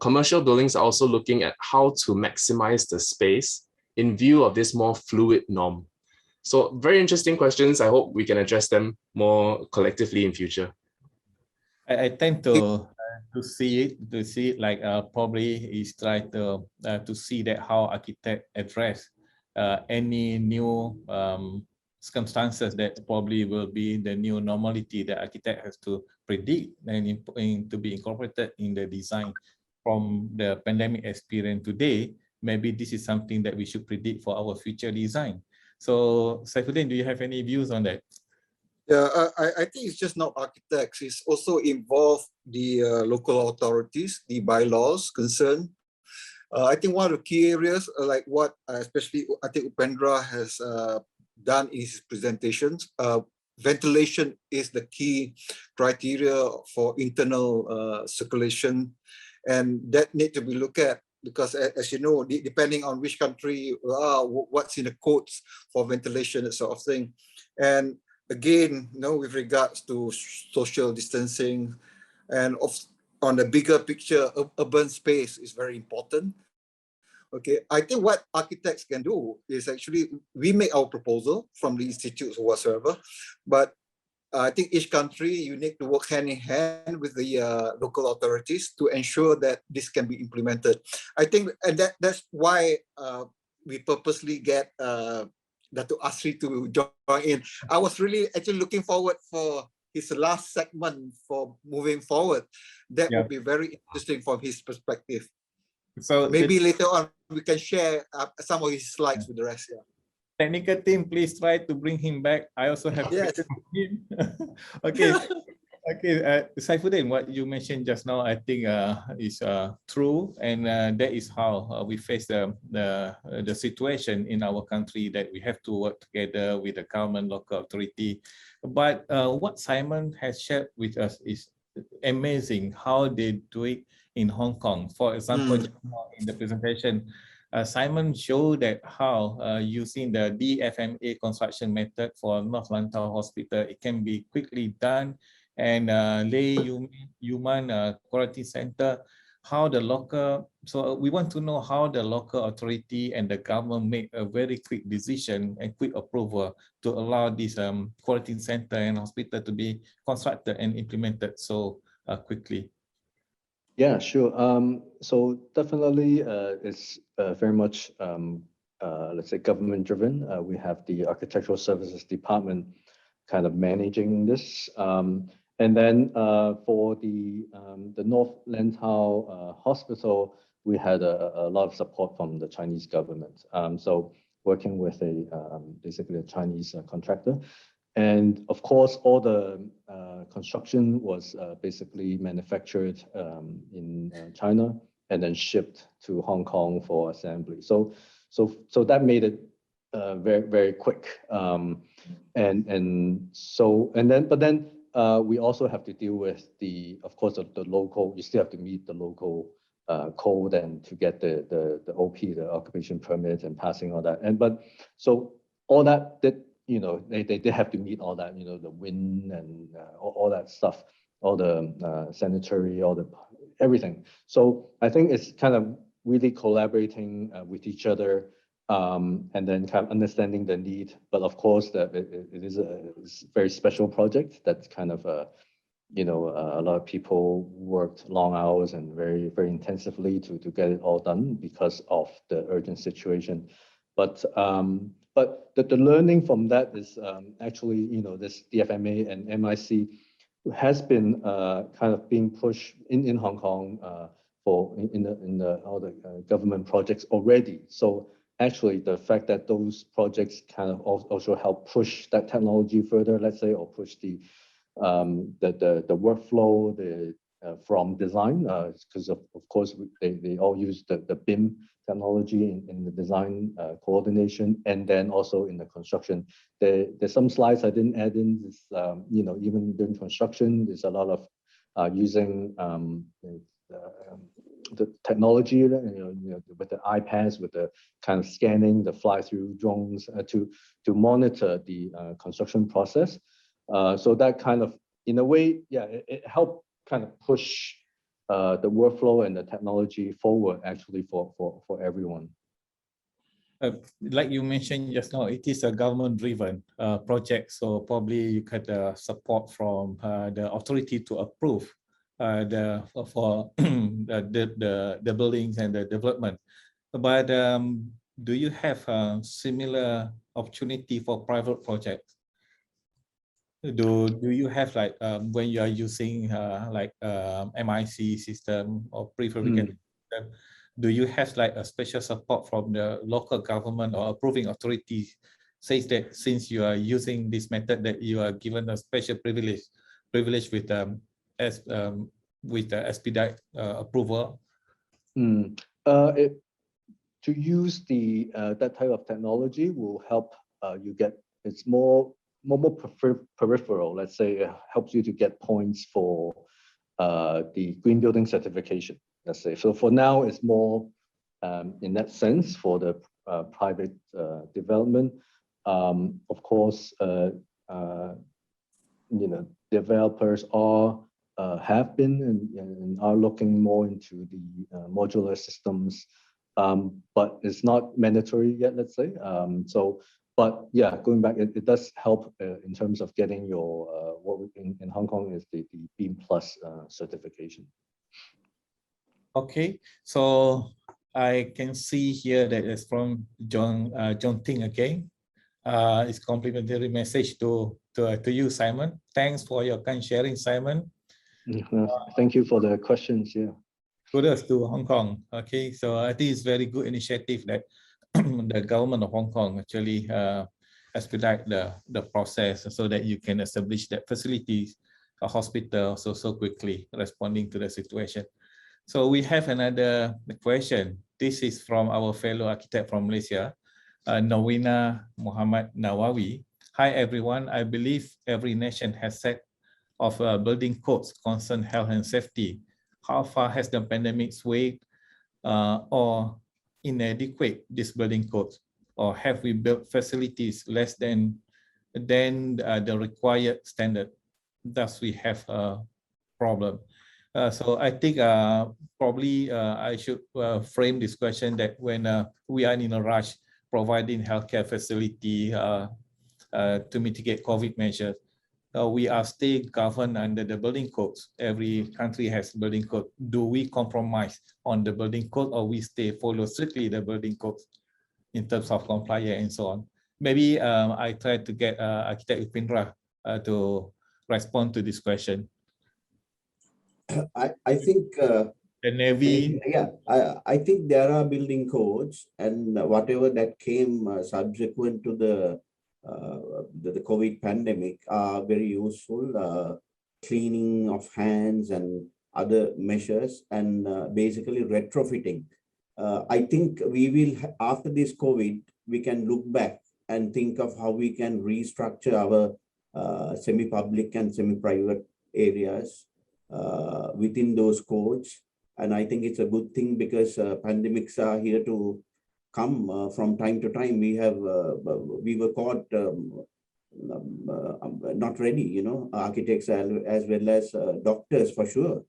commercial buildings are also looking at how to maximize the space in view of this more fluid norm. So very interesting questions. I hope we can address them more collectively in future. I tend to see it like probably is try to see that how architect address any new circumstances that probably will be the new normality that architect has to predict and to be incorporated in the design from the pandemic experience today. Maybe this is something that we should predict for our future design. So Saifuddin, do you have any views on that? Yeah, I think it's just not architects. It's also involved the local authorities, the bylaws concerned. I think one of the key areas, like what especially I think Upendra has done in his presentations, ventilation is the key criteria for internal circulation, and that need to be looked at. Because as you know, depending on which country, what's in the codes for ventilation, that sort of thing. And again, with regards to social distancing and on the bigger picture, urban space is very important. Okay, I think what architects can do is actually, we make our proposal from the institutes or whatsoever, but I think each country, you need to work hand in hand with the local authorities to ensure that this can be implemented. I think, and that's why we purposely get Dato' Asri to join in. I was really actually looking forward for his last segment for moving forward. That would be very interesting from his perspective. So maybe later on we can share some of his slides with the rest. Yeah. Technical team, please try to bring him back. I also have questions for him. Okay, Saifuddin, what you mentioned just now, I think is true, and that is how we face the situation in our country, that we have to work together with the government, local authority. But what Simon has shared with us is amazing how they do it in Hong Kong. For example, in the presentation, Simon showed that how using the DFMA construction method for North Lantau Hospital, it can be quickly done, and Lei Human Quarantine Center, how the local, so we want to know how the local authority and the government make a very quick decision and quick approval to allow this quarantine center and hospital to be constructed and implemented so quickly. Yeah, sure. So definitely it's very much, let's say, government driven. We have the Architectural Services Department kind of managing this. And then for the North Lantau Hospital, we had a lot of support from the Chinese government. So working with basically a Chinese contractor. And of course, all the construction was basically manufactured in China and then shipped to Hong Kong for assembly. So that made it very, very quick. But then we also have to deal with of course, the local. You still have to meet the local code and to get the OP, the occupation permit, and passing all that. But so all that they have to meet all that, the wind and all that stuff, all the sanitary, everything. So I think it's kind of really collaborating with each other, and then kind of understanding the need. But of course, that it is a very special project that's kind of a lot of people worked long hours and very, very intensively to get it all done because of the urgent situation. But the learning from that is actually, this DFMA and MIC has been kind of being pushed in Hong Kong for all the government projects already. So actually, the fact that those projects kind of also help push that technology further, let's say, or push the workflow from design, because of course they all use the BIM technology in the design coordination, and then also in the construction. There's some slides I didn't add in. This, even during construction, there's a lot of using the technology, with the iPads, with the kind of scanning, the fly-through drones to monitor the construction process. So that kind of, in a way, yeah, it helped kind of push the workflow and the technology forward, actually, for everyone. Like you mentioned just now, it is a government-driven project, so probably you get support from the authority to approve the buildings and the development. But do you have a similar opportunity for private projects? Do you have, like, when you are using MIC system or prefabricated system, do you have like a special support from the local government or approving authorities says that since you are using this method that you are given a special privilege with the expedite approval? To use that type of technology will help you get, it's more peripheral, let's say. It helps you to get points for the green building certification, let's say. So for now, it's more in that sense for the private development. Of course, developers have been and are looking more into the modular systems, but it's not mandatory yet, let's say. But yeah, going back, it does help in terms of getting your what in Hong Kong is the BEAM Plus certification. Okay, so I can see here that it's from John Ting again. It's complimentary message to you, Simon. Thanks for your kind sharing, Simon. Thank you for the questions. Yeah. Kudos to Hong Kong. Okay, so I think it's very good initiative that the government of Hong Kong actually expedite the process so that you can establish that facilities, a hospital, so quickly responding to the situation. So we have another question. This is from our fellow architect from Malaysia, Nawina Muhammad Nawawi. Hi everyone. I believe every nation has set of building codes concern health and safety. How far has the pandemic swayed or inadequate these building codes, or have we built facilities less than the required standard? Thus, we have a problem. So I think probably I should frame this question that when we are in a rush providing healthcare facility to mitigate COVID measures, we are still governed under the building codes. Every country has building code. Do we compromise on the building code, or we follow strictly the building codes in terms of compliance and so on? Maybe I try to get Architect Upendra to respond to this question. I think the Navy. Yeah, I think there are building codes, and whatever that came subsequent to the COVID pandemic are very useful. Cleaning of hands and other measures, and basically retrofitting. I think we will, after this COVID, we can look back and think of how we can restructure our semi-public and semi-private areas within those codes. And I think it's a good thing, because pandemics are here to come from time to time. We were caught not ready, architects as well as doctors for sure.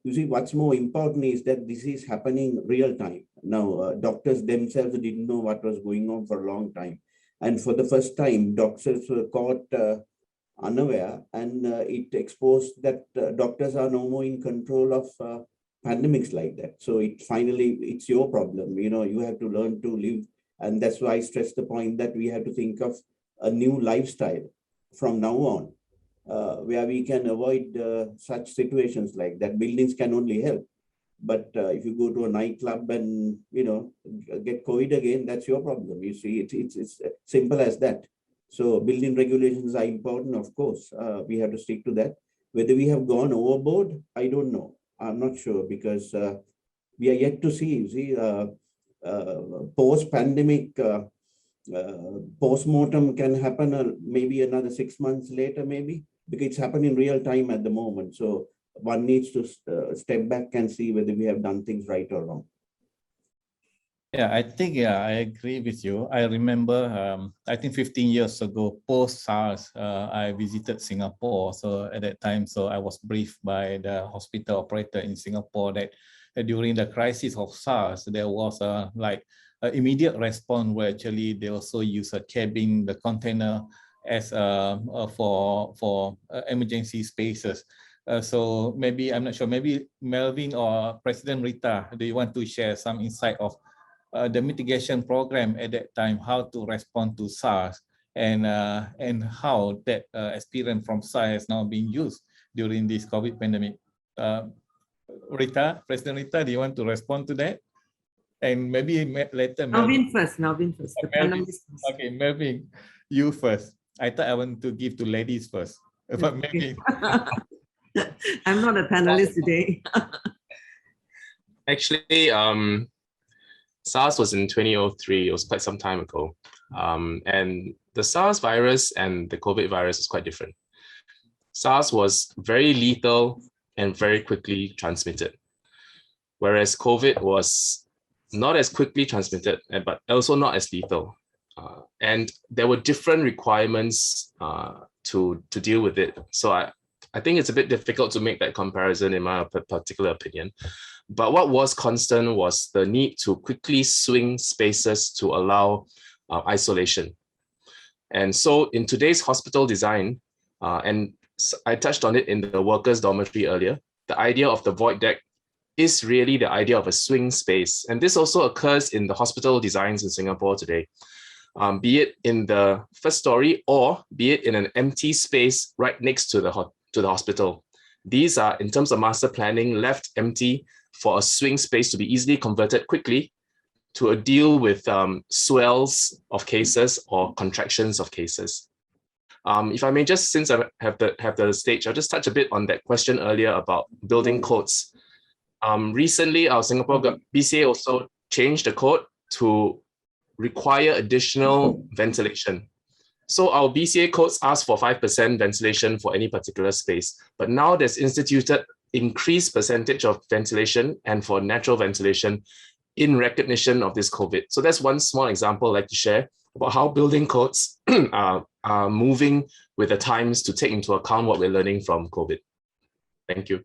You see, what's more important is that this is happening real time. Now, doctors themselves didn't know what was going on for a long time. And for the first time, doctors were caught unaware, and it exposed that doctors are no more in control of pandemics like that. So it's your problem. You have to learn to live. And that's why I stress the point that we have to think of a new lifestyle from now on. where we can avoid such situations like that. Buildings can only help. But if you go to a nightclub and, get COVID again, that's your problem. You see, it's simple as that. So building regulations are important, of course. We have to stick to that. Whether we have gone overboard, I don't know. I'm not sure, because we are yet to see, post-pandemic, post-mortem can happen maybe another 6 months later, maybe, because it's happening in real time at the moment. So one needs to step back and see whether we have done things right or wrong. Yeah, I think, I agree with you. I remember, I think 15 years ago, post-SARS, I visited Singapore. So at that time, I was briefed by the hospital operator in Singapore that during the crisis of SARS, there was like an immediate response where actually they also use a cabin, the container, as for emergency spaces. So maybe, I'm not sure, maybe Melvin or President Rita, do you want to share some insight of the mitigation program at that time, how to respond to SARS, and how that experience from SARS has now been used during this COVID pandemic? Rita, President Rita, do you want to respond to that? And maybe later, Melvin first. The Melvin. panelists first. Okay, Melvin, you first. I thought I want to give to ladies first, but maybe. I'm not a panelist today. Actually, SARS was in 2003. It was quite some time ago. And the SARS virus and the COVID virus is quite different. SARS was very lethal and very quickly transmitted, whereas COVID was not as quickly transmitted, but also not as lethal. And there were different requirements to deal with it. So I think it's a bit difficult to make that comparison in my particular opinion. But what was constant was the need to quickly swing spaces to allow isolation. And so in today's hospital design, and I touched on it in the workers' dormitory earlier, the idea of the void deck is really the idea of a swing space. And this also occurs in the hospital designs in Singapore today, be it in the first story or be it in an empty space right next to the hospital. These are, in terms of master planning, left empty for a swing space to be easily converted quickly to deal with swells of cases or contractions of cases. If I may just, since I have the stage, I'll just touch a bit on that question earlier about building codes. Recently, our Singapore BCA also changed the code to require additional ventilation. So our BCA codes ask for 5% ventilation for any particular space, but now there's instituted increased percentage of ventilation and for natural ventilation in recognition of this COVID. So that's one small example I'd like to share about how building codes are moving with the times to take into account what we're learning from COVID. Thank you.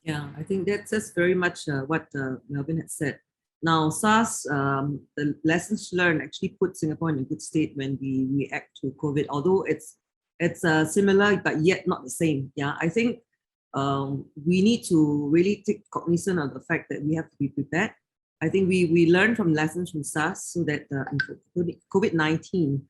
Yeah, I think that's just very much what Melvin had said. Now, SARS, the lessons learned actually put Singapore in a good state when we react to COVID, although it's similar, but yet not the same. Yeah, I think we need to really take cognizance of the fact that we have to be prepared. I think we learned from lessons from SARS so that in COVID-19,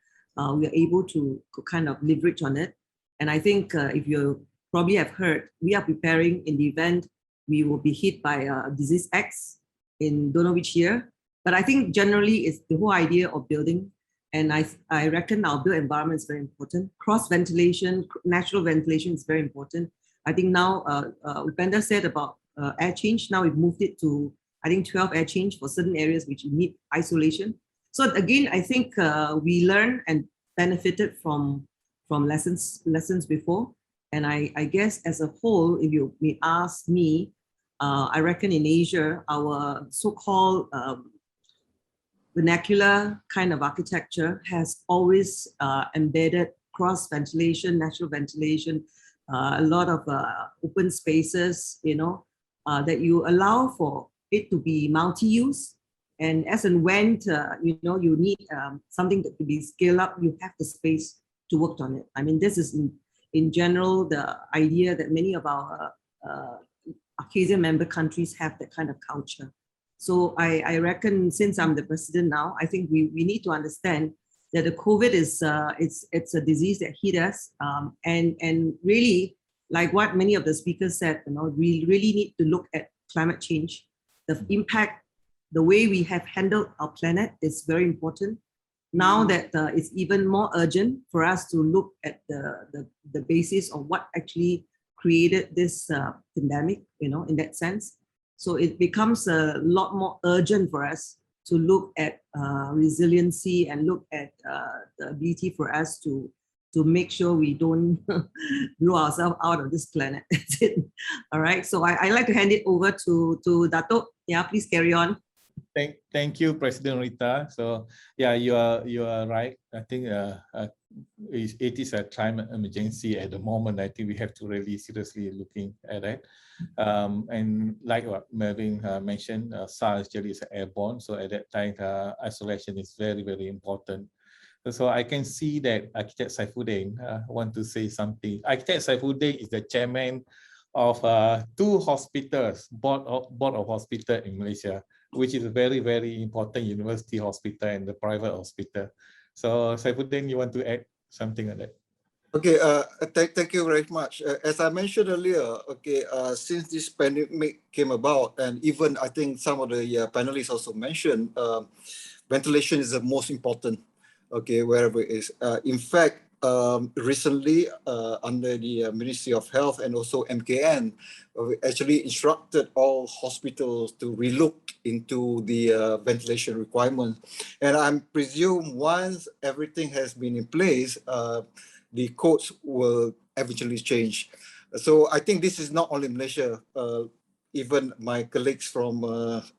we are able to kind of leverage on it. And I think if you probably have heard, we are preparing in the event we will be hit by disease X in don't know which year. But I think generally it's the whole idea of building. And I reckon our built environment is very important. Cross ventilation, natural ventilation is very important. I think now, Upenda said about air change. Now we've moved it to, I think, 12 air change for certain areas which need isolation. So again, I think we learned and benefited from lessons before. And I guess as a whole, if you may ask me, I reckon in Asia, our so-called vernacular kind of architecture has always embedded cross ventilation, natural ventilation, a lot of open spaces, that you allow for it to be multi-use. And as and when, you need something that to be scaled up, you have the space to work on it. I mean, this is in general, the idea that many of our ARCASIA member countries have that kind of culture. So I reckon since I'm the president now, I think we need to understand that the COVID is it's a disease that hit us, and really, like what many of the speakers said, we really need to look at climate change, the impact, the way we have handled our planet is very important. Now that it's even more urgent for us to look at the basis of what actually created this pandemic, in that sense. So it becomes a lot more urgent for us to look at resiliency and look at the ability for us to make sure we don't blow ourselves out of this planet. That's it. All right. So I like to hand it over to Dato'. Yeah, please carry on. Thank you, President Rita. So yeah, you are right. I think it is a climate emergency at the moment. I think we have to really seriously looking at it. And like what Melvin mentioned, SARS actually is airborne. So at that time, isolation is very, very important. So I can see that Architect Saifuddin want to say something. Architect Saifuddin is the chairman of 2 hospitals, board of hospital in Malaysia, which is a very, very important university hospital and the private hospital. So Saifuddin, you want to add something on that? Okay, thank you very much. As I mentioned earlier, okay, since this pandemic came about, and even I think some of the panelists also mentioned, ventilation is the most important, okay, wherever it is. In fact, recently under the Ministry of Health and also MKN, we actually instructed all hospitals to relook into the ventilation requirements. And I presume once everything has been in place, the codes will eventually change. So I think this is not only Malaysia. Even my colleagues from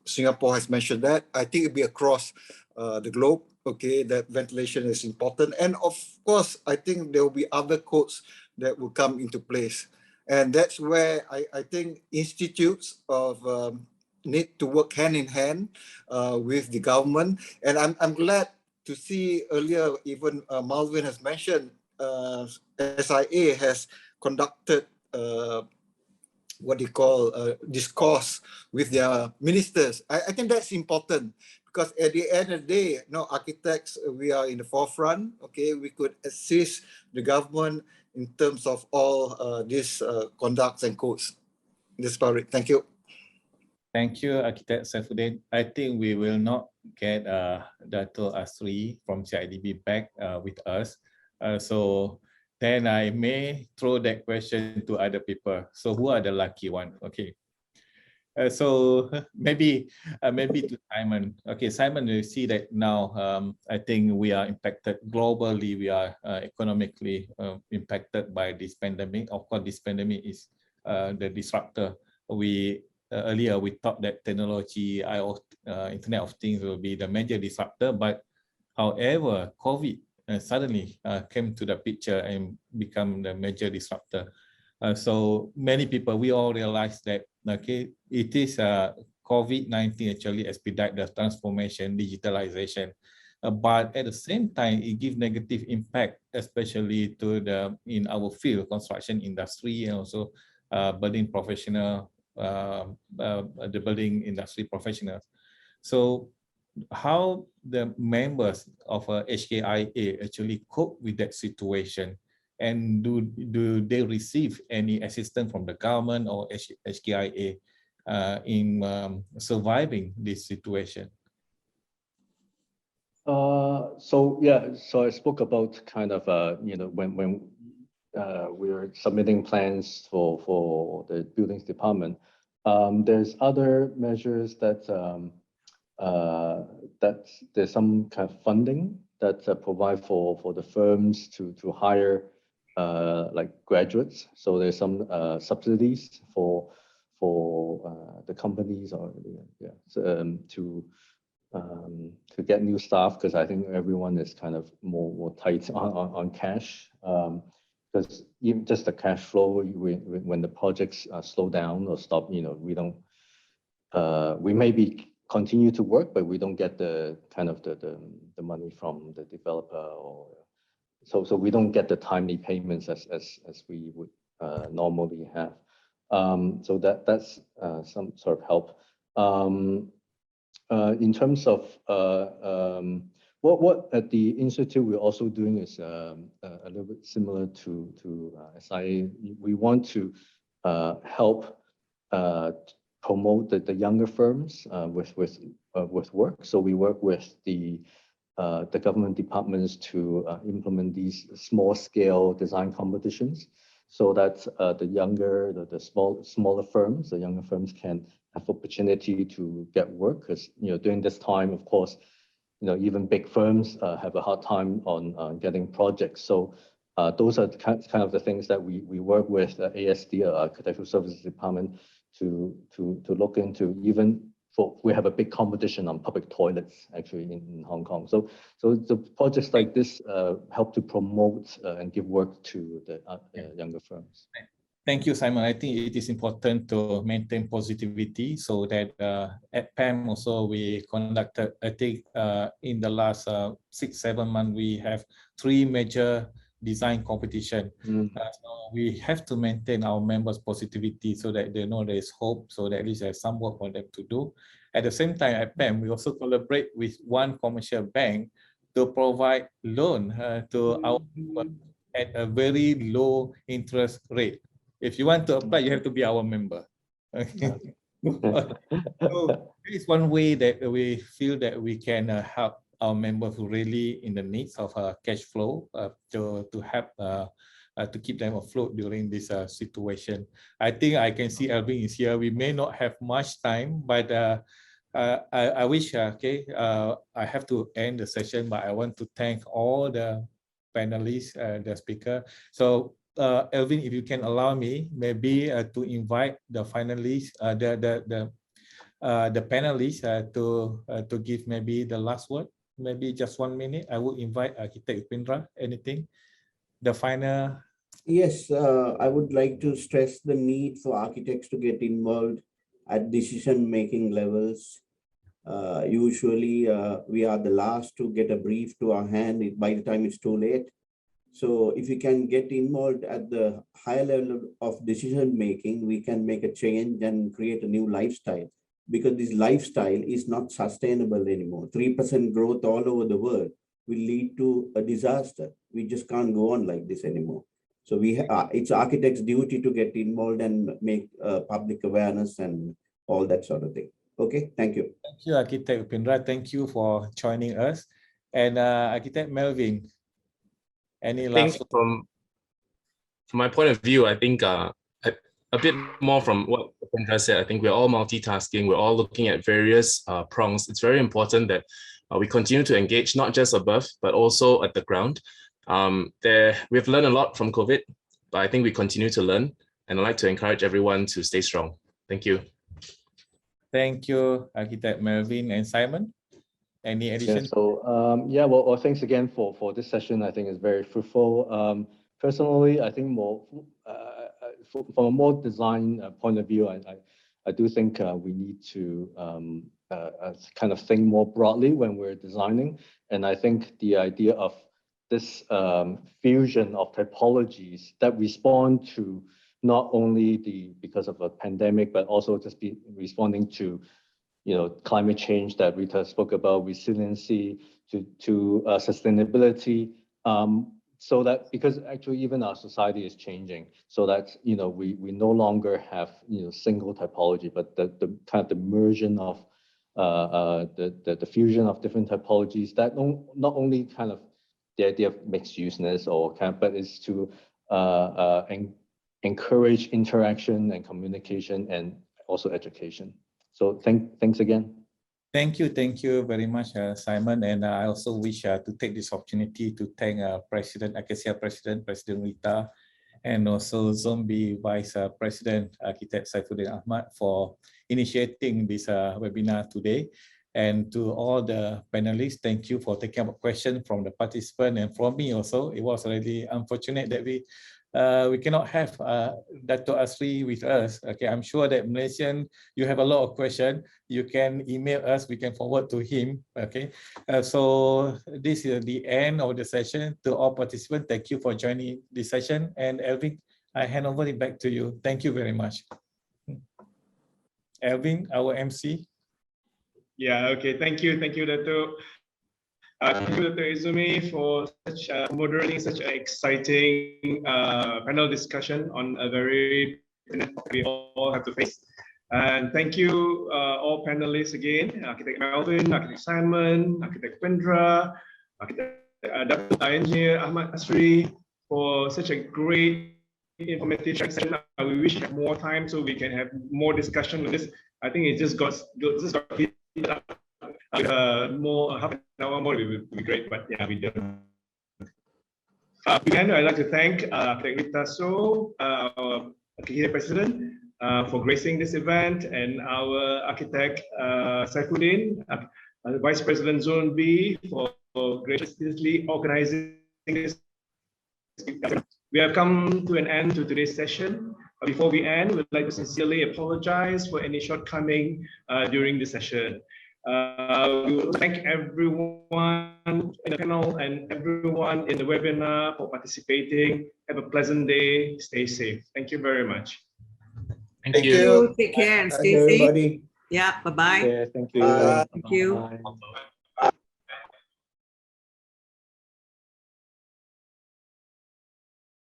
Singapore has mentioned that. I think it'll be across the globe. Okay, that ventilation is important. And of course, I think there will be other codes that will come into place. And that's where I think institutes of need to work hand in hand with the government. And I'm glad to see earlier, even Malvin has mentioned, SIA has conducted what they call discourse with their ministers. I think that's important. Because at the end of the day, architects, we are in the forefront. Okay, we could assist the government in terms of all these conducts and codes. This part. Thank you. Thank you, Architect Saifuddin. I think we will not get Dato' Asri from CIDB back with us. So then I may throw that question to other people. So who are the lucky one? Okay. So maybe to Simon. Okay, Simon, you see that now I think we are impacted globally. We are economically impacted by this pandemic. Of course, this pandemic is the disruptor. Earlier we thought that technology, Internet of Things will be the major disruptor, but however, COVID suddenly came to the picture and become the major disruptor. So many people, we all realize that, okay, it is COVID-19 actually expedite the transformation, digitalization, but at the same time, it gives negative impact, especially to in our field, construction industry, and also building professional, the building industry professionals. So how the members of HKIA actually cope with that situation? And do they receive any assistance from the government or HKIA in surviving this situation? So I spoke about kind of when we're submitting plans for the buildings department. There's other measures that there's some kind of funding that provide for the firms to hire like graduates. So there's some subsidies for the companies or to get new staff, because I think everyone is kind of more tight on cash, because even just the cash flow, when the projects slow down or stop, we don't we maybe continue to work, but we don't get the kind of the money from the developer, or so we don't get the timely payments as we would normally have. So that's some sort of help. In terms of what at the Institute we're also doing is a little bit similar to SIA. We want to help promote the younger firms with work. So we work with the government departments to implement these small scale design competitions, so that the smaller firms, the younger firms can have opportunity to get work. Because during this time, of course, even big firms have a hard time on getting projects. So those are kind of the things that we work with ASD, Architectural Services Department, to look into. Even we have a big competition on public toilets actually in Hong Kong. So the projects like this help to promote and give work to the younger firms. Thank you, Simon. I think it is important to maintain positivity, so that at PAM also we conducted, I think in the last 6-7 months, we have 3 major design competition. So we have to maintain our members' positivity so that they know there is hope, so that at least there's some work for them to do. At the same time, at PAM, we also collaborate with one commercial bank to provide loan to our members at a very low interest rate. If you want to apply, you have to be our member. Okay. So this is one way that we feel that we can help our members who really in the needs of cash flow to help to keep them afloat during this situation. I think I can see Alvin is here. We may not have much time, but I wish, I have to end the session, but I want to thank all the panelists, the speaker. So Alvin, if you can allow me, maybe to invite the finalists, the panelists to give maybe the last word, maybe just 1 minute. I would invite Architect Upendra. Anything? The final. Yes, I would like to stress the need for architects to get involved at decision-making levels. Usually, we are the last to get a brief to our hand by the time it's too late. So if we can get involved at the higher level of decision-making, we can make a change and create a new lifestyle, because this lifestyle is not sustainable anymore. 3% growth all over the world will lead to a disaster. We just can't go on like this anymore. So it's architects' duty to get involved and make public awareness and all that sort of thing. Okay, thank you. Thank you, Architect Upendra. Thank you for joining us. And Architect Melvin, any last? From my point of view, I think a bit more from what Upendra said. I think we're all multitasking. We're all looking at various prongs. It's very important that we continue to engage, not just above, but also at the ground. We've learned a lot from COVID, but I think we continue to learn, and I'd like to encourage everyone to stay strong. Thank you. Thank you, Architect Melvin and Simon. Any addition? Yeah, so well, thanks again for this session. I think it's very fruitful. Personally, I think from a more design point of view, I do think we need to kind of think more broadly when we're designing. And I think the idea of this fusion of typologies that respond to not only because of a pandemic, but also just responding to climate change that Rita spoke about, resiliency, to sustainability. So that, because actually even our society is changing, so that we no longer have single typology, but the kind of the merging of the fusion of different typologies, that not only kind of the idea of mixed useness but is to encourage interaction and communication and also education. So thanks again. Thank you very much, Simon. And I also wish to take this opportunity to thank President ARCASIA President Rita, and also Zombie Vice President Architect Saifuddin Ahmad for initiating this webinar today. And to all the panelists, thank you for taking up a question from the participant, and from me also. It was really unfortunate that we cannot have Dato' Asri with us. Okay, I'm sure that Malaysian, you have a lot of questions. You can email us, we can forward to him. Okay, so this is the end of the session. To all participants, thank you for joining this session. And Elvin, I hand over it back to you. Thank you very much. Elvin, our MC. Yeah, okay, thank you, Dato'. Thank you, Dr. Izumi, for moderating such an exciting panel discussion on a very we all have to face. And thank you, all panelists again, Architect Melvin, Architect Simon, Architect Pendra, Architect Engineer Ahmad Asri, for such a great informative session. We wish we had more time so we can have more discussion on this. I think it just got heated up. More half an hour more would be great, but yeah, we don't. Again, I'd like to thank Architect Rita So, our ARCASIA President, for gracing this event, and our Architect Saifuddin, Vice President Zone B, for graciously organizing this. We have come to an end to today's session. Before we end, we'd like to sincerely apologize for any shortcoming during the session. We would thank everyone in the panel and everyone in the webinar for participating. Have a pleasant day. Stay safe. Thank you very much. Thank you. Take care and Thank stay you, safe. everybody. Yeah, bye-bye. Yeah, thank you. Bye. Thank you. Bye.